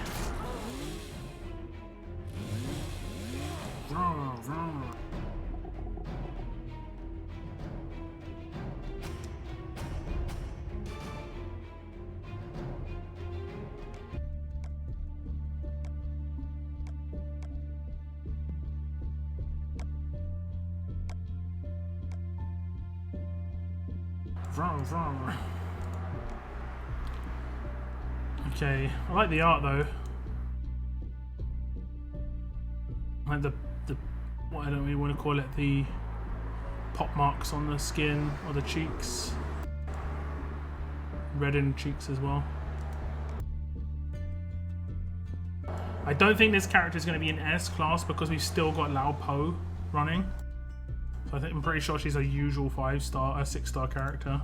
Okay, I like the art though. I like the what I don't really want to call it, the pop marks on the skin or the cheeks. Reddened cheeks as well. I don't think this character is going to be an S class because we've still got Lao Po running. So I'm pretty sure she's a usual 5-star, a 6-star character.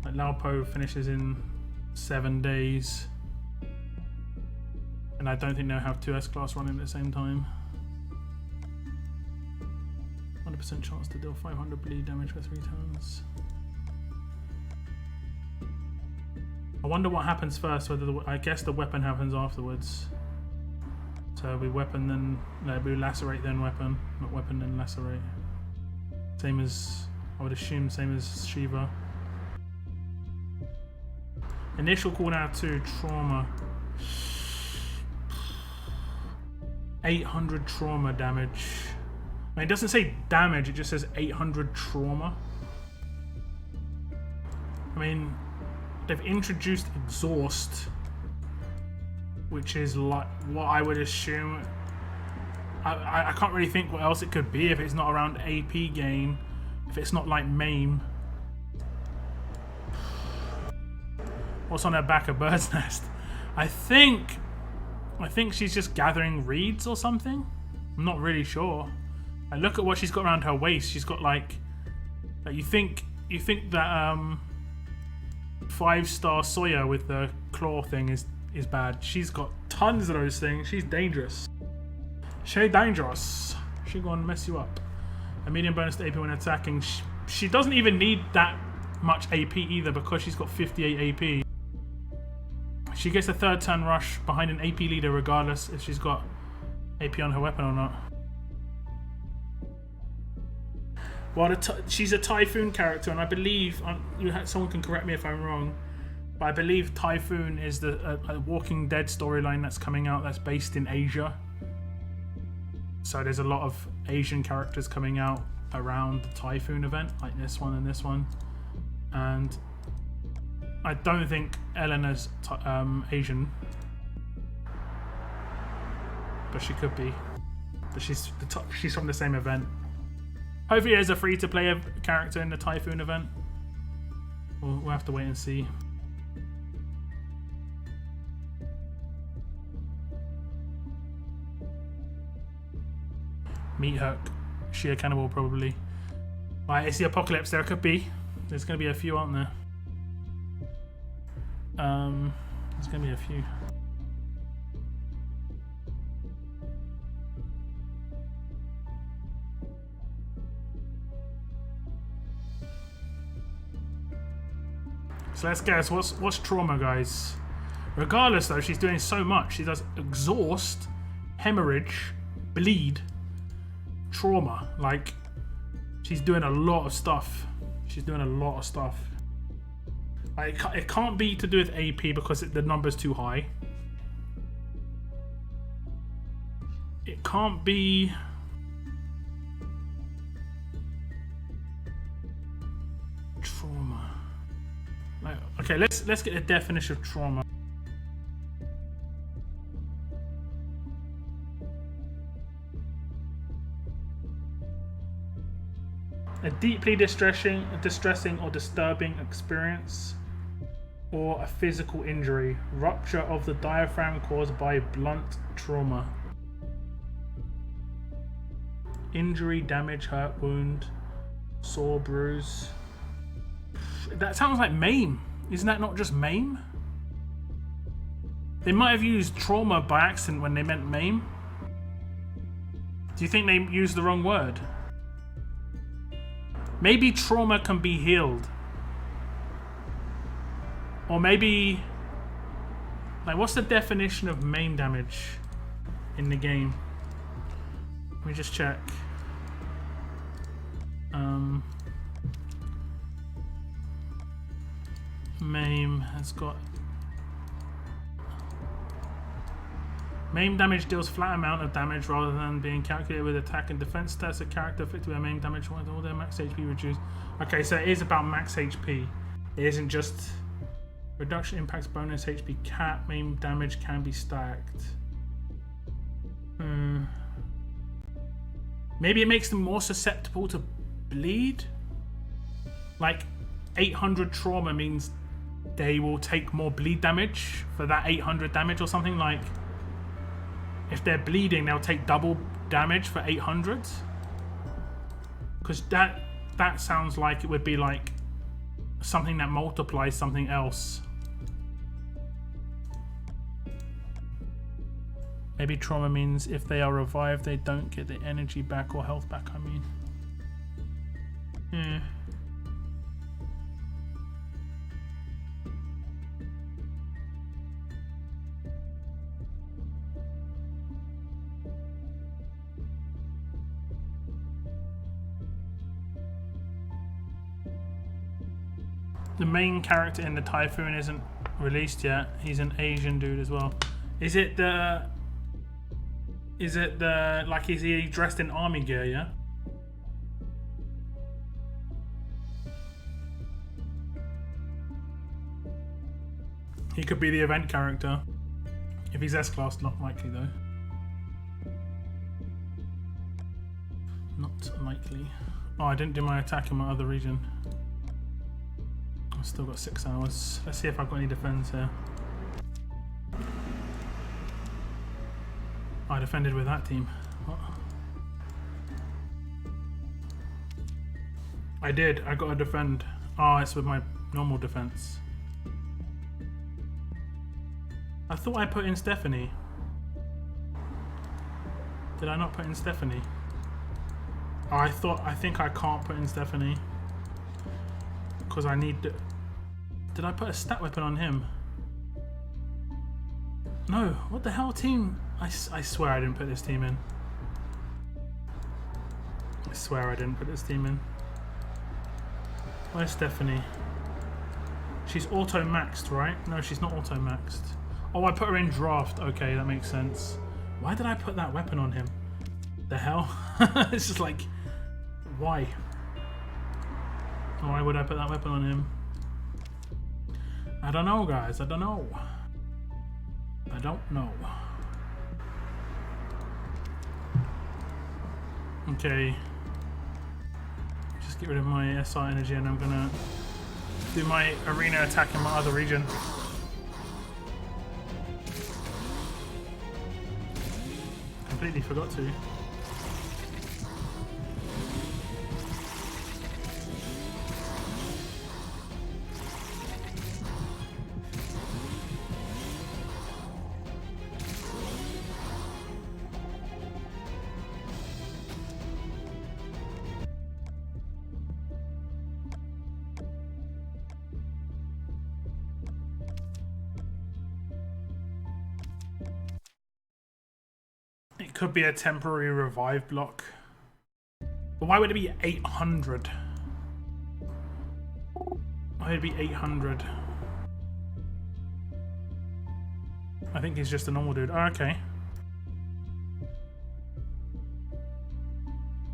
Like Lao Po finishes in 7 days. And I don't think they'll have 2 S-class running at the same time. 100% chance to deal 500 bleed damage for 3 turns. I wonder what happens first, whether I guess the weapon happens afterwards. So we weapon then, no, we lacerate then weapon, not weapon then lacerate. Same as, I would assume, same as Shiva. Initial cooldown 2, trauma. 800 trauma damage. I mean, it doesn't say damage, it just says 800 trauma. mean, they've introduced exhaust, which is like what I would assume. I can't really think what else it could be if it's not around AP gain, if it's not like MAME. What's on her back? A bird's nest. I think she's just gathering reeds or something. I'm not really sure. And look at what she's got around her waist. She's got like you think that 5-star Sawyer with the claw thing is bad. She's got tons of those things. She's dangerous. She's dangerous. She's gonna mess you up. A medium bonus to AP when attacking. She doesn't even need that much AP either because she's got 58 AP. She gets a 3rd turn rush behind an AP leader regardless if she's got AP on her weapon or not. Well, she's a Typhoon character, and I believe someone can correct me if I'm wrong, but I believe Typhoon is a Walking Dead storyline that's coming out that's based in Asia. So there's a lot of Asian characters coming out around the Typhoon event, like this one and this one. And I don't think Elena's Asian, but she could be. But she's from the same event. Hopefully there's a free-to-play character in the Typhoon event. We'll have to wait and see. Meat Hook. She a cannibal, probably. Right, it's the apocalypse. There could be. There's going to be a few, aren't there? There's going to be a few. So let's guess. What's trauma, guys? Regardless, though, she's doing so much. She does exhaust, hemorrhage, bleed, trauma. Like, she's doing a lot of stuff. She's doing a lot of stuff. Like, it can't be to do with AP because the number's too high. It can't be... trauma. Like, okay, let's get the definition of trauma. A deeply distressing or disturbing experience, or a physical injury, rupture of the diaphragm caused by blunt trauma. Injury, damage, hurt, wound, sore, bruise. That sounds like MAME. Isn't that not just MAME? They might have used trauma by accident when they meant MAME. Do you think they used the wrong word? Maybe trauma can be healed. Or maybe... like, what's the definition of MAME damage in the game? Let me just check. MAME has got... MAME damage deals flat amount of damage rather than being calculated with attack and defense stats. A character affected with MAME damage with all their max HP reduced. Okay, so it is about max HP. It isn't just reduction impacts bonus HP cap. MAME damage can be stacked. Maybe it makes them more susceptible to bleed? Like 800 trauma means they will take more bleed damage for that 800 damage or something. Like, if they're bleeding, they'll take double damage for 800. Because that sounds like it would be like something that multiplies something else. Maybe trauma means if they are revived, they don't get the energy back or health back, I mean. Yeah. The main character in the Typhoon isn't released yet. He's an Asian dude as well. Is it the like, is he dressed in army gear, yeah? He could be the event character. If he's S-class, not likely though. Not likely. Oh, I didn't do my attack in my other region. I've still got 6 hours. Let's see if I've got any defense here. I defended with that team. What? I did. I got to defend. Oh, it's with my normal defense. I thought I put in Stephanie. Did I not put in Stephanie? Oh, I think I can't put in Stephanie. Because I need... Did I put a stat weapon on him? No. What the hell team? I swear I didn't put this team in. I swear I didn't put this team in. Where's Stephanie? She's auto-maxed, right? No, she's not auto-maxed. Oh, I put her in draft. Okay, that makes sense. Why did I put that weapon on him? The hell? It's just like... Why? Why would I put that weapon on him? I don't know, guys. I don't know. I don't know. Okay. Just get rid of my SR energy and I'm gonna do my arena attack in my other region. Completely forgot to. It could be a temporary revive block. But why would it be 800? Why would it be 800? I think he's just a normal dude. Oh, okay.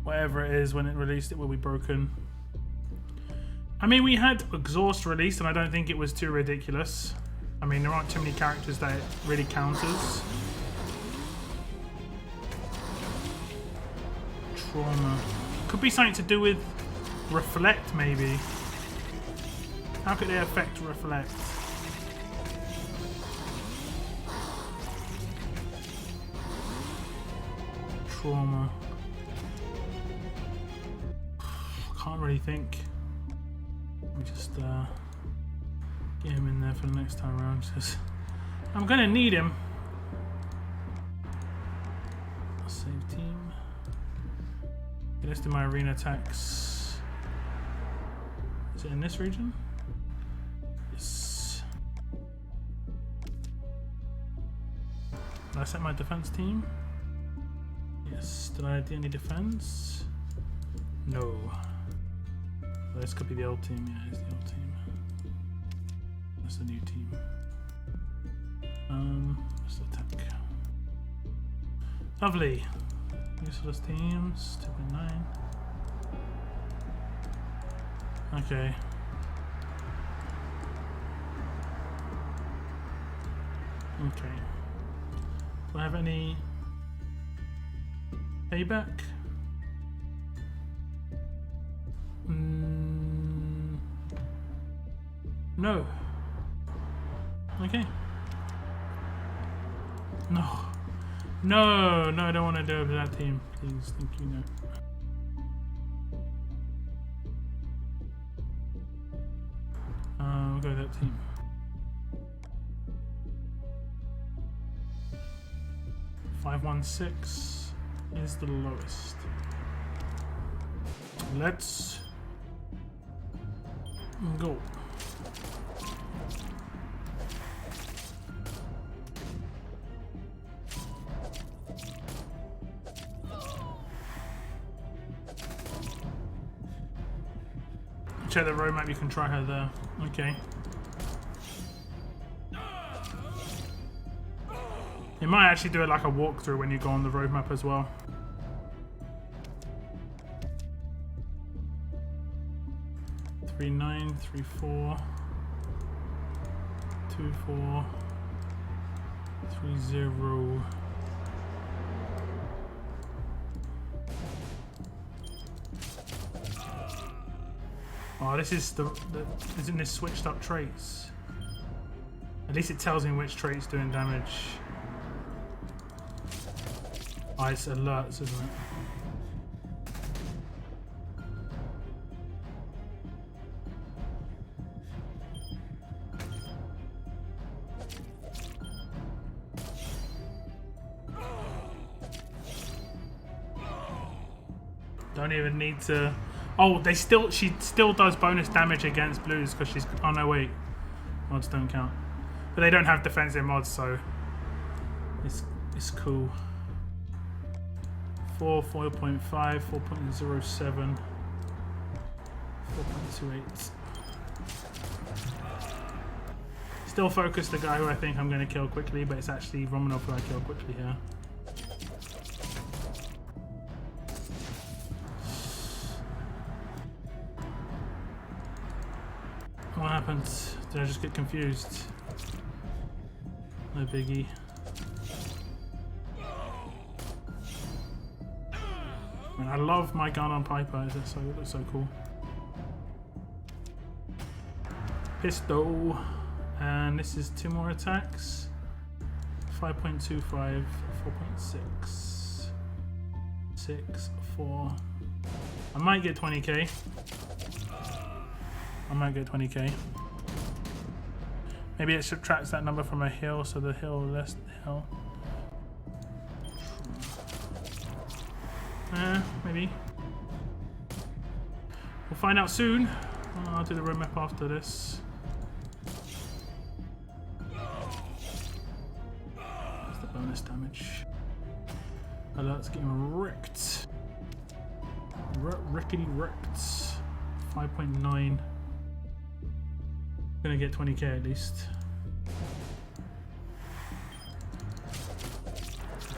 Whatever it is, when it released, it will be broken. I mean, we had Exhaust released, and I don't think it was too ridiculous. I mean, there aren't too many characters that it really counters. Trauma. Could be something to do with Reflect, maybe. How could they affect Reflect? Trauma. Can't really think. Let me just get him in there for the next time around. Because I'm gonna need him. Save team. Okay, let's do my arena attacks. Is it in this region? Yes. Did I set my defense team? Yes. Did I do any defense? No. Well, this could be the old team. Yeah, it's the old team. That's the new team. Let's attack. Lovely. Useless teams. 2.9. Okay. Okay. Do I have any payback? No. Okay. No. No, no, I don't want to do it with that team. Please, thank you, no. We'll go with that team. $516 is the lowest. Let's go. Check the roadmap, you can try her there. Okay. You might actually do it like a walkthrough when you go on the roadmap as well. $3.9, $3.4, 2430. Oh, this is isn't this switched up traits? At least it tells me which trait's doing damage. Oh, it's alerts, isn't it? Don't even need to. Oh, she still does bonus damage against blues because she's. Oh no, wait, mods don't count, but they don't have defensive mods, so it's cool. 4.5, 4.07, 4.28. Still focus the guy who I think I'm going to kill quickly, but it's actually Romanov who I kill quickly here. What happened? Did I just get confused? No biggie. I love my gun on Piper. It looks so cool. Pistol, and this is 2 more attacks. 5.25, 4.6, 6, 4. I might get 20k. I might get 20k. Maybe it subtracts that number from a hill, so the hill less the hill. Maybe. We'll find out soon. I'll do the road map after this. That's the bonus damage. Alert's getting wrecked. Rickety wrecked. 5.9. Gonna get 20k at least.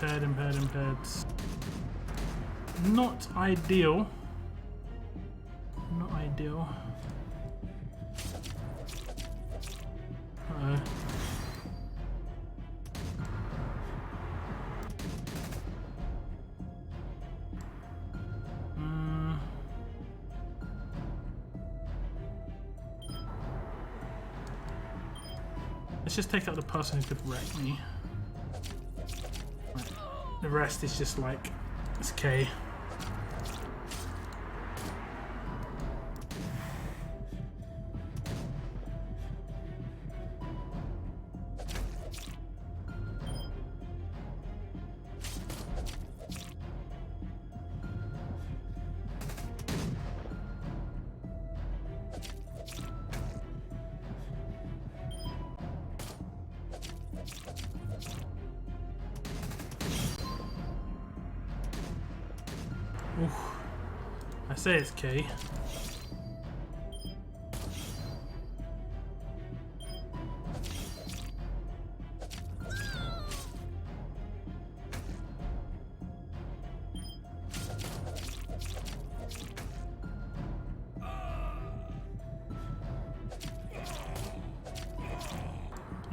Impaired. Not ideal. Not ideal. Uh-oh. Let's just take out the person who could wreck me. Right. The rest is just like, it's K. Oof. I say it's K.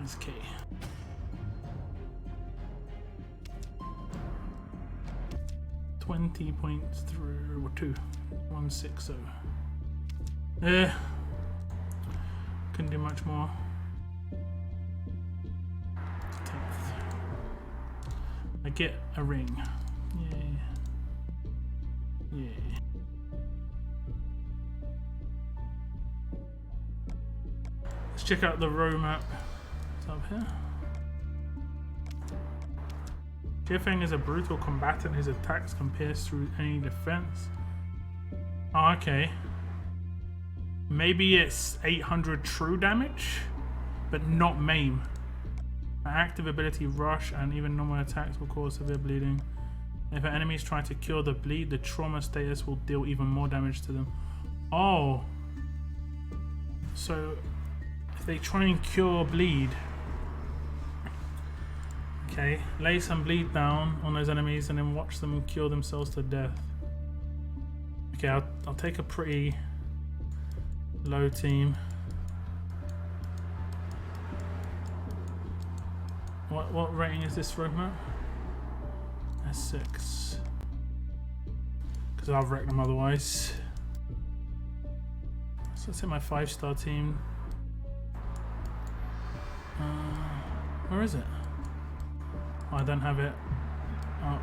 It's K. .2 160. Couldn't do much more. 10th. I get a ring. Yay. Yay. Let's check out the row map. It's up here. Jiafeng is a brutal combatant whose attacks can pierce through any defense. Oh, okay. Maybe it's 800 true damage, but not maim. An active ability rush and even normal attacks will cause severe bleeding. If an enemy is trying to cure the bleed, the trauma status will deal even more damage to them. Oh. So, if they try and cure bleed. Okay, lay some bleed down on those enemies and then watch them cure themselves to death. Okay, I'll take a pretty low team. What rating is this roadmap? S6. Because I'll wreck them otherwise. So let's hit my 5-star team. Where is it? Oh, I don't have it up.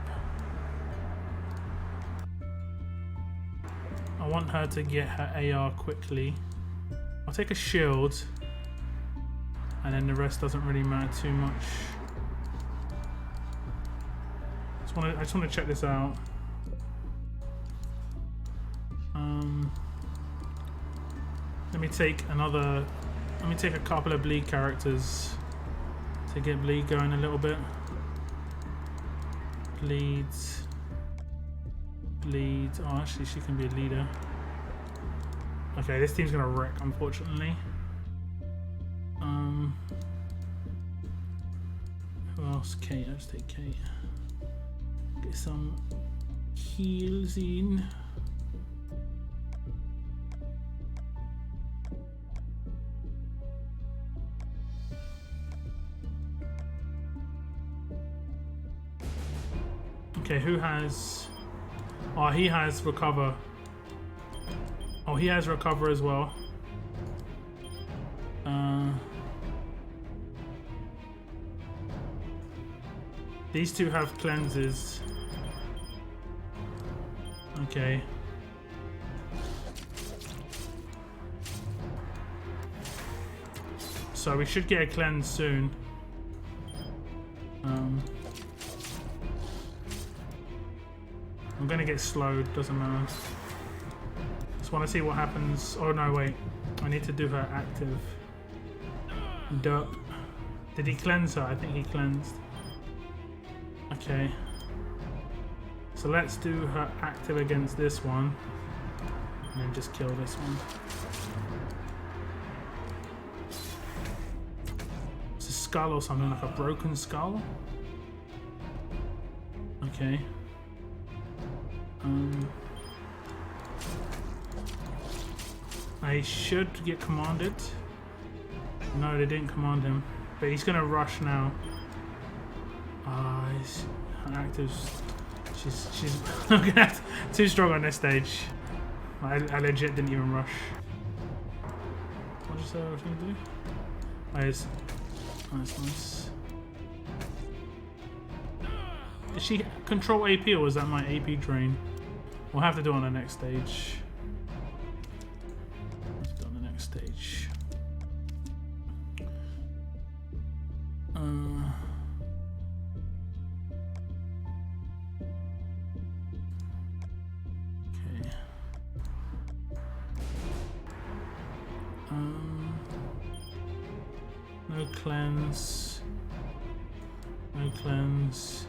I want her to get her AR quickly. I'll take a shield, and then the rest doesn't really matter too much. I just want to check this out. Let me take a couple of bleed characters to get bleed going a little bit. Bleed. Oh, actually, she can be a leader. Okay, this team's gonna wreck, unfortunately. Who else? Kate. Let's take Kate. Get some heals in. Okay, who has... Oh, he has recover. Oh, he has recover as well. These two have cleanses. Okay. So we should get a cleanse soon. I'm gonna get slowed, doesn't matter. Just wanna see what happens. Oh no, wait. I need to do her active. Derp. Did he cleanse her? I think he cleansed. Okay. So let's do her active against this one. And then just kill this one. It's a skull or something, like a broken skull? Okay. I should get commanded. No, they didn't command him. But he's gonna rush now. He's active. She's too strong on this stage. I legit didn't even rush. What did I was gonna do? That's nice. Is she control AP or is that my AP drain? We'll have to do it on the next stage. Let's do it on the next stage. Okay. No cleanse. No cleanse.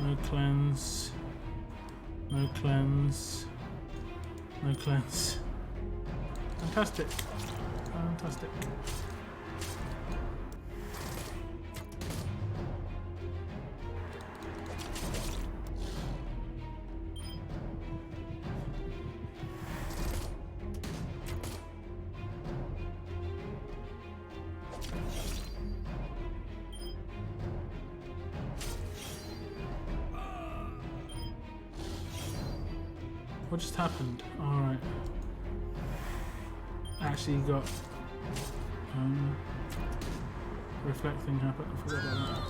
No cleanse. No cleanse. No cleanse. Fantastic. Fantastic. What just happened? Alright. Actually got reflecting happened. I forgot about that.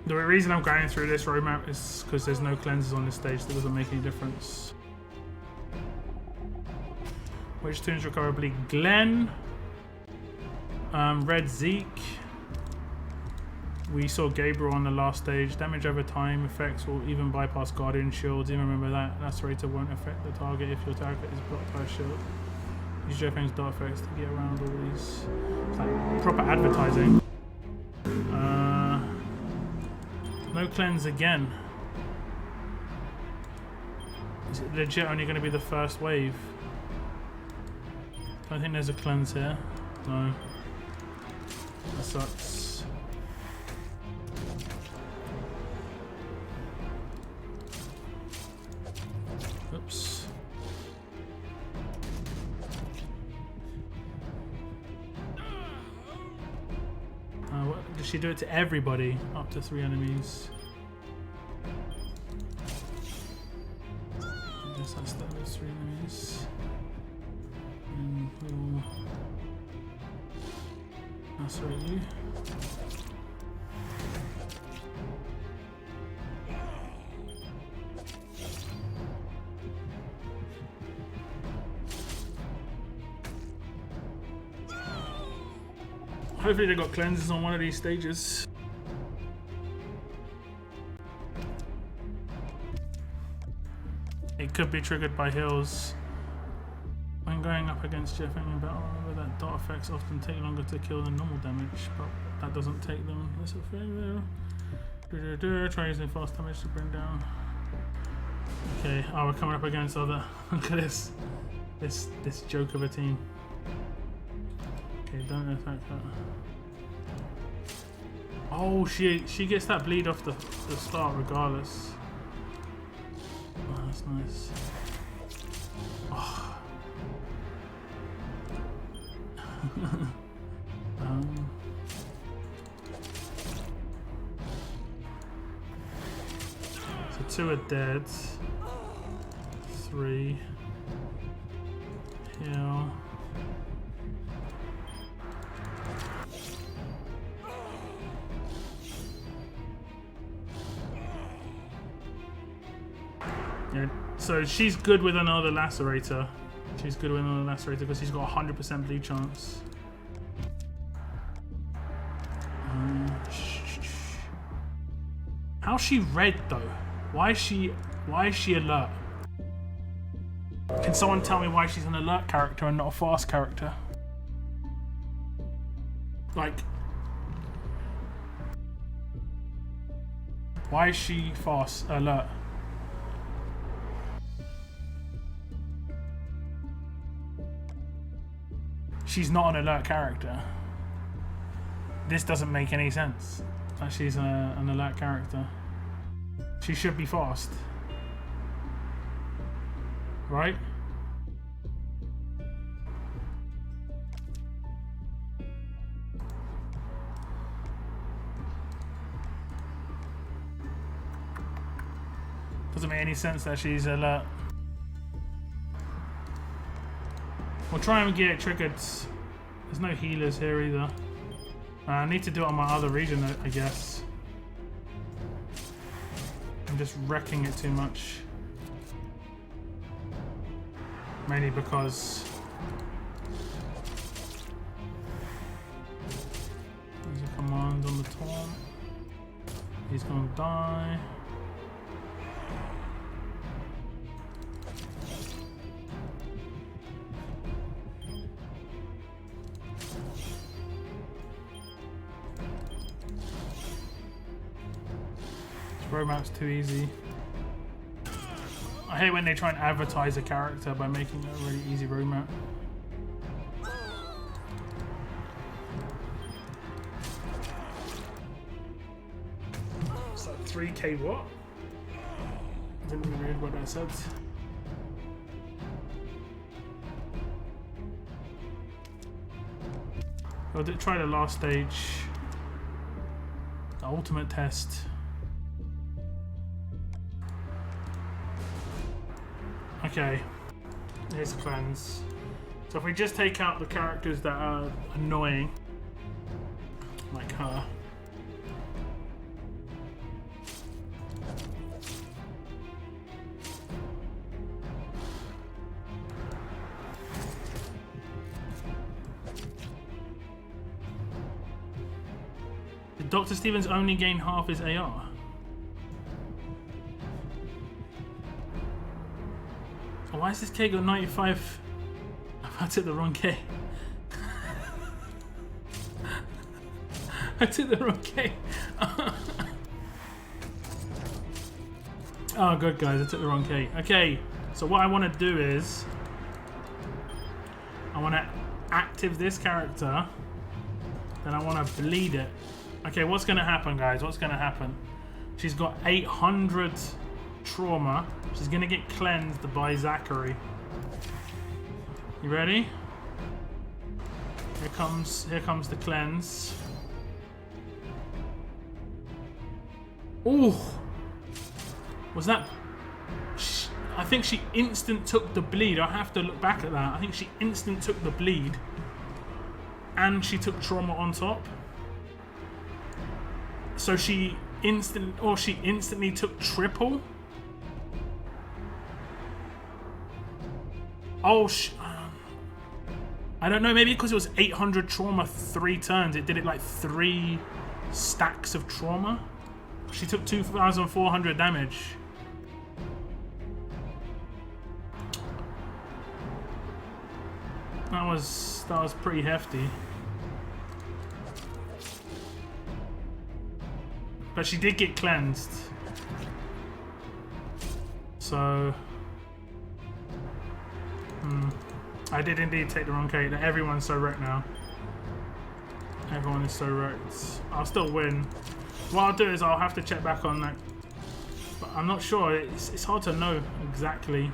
The reason I'm going through this roadmap is because there's no cleanses on this stage, that doesn't make any difference. Which tunes recoverably? Glenn. Red Zeke. We saw Gabriel on the last stage. Damage over time effects will even bypass Guardian shields. Even remember that. Lacerator won't affect the target if your target is blocked by a shield. Use Jeffang's dot effects to get around all these. It's like proper advertising. No cleanse again. Is it legit only going to be the first wave? I don't think there's a cleanse here. No. That sucks. Oops. does she do it to everybody? Up to 3 enemies. I guess that's those 3 enemies. And we'll lacerate you. Hopefully they got cleanses on one of these stages. It could be triggered by heals. When going up against Jeff in battle, remember that dot effects often take longer to kill than normal damage, but that doesn't take them less effective. Try using fast damage to bring down. Okay, oh, we're coming up against other. Look at this joke of a team. Okay, don't attack her. Oh, she gets that bleed off the start regardless. Oh, that's nice. Oh. So 2 are dead. 3. Heal. Yeah, so she's good with another lacerator. She's good with another lacerator because she's got 100% bleed chance. How's she red though? Why is she alert? Can someone tell me why she's an alert character and not a fast character? Like, why is she fast alert? She's not an alert character. This doesn't make any sense. That she's an alert character. She should be fast. Right? Doesn't make any sense that she's alert. We'll try and get it triggered. There's no healers here either. I need to do it on my other region, I guess. I'm just wrecking it too much. Mainly because there's a command on the taunt. He's gonna die. Romance too easy. I hate when they try and advertise a character by making it a really easy romance. It's like 3k what? I didn't even read what that said. I'll try the last stage. The ultimate test. Okay, here's the cleanse. So if we just take out the characters that are annoying, like her. Did Dr. Stevens only gain half his AR? Why is this K got 95? I took the wrong K. I took the wrong K. Oh, good guys, I took the wrong K. Okay, so what I want to do is I want to active this character, then I want to bleed it. Okay, what's going to happen, guys? What's going to happen? She's got 800 trauma. She's gonna get cleansed by Zachary. You ready? Here comes the cleanse. Oh, was that? I think she instant took the bleed. I have to look back at that. I think she instant took the bleed, and she took trauma on top. So she instantly took triple. Oh, I don't know. Maybe because it was 800 trauma 3 turns, it did it like 3 stacks of trauma. She took 2,400 damage. That was pretty hefty. But she did get cleansed. So I did indeed take the wrong Kate. Everyone's so wrecked now. Everyone is so wrecked. I'll still win. What I'll do is I'll have to check back on that. But I'm not sure. It's hard to know exactly.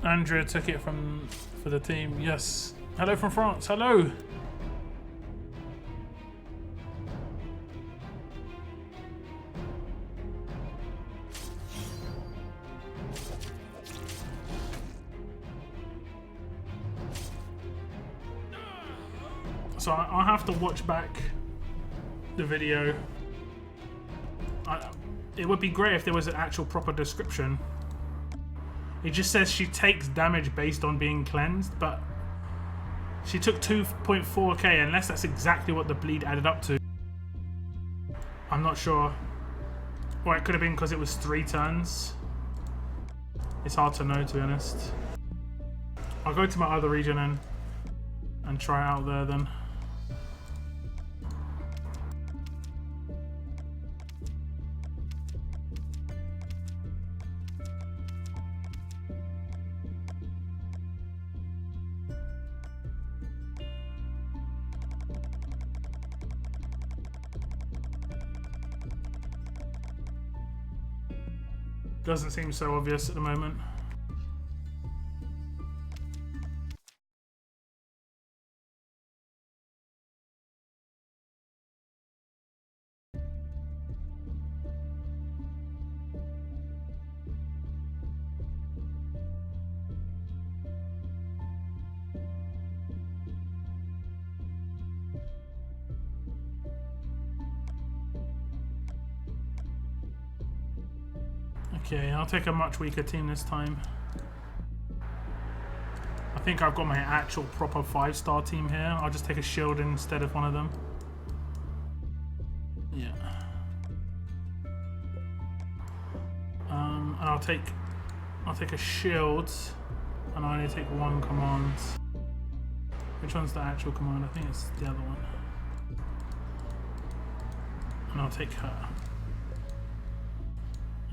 Andrea took it for the team. Yes. Hello from France. Hello. So I'll have to watch back the video. It would be great if there was an actual proper description. It just says she takes damage based on being cleansed, but she took 2.4k, unless that's exactly what the bleed added up to. I'm not sure. Or it could have been because it was 3 turns. It's hard to know, to be honest. I'll go to my other region and try out there then. Doesn't seem so obvious at the moment. Okay, I'll take a much weaker team this time. I think I've got my actual proper 5-star team here. I'll just take a shield instead of one of them. Yeah. And I'll take a shield, and I only take 1 command. Which one's the actual command? I think it's the other one. And I'll take her.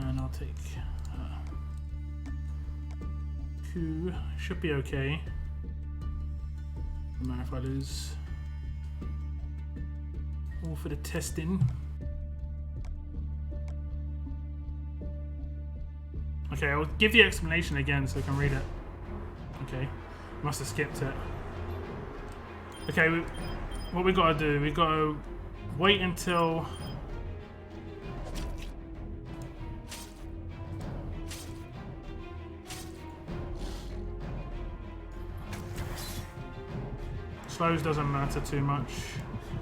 And I'll take Q. Should be okay. No matter if I lose. All for the testing. Okay, I'll give the explanation again so you can read it. Okay, must have skipped it. Okay, what we gotta do? We gotta wait until. Slows doesn't matter too much.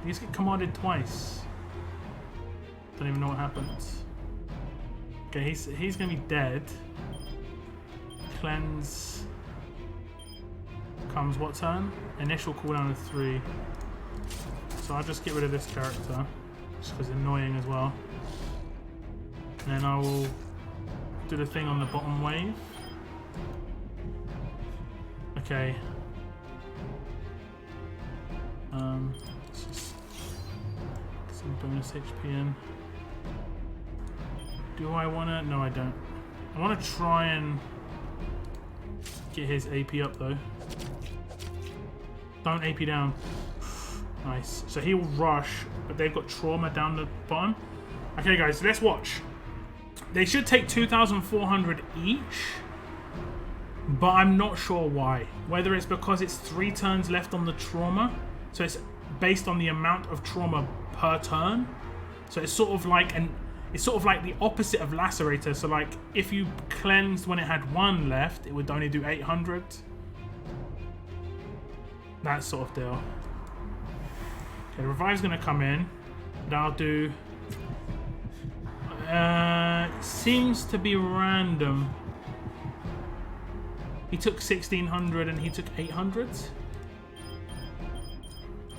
You just get commanded twice. Don't even know what happens. Okay, he's gonna be dead. Cleanse comes what turn? Initial cooldown of 3. So I'll just get rid of this character, just because it's annoying as well. And then I will do the thing on the bottom wave. Okay. Let's just get some bonus HP in. Do I wanna? No, I don't. I wanna try and get his AP up though. Don't AP down. Nice. So he will rush, but they've got trauma down the bottom. Okay, guys, let's watch. They should take 2,400 each, but I'm not sure why. Whether it's because it's 3 turns left on the trauma, so it's based on the amount of trauma per turn. So it's sort of like the opposite of Lacerator. So like if you cleansed when it had 1 left, it would only do 800. That sort of deal. Okay, Revive's gonna come in, but I'll do. Seems to be random. He took 1,600 and he took 800.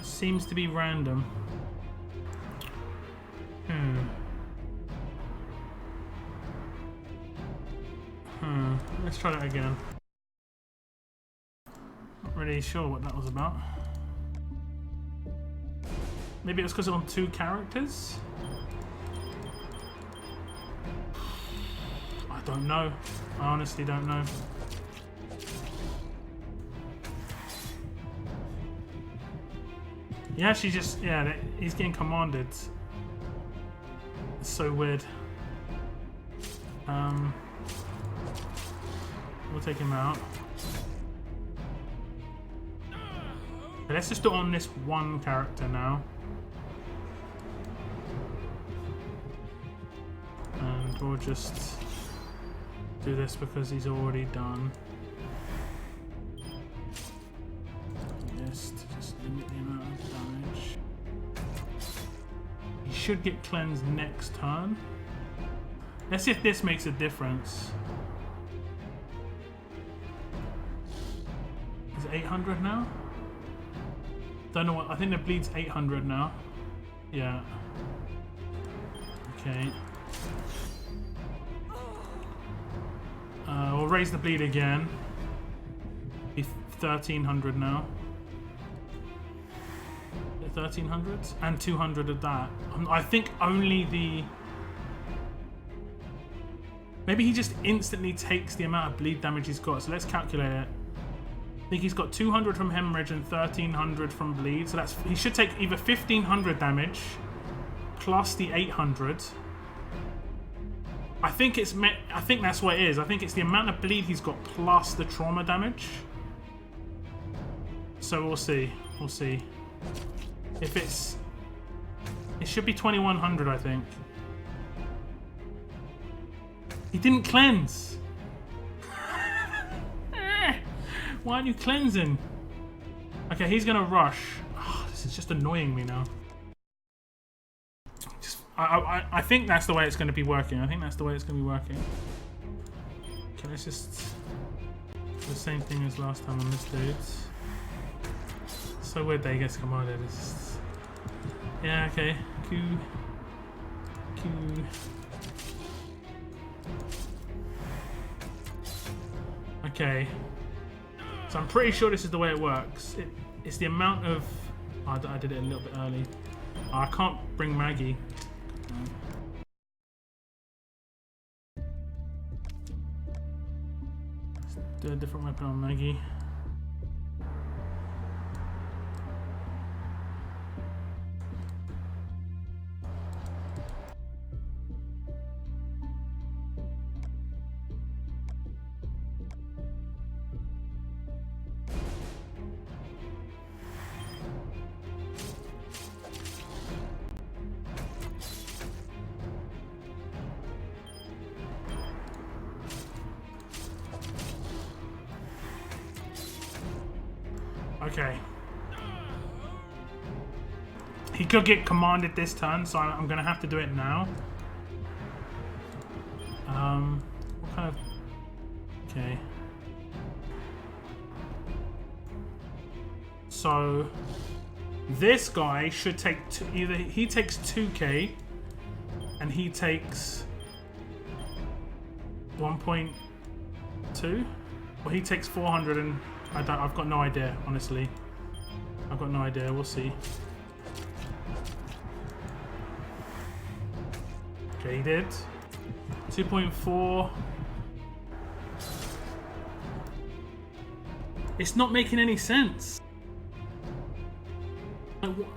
Seems to be random. Let's try that again. Not really sure what that was about. Maybe it was because it's on 2 characters? I don't know. I honestly don't know. Yeah, she's just... Yeah, he's getting commanded. It's so weird. We'll take him out. Okay, let's just do it on this one character now. And we'll just do this because he's already done. Yes, to just limit the amount of damage. He should get cleansed next turn. Let's see if this makes a difference. Is it 800 now? Don't know what. I think the bleed's 800 now. Yeah. Okay. We'll raise the bleed again. Be 1,300 now. 1,300 and 200 of that. I think only the. Maybe he just instantly takes the amount of bleed damage he's got. So let's calculate it. I think he's got 200 from hemorrhage and 1,300 from bleed. So that's he should take either 1,500 damage plus the 800. I think that's what it is. I think it's the amount of bleed he's got plus the trauma damage. So we'll see. We'll see. If it should be 2,100, I think. He didn't cleanse. Why aren't you cleansing? Okay, he's gonna rush. Oh, this is just annoying me now. I think that's the way it's going to be working. I think that's the way it's going to be working. Okay, let's just do the same thing as last time on this dude. So weird that he gets commanded. It's... Yeah, okay. Q. Okay. So I'm pretty sure this is the way it works. It's the amount of... Oh, I did it a little bit early. Oh, I can't bring Maggie. Let's do a different weapon on Maggie. Okay. He could get commanded this turn, so I'm going to have to do it now. What kind of... Okay. So, this guy should take... Either he takes 2k, and he takes 1.2, or he takes 400 and... I've got no idea, honestly. I've got no idea. We'll see. Okay, he did. 2.4. It's not making any sense. Like,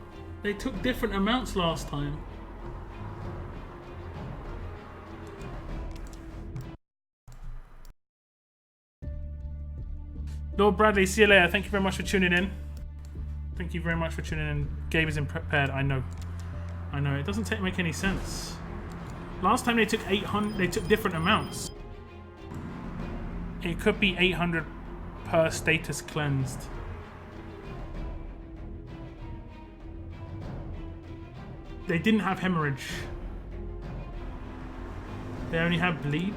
they took different amounts last time. Lord Bradley, see you later. Thank you very much for tuning in. Thank you very much for tuning in. Gabe is prepared. I know. I know. It doesn't make any sense. Last time they took 800. They took different amounts. It could be 800 per status cleansed. They didn't have hemorrhage. They only had bleed.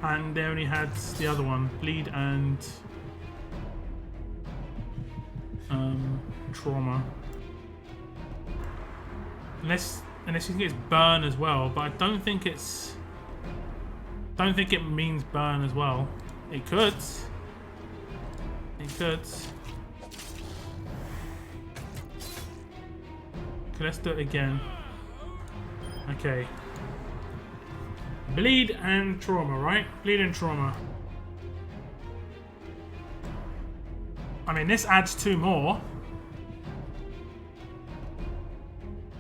And they only had the other one, bleed and trauma. Unless you think it's burn as well, but I don't think it's. Don't think it means burn as well. It could. It could. Okay, let's do it again. Okay. Bleed and trauma, right? Bleed and trauma. I mean, this adds 2 more.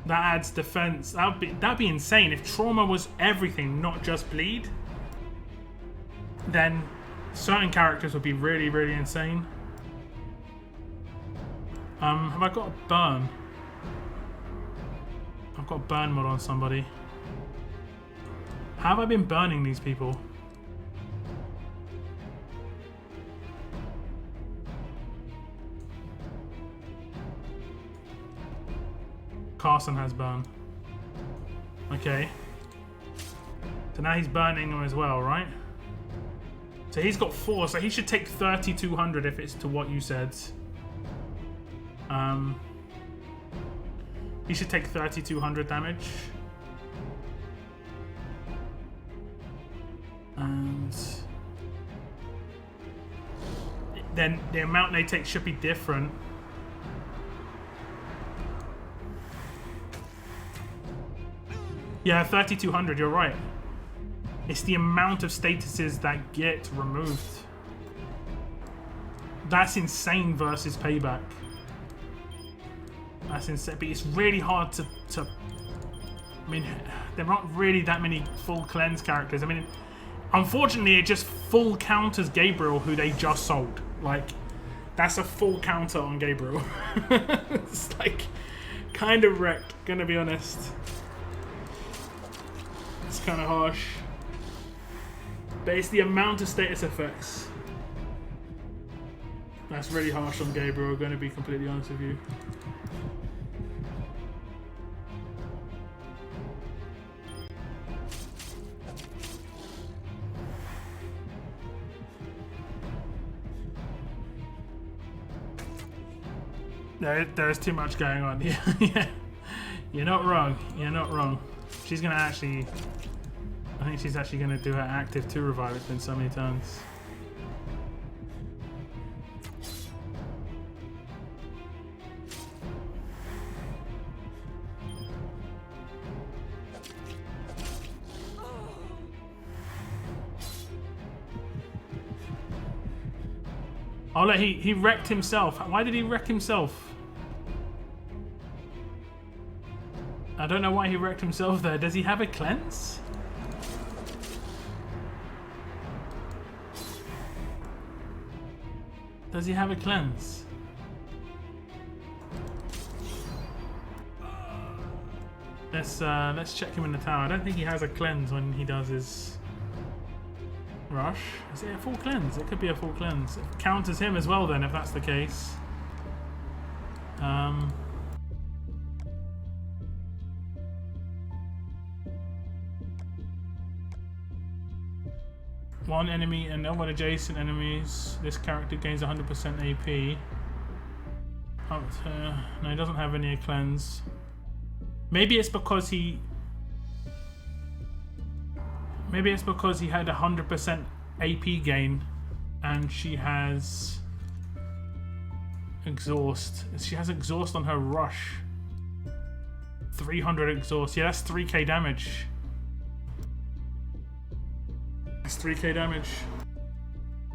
That adds defense. That'd be insane if trauma was everything, not just bleed. Then certain characters would be really, really insane. Have I got a burn? I've got a burn mod on somebody. How have I been burning these people? Carson has burn. Okay. So now he's burning them as well, right? So he's got 4, so he should take 3,200 if it's to what you said. He should take 3,200 damage. And then the amount they take should be different. Yeah, 3,200, you're right. It's the amount of statuses that get removed. That's insane versus payback. That's insane, but it's really hard to I mean, there aren't really that many full cleanse characters. I mean, unfortunately, it just full counters Gabriel, who they just sold. Like, that's a full counter on Gabriel. It's like, kind of wrecked, gonna be honest. It's kind of harsh. But it's the amount of status effects. That's really harsh on Gabriel, gonna be completely honest with you. There's too much going on. Yeah, you're not wrong. You're not wrong. She's gonna actually. I think she's actually gonna do her active 2 revive. It's been so many turns. Oh, look, he wrecked himself. Why did he wreck himself? I don't know why he wrecked himself there. Does he have a cleanse? Does he have a cleanse? Let's check him in the tower. I don't think he has a cleanse when he does his rush. Is it a full cleanse? It could be a full cleanse. It counters him as well then, if that's the case. One enemy and no one adjacent enemies. This character gains 100% AP. Up to, no, he doesn't have any cleanse. Maybe it's because he. Maybe it's because he had 100% AP gain, and she has exhaust. She has exhaust on her rush. 300 exhaust. Yeah, that's 3k damage. That's 3k damage.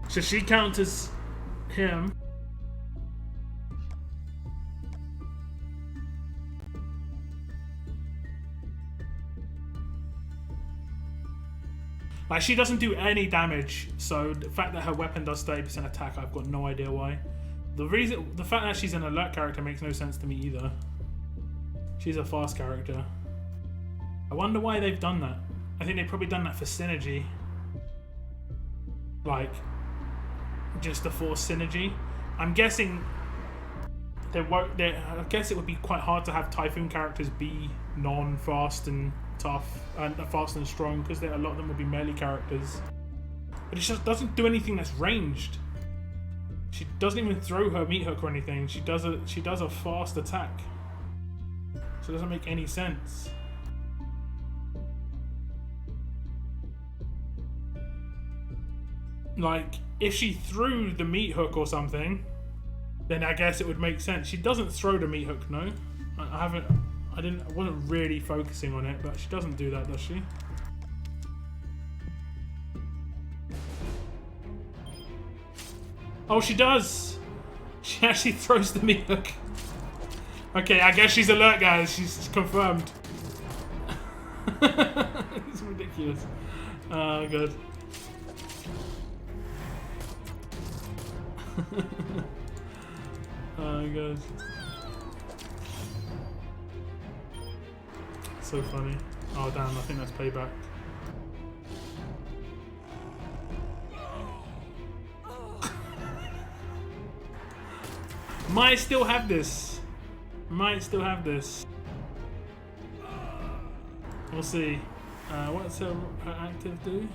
So she counters him. Like, she doesn't do any damage, so the fact that her weapon does 30% attack, I've got no idea why. The fact that she's an alert character makes no sense to me either. She's a fast character. I wonder why they've done that. I think they've probably done that for synergy. Like, just to force synergy. I'm guessing I guess it would be quite hard to have Typhoon characters be non-fast and tough and fast and strong, because a lot of them would be melee characters. But it just doesn't do anything that's ranged. She doesn't even throw her meat hook or anything. She does a fast attack. So it doesn't make any sense. Like, if she threw the meat hook or something, then I guess it would make sense. She doesn't throw the meat hook, no. I wasn't really focusing on it, but she doesn't do that, does she? Oh, she does! She actually throws the meat hook. Okay, I guess she's alert, guys. She's confirmed. It's ridiculous. Oh, good. Oh, god. So funny. Oh, damn, I think that's payback. Might still have this. Might still have this. We'll see. What's her active do?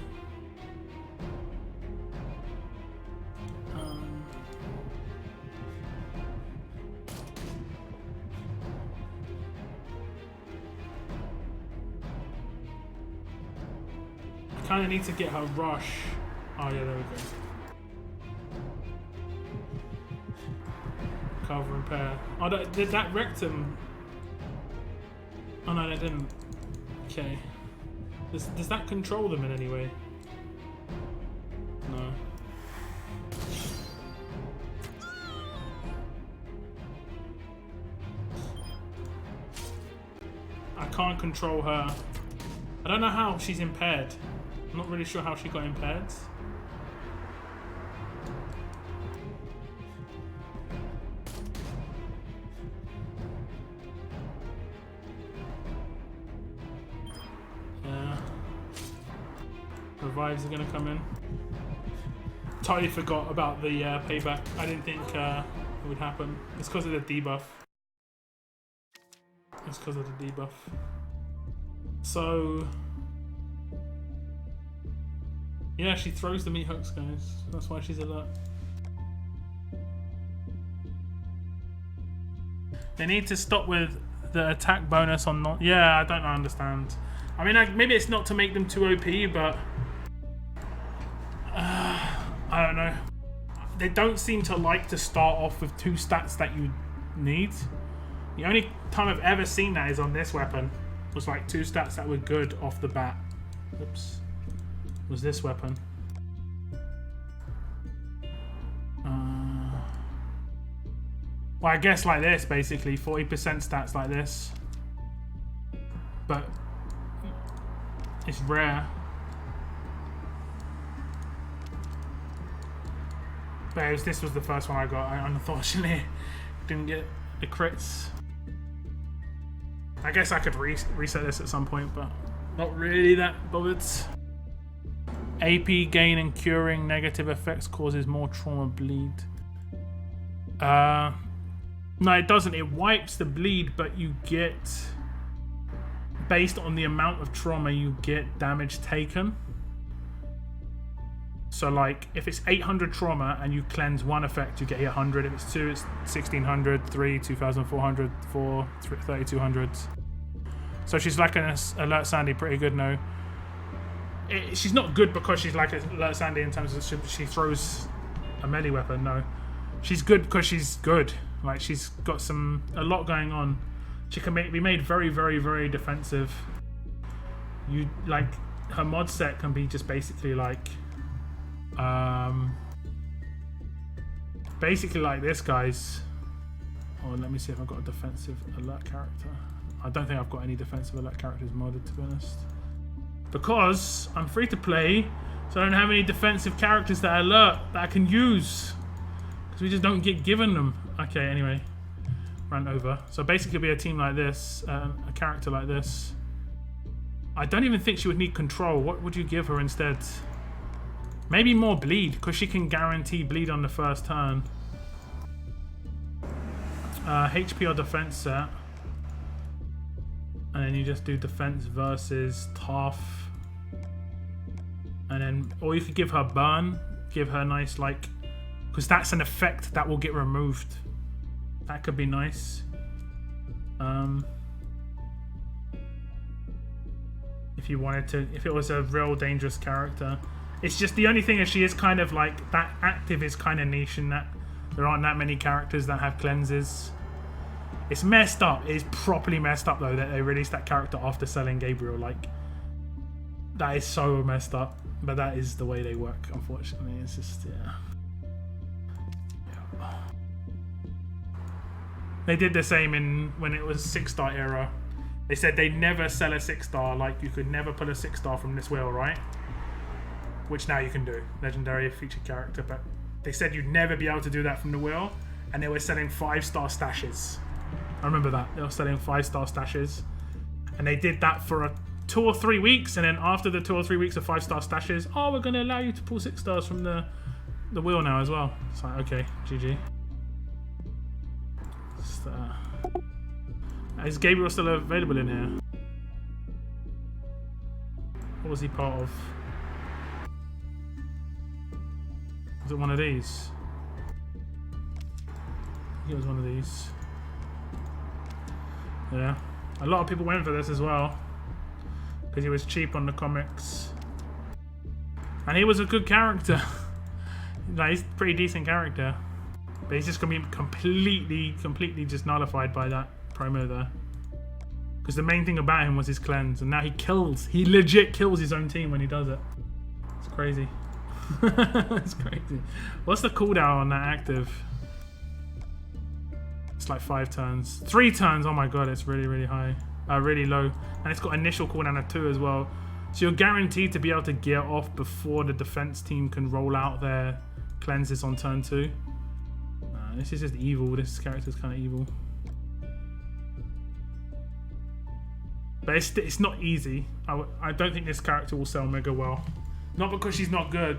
Kind of need to get her rush. Oh yeah, there we go. Cover and pair. Oh, did that rectum? Oh no, that didn't. Okay. Does that control them in any way? No. I can't control her. I don't know how she's impaired. I'm not really sure how she got impaired. Yeah. Revives are gonna come in. Totally forgot about the payback. I didn't think it would happen. It's because of the debuff. It's because of the debuff. So... yeah, she throws the meat hooks, guys. That's why she's alert. They need to stop with the attack bonus on not... yeah, I don't understand. I mean, maybe it's not to make them too OP, but... I don't know. They don't seem to like to start off with 2 stats that you need. The only time I've ever seen that is on this weapon. It was like 2 stats that were good off the bat. Oops. Was this weapon. Well, I guess like this, basically. 40% stats like this. But it's rare. But this was the first one I got. I unfortunately didn't get the crits. I guess I could reset this at some point, but not really that bothered. AP gain and curing negative effects causes more trauma bleed. No, it doesn't. It wipes the bleed, but you get, based on the amount of trauma, you get damage taken. So like, if it's 800 trauma and you cleanse 1 effect, you get 800. If it's 2, it's 1600, 3, 2400, 4, 3200. So she's like an alert Sandy, pretty good now. She's not good because she's like alert Sandy in terms of she throws a melee weapon. No, she's good because she's good. Like, she's got a lot going on. She can be made very, very, very defensive. You like, her mod set can be just basically like, basically like this, guys. Oh, let me see if I've got a defensive alert character. I don't think I've got any defensive alert characters modded, to be honest. Because I'm free to play, so I don't have any defensive characters that I can use. Because we just don't get given them. Okay, anyway. Ran over. So basically it'll be a team like this, a character like this. I don't even think she would need control. What would you give her instead? Maybe more bleed, because she can guarantee bleed on the first turn. HP or defense set. And then you just do defense versus tough. And then, or you could give her burn. Give her nice, like, because that's an effect that will get removed. That could be nice. If you wanted to, if it was a real dangerous character. It's just the only thing is she is kind of like, that active is kind of niche in that there aren't that many characters that have cleanses. It's messed up. It's properly messed up though that they released that character after selling Gabriel. Like, that is so messed up. But that is the way they work, unfortunately. It's just, yeah. They did the same in when it was 6-star era. They said they'd never sell a 6-star. Like, you could never pull a 6-star from this wheel, right? Which now you can do. Legendary featured character. But they said you'd never be able to do that from the wheel. And they were selling 5-star stashes. I remember that. They were selling 5-star stashes. And they did that for 2 or 3 weeks. And then after the 2 or 3 weeks of 5-star stashes, oh, we're going to allow you to pull 6 stars from the wheel now as well. It's like, okay, GG. Just, is Gabriel still available in here? What was he part of? Was it one of these? I think it was one of these. Yeah. A lot of people went for this as well. Because he was cheap on the comics. And he was a good character. Like, he's a pretty decent character. But he's just going to be completely just nullified by that promo there. Because the main thing about him was his cleanse. And now he kills. He legit kills his own team when he does it. It's crazy. It's crazy. What's the cooldown on that active? It's like 5 turns. 3 turns. Oh my god, it's really high. Really low. And it's got initial cooldown of 2 as well. So you're guaranteed to be able to gear off before the defense team can roll out their cleanses on turn 2. This is just evil. This character's kind of evil. But it's not easy. I don't think this character will sell mega well. Not because she's not good.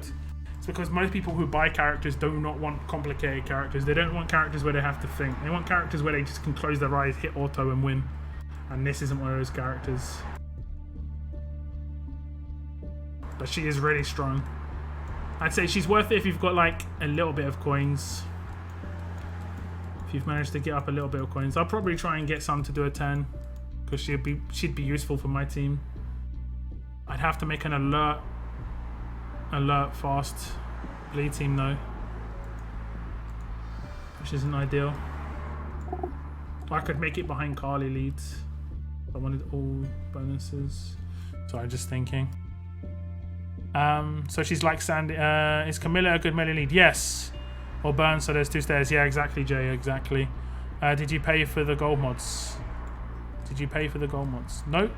It's because most people who buy characters do not want complicated characters. They don't want characters where they have to think. They want characters where they just can close their eyes, hit auto and win. And this isn't one of those characters. But she is really strong. I'd say she's worth it if you've got like a little bit of coins. If you've managed to get up a little bit of coins. I'll probably try and get some to do a 10. Because she'd be useful for my team. I'd have to make an alert fast bleed team though. Which isn't ideal. I could make it behind Carly leads. I wanted all bonuses. Sorry, just thinking. So she's like Sandy. Is Camilla a good melee lead? Yes. Or burn, so there's 2 stairs. Yeah, exactly, Jay, exactly. Did you pay for the gold mods? Did you pay for the gold mods? Nope.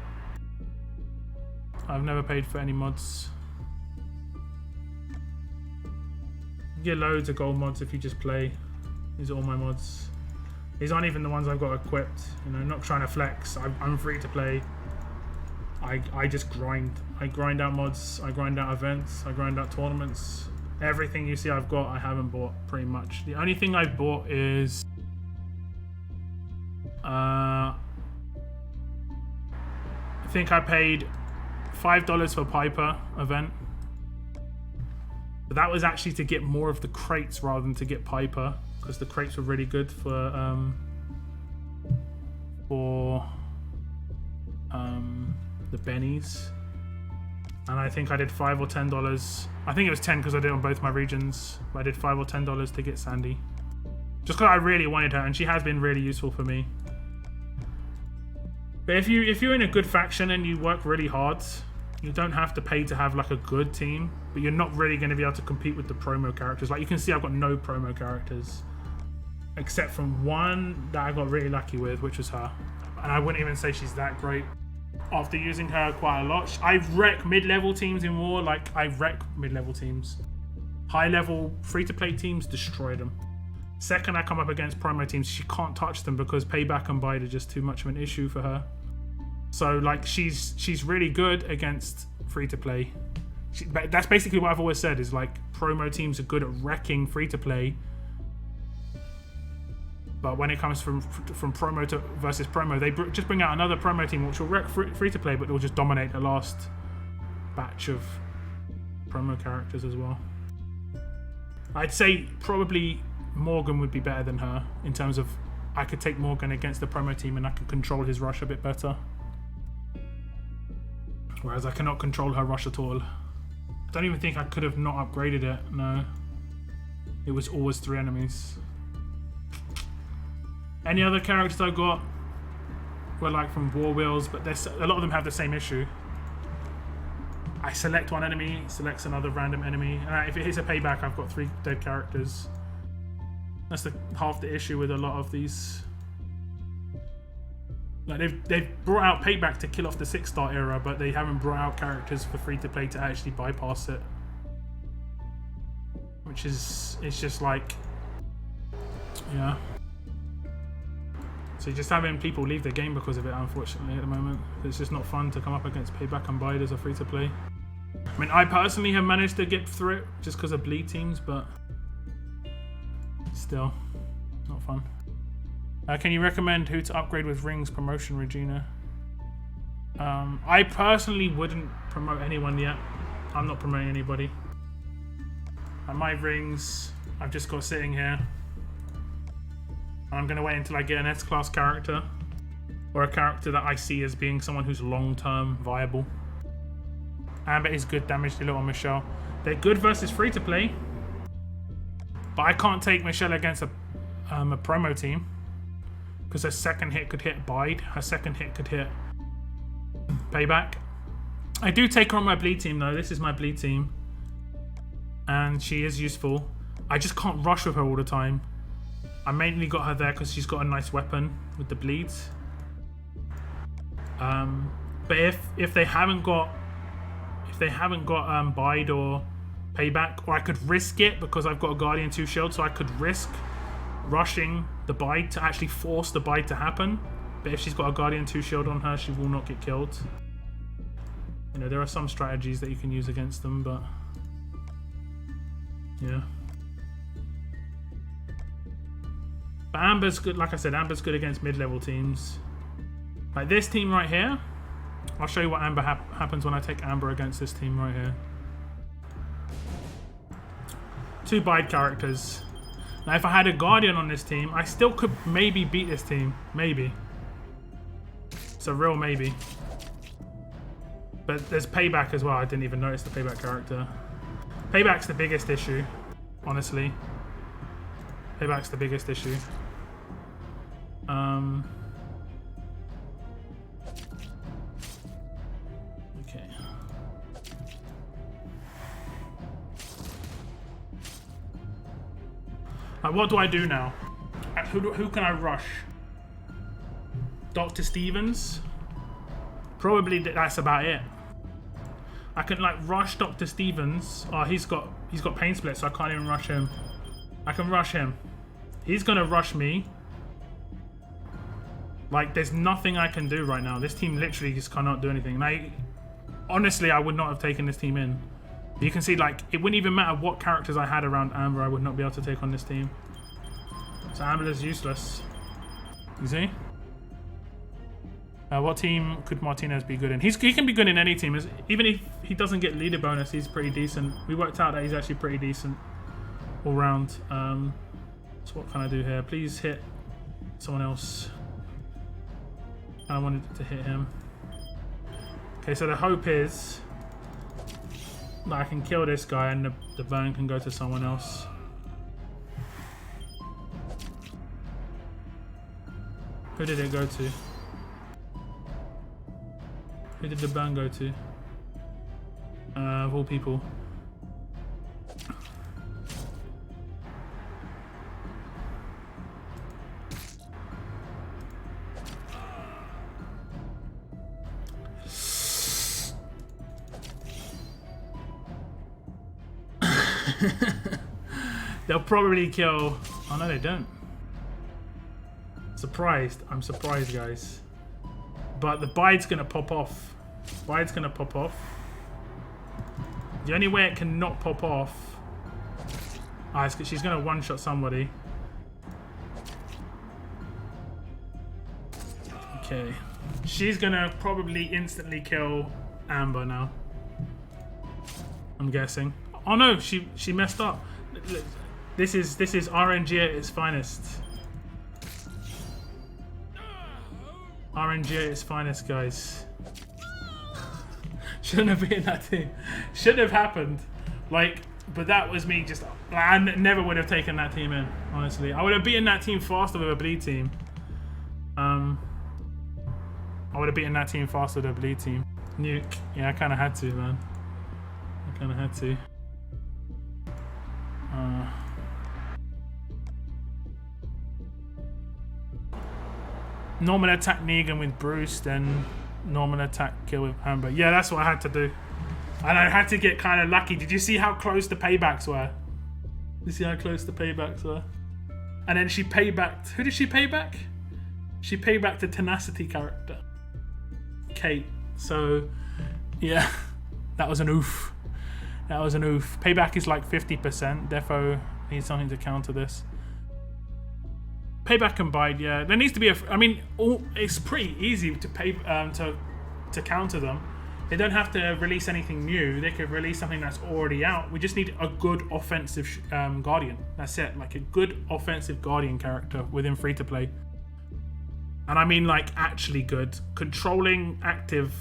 I've never paid for any mods. You get loads of gold mods if you just play. These are all my mods. These aren't even the ones I've got equipped. You know, I'm not trying to flex. I'm free to play. I just grind. I grind out mods. I grind out events. I grind out tournaments. Everything you see I've got, I haven't bought pretty much. The only thing I've bought is I think I paid $5 for Piper event. But that was actually to get more of the crates rather than to get Piper, because the crates were really good for the bennies. And I think I did $5 or $10. I think it was 10 because I did it on both my regions. But I did $5 or $10 to get Sandy. Just because I really wanted her, and she has been really useful for me. But if you're in a good faction and you work really hard, you don't have to pay to have like a good team, but you're not really going to be able to compete with the promo characters. Like you can see I've got no promo characters. Except from one that I got really lucky with, which was her. And I wouldn't even say she's that great. after using her quite a lot. I wreck mid-level teams in War. Like, I wreck mid-level teams. High-level free-to-play teams, destroy them. Second, I come up against promo teams, she can't touch them because payback and bide are just too much of an issue for her. So, like, she's really good against free-to-play. That's basically what I've always said, is like, promo teams are good at wrecking free-to-play. But when it comes from promo to versus promo, they just bring out another promo team which will wreck free-to-play, but they'll just dominate the last batch of promo characters as well. I'd say probably Morgan would be better than her in terms of I could take Morgan against the promo team and I can control his rush a bit better. Whereas I cannot control her rush at all. I don't even think I could have not upgraded it, no. It was always 3 enemies. Any other characters I got were like from War Wheels, but a lot of them have the same issue. I select one enemy, selects another random enemy, and if it hits a payback, I've got 3 dead characters. That's half the issue with a lot of these. Like they've brought out payback to kill off the 6-star era, but they haven't brought out characters for free to play to actually bypass it. Which is, it's just like, yeah. So you're just having people leave the game because of it, unfortunately, at the moment. It's just not fun to come up against payback and bide as a free to play. I mean, I personally have managed to get through it just because of bleed teams, but still, not fun. Can you recommend who to upgrade with Rings promotion, Regina? I personally wouldn't promote anyone yet. I'm not promoting anybody. At my Rings, I've just got sitting here. I'm going to wait until I get an S-class character. Or a character that I see as being someone who's long-term viable. Amber is good damage dealer on Michelle. They're good versus free-to-play. But I can't take Michelle against a promo team. Because her second hit could hit bide. Her second hit could hit payback. I do take her on my bleed team though. This is my bleed team. And she is useful. I just can't rush with her all the time. I mainly got her there because she's got a nice weapon with the bleeds. But if they haven't got bide or payback, or I could risk it because I've got a Guardian 2 shield, so I could risk rushing the bide to actually force the bide to happen. But if she's got a Guardian 2 shield on her, she will not get killed. You know, there are some strategies that you can use against them, but yeah. But Amber's good, like I said, Amber's good against mid-level teams. Like this team right here, I'll show you what Amber happens when I take Amber against this team right here. 2 bide characters. Now if I had a Guardian on this team, I still could maybe beat this team. Maybe. It's a real maybe. But there's payback as well. I didn't even notice the payback character. Payback's the biggest issue, honestly. Payback's the biggest issue. Okay. What do I do now? Who can I rush? Dr. Stevens? Probably that's about it. I can like rush Dr. Stevens. Oh, he's got pain split, so I can't even rush him. I can rush him. He's gonna rush me. Like, there's nothing I can do right now. This team literally just cannot do anything. Like, honestly, I would not have taken this team in. You can see, like, it wouldn't even matter what characters I had around Amber, I would not be able to take on this team. So Amber is useless. You see? What team could Martinez be good in? He can be good in any team. Even if he doesn't get leader bonus, he's pretty decent. We worked out that he's actually pretty decent all round. So what can I do here? Please hit someone else. I wanted to hit him. Okay, so the hope is that I can kill this guy and the burn can go to someone else. Who did it go to? Who did the burn go to? Of all people. They'll probably kill... Oh, no, they don't. Surprised. I'm surprised, guys. But the bide's going to pop off. Bide's going to pop off. The only way it can not pop off... Ah, it's 'cause she's going to one-shot somebody. Okay. She's going to probably instantly kill Amber now. I'm guessing. Oh, no. She messed up. This is RNG at its finest. RNG at its finest, guys. Shouldn't have been in that team. Shouldn't have happened. Like, but that was me just... I never would have taken that team in, honestly. I would have beaten that team faster with a bleed team. I would have beaten that team faster with a bleed team. Nuke. Yeah, I kind of had to, man. I kind of had to. Normal attack Negan with Bruce, then normal attack kill with Amber. Yeah, that's what I had to do. And I had to get kind of lucky. Did you see how close the paybacks were? You see how close the paybacks were? And then she paybacked. Who did she pay back? She paid back the Tenacity character. Kate. So, yeah. That was an oof. That was an oof. Payback is like 50%. Defo needs something to counter this. Payback and bide, yeah. There needs to be a... I mean, it's pretty easy to pay to counter them. They don't have to release anything new. They could release something that's already out. We just need a good offensive Guardian. That's it. Like a good offensive Guardian character within free-to-play. And I mean, like, actually good. Controlling active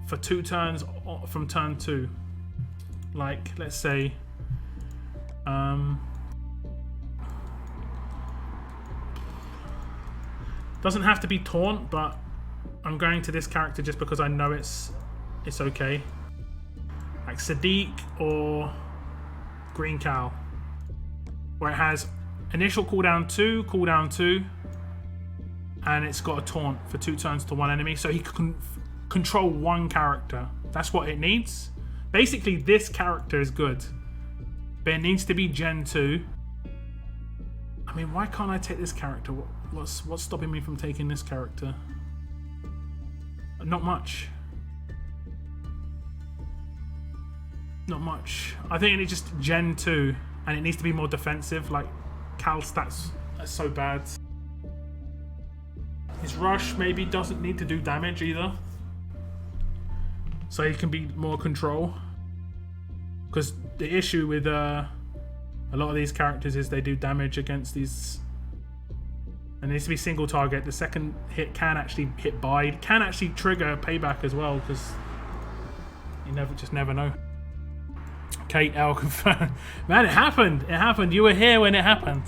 for 2 turns from turn 2. Like, let's say... doesn't have to be taunt, but I'm going to this character just because I know it's okay. Like Sadiq or Green Cow, where it has initial cooldown 2, and it's got a taunt for 2 turns to 1 enemy, so he can control 1 character. That's what it needs. Basically, this character is good, but it needs to be Gen 2. I mean, why can't I take this character? What's stopping me from taking this character? Not much. Not much. I think it's just Gen 2, and it needs to be more defensive. Like, Cal stats are so bad. His rush maybe doesn't need to do damage either, so he can be more control. Because the issue with a lot of these characters is they do damage against these. And it needs to be single target. The second hit can actually hit bide. Can actually trigger payback as well, because you never know. Kate L confirmed. Man, it happened. It happened. You were here when it happened.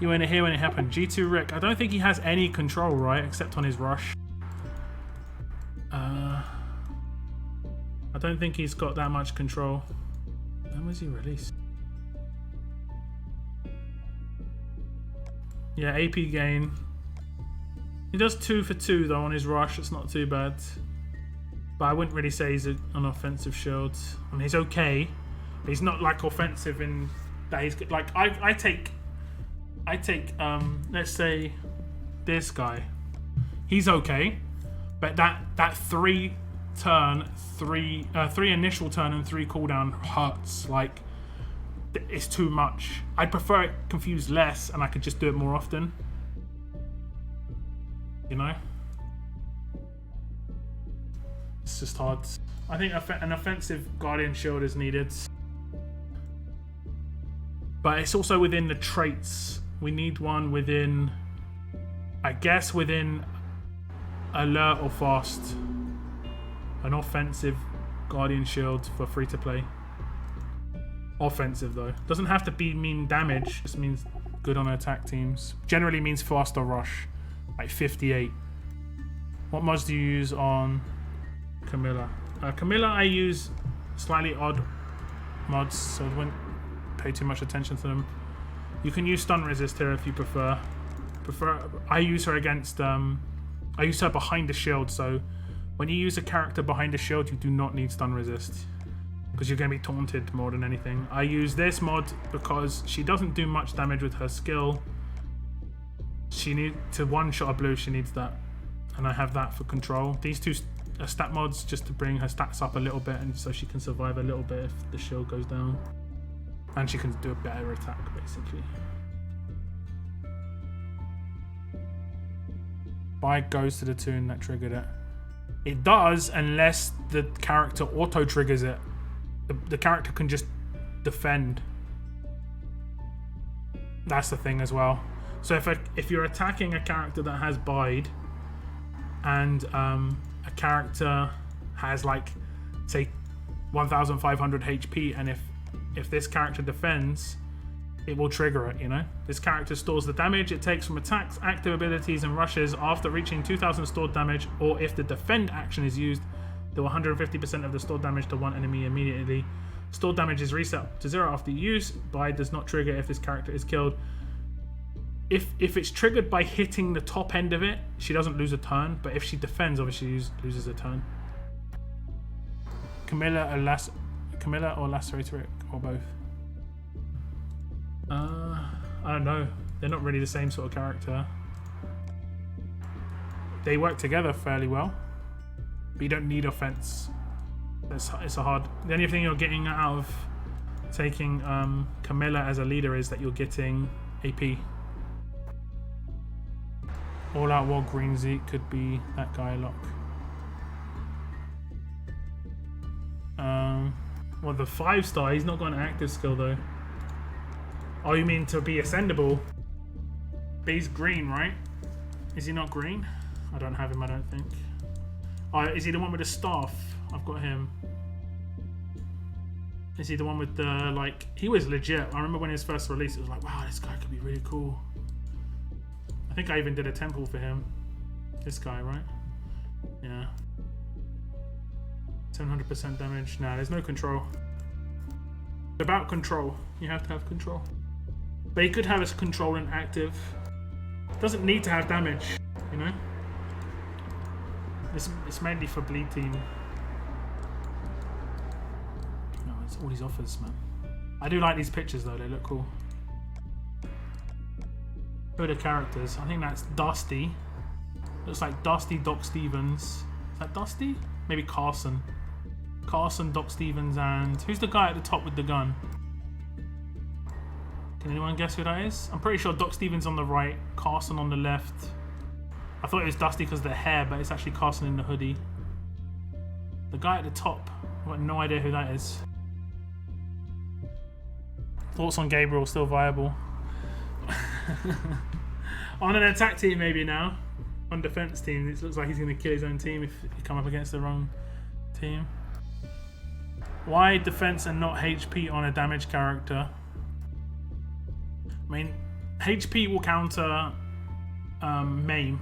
You were here when it happened. G2 Rick. I don't think he has any control, right? Except on his rush. I don't think he's got that much control. When was he released? Yeah, AP gain. He does 2 for 2 though on his rush. It's not too bad. But I wouldn't really say he's an offensive shield. I mean, he's okay, but he's not like offensive in that he's good. Like I take let's say this guy. He's okay, but that 3 initial turn and 3 cooldown hurts. Like, it's too much. I'd prefer it confused less and I could just do it more often. You know? It's just hard. I think an offensive Guardian Shield is needed. But it's also within the traits. We need one within, I guess, within Alert or Fast. An offensive Guardian Shield for free to play. Offensive though. Doesn't have to mean damage, just means good on attack teams. Generally means fast or rush. Like 58. What mods do you use on Camilla? Camilla I use slightly odd mods, so I wouldn't pay too much attention to them. You can use stun resist here if you prefer. I use her against I use her behind the shield, so when you use a character behind the shield you do not need stun resist. because you're going to be taunted more than anything. I use this mod because she doesn't do much damage with her skill. She needs to one-shot a blue, she needs that. And I have that for control. These two are stat mods just to bring her stats up a little bit and so she can survive a little bit if the shield goes down. And she can do a better attack, basically. Bike goes to the tune that triggered it. It does unless the character auto-triggers it. The character can just defend. That's the thing as well. So if you're attacking a character that has bide, and a character has like, say, 1,500 HP, and if this character defends, it will trigger it, you know? This character stores the damage it takes from attacks, active abilities, and rushes after reaching 2,000 stored damage, or if the defend action is used, do 150% of the stored damage to one enemy immediately. Stored damage is reset to 0 after use. Bide does not trigger if this character is killed. If it's triggered by hitting the top end of it, she doesn't lose a turn, but if she defends, obviously she loses a turn. Camilla or Lacerator, or both? I don't know. They're not really the same sort of character. They work together fairly well, but you don't need offense. It's a hard. The only thing you're getting out of taking Camilla as a leader is that you're getting AP. All Out War Green Zeke could be that guy lock. Well, the 5-star, he's not got an active skill though. Oh, you mean to be ascendable? But he's green, right? Is he not green? I don't have him, I don't think. Oh, is he the one with the staff? I've got him. Is he the one with the, like... He was legit. I remember when he was first released, it was like, wow, this guy could be really cool. I think I even did a temple for him. This guy, right? Yeah. 700% damage. Nah, there's no control. It's about control. You have to have control. But he could have his control and active. Doesn't need to have damage, you know? It's mainly for bleed team. No, it's all these offers, man. I do like these pictures though, they look cool. Who are the characters? I think that's Dusty. Looks like Dusty, Doc Stevens. Is that Dusty? Maybe Carson. Carson, Doc Stevens, and who's the guy at the top with the gun? Can anyone guess who that is? I'm pretty sure Doc Stevens on the right, Carson on the left. I thought it was Dusty because of the hair, but it's actually Carson in the hoodie. The guy at the top, I've got no idea who that is. Thoughts on Gabriel still viable? On an attack team maybe now. On defense team, it looks like he's going to kill his own team if he come up against the wrong team. Why defense and not HP on a damage character? I mean, HP will counter main,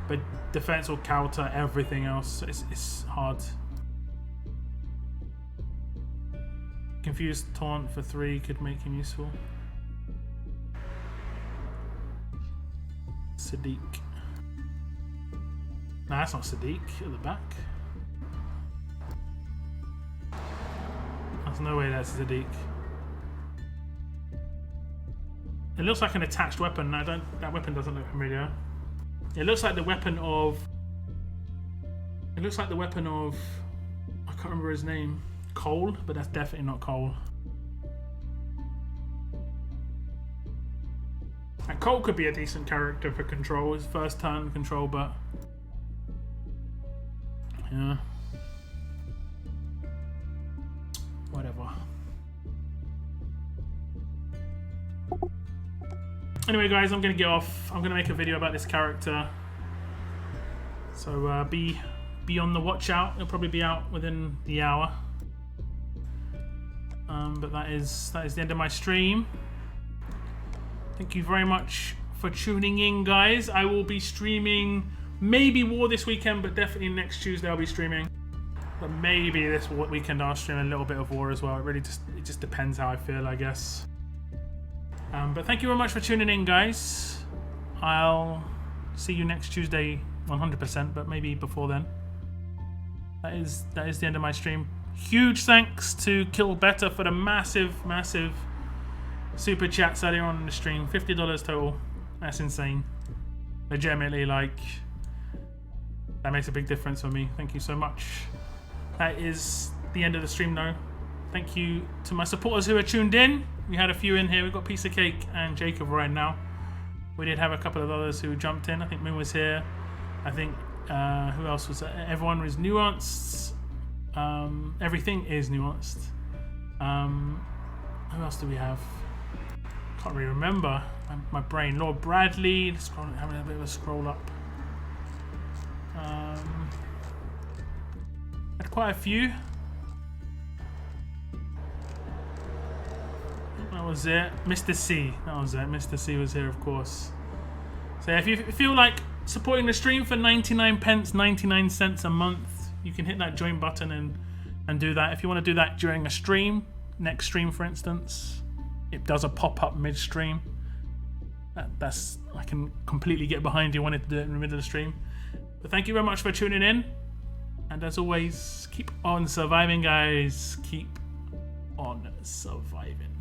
but defense will counter everything else. It's hard. Confused taunt for 3 could make him useful. Sadiq. Nah, that's not Sadiq at the back. There's no way that's Sadiq. It looks like an attached weapon. That weapon doesn't look familiar. It looks like the weapon of. It looks like the weapon of. I can't remember his name. Cole, but that's definitely not Cole. And Cole could be a decent character for control. His first turn control, but yeah. Whatever. Anyway, guys, I'm gonna get off. I'm gonna make a video about this character. So be on the watch out. It'll probably be out within the hour. But that is the end of my stream. Thank you very much for tuning in, guys. I will be streaming maybe War this weekend, but definitely next Tuesday I'll be streaming. But maybe this weekend I'll stream a little bit of War as well. It just depends how I feel, I guess. But thank you very much for tuning in, guys. I'll see you next Tuesday 100%, but maybe before then. That is the end of my stream. Huge thanks to Kill Better for the massive super chats earlier on in the stream. $50 total. That's insane. Legitimately, like, that makes a big difference for me. Thank you so much. That is the end of the stream though. Thank you to my supporters who are tuned in. We had a few in here. We've got Piece of Cake and Jacob right now. We did have a couple of others who jumped in. I think Moon was here. I think, who else was there? Everyone was nuanced. Everything is nuanced. Who else do we have? Can't really remember. My brain. Lord Bradley. Having a bit of a scroll up. Had quite a few. That was it. Mr. C. That was it. Mr. C was here, of course. So yeah, if you feel like supporting the stream for 99 pence, 99 cents a month, you can hit that join button and do that. If you want to do that during a stream, next stream for instance, it does a pop-up mid-stream. That's I can completely get behind you wanting to do it in the middle of the stream. But thank you very much for tuning in. And as always, keep on surviving, guys. Keep on surviving.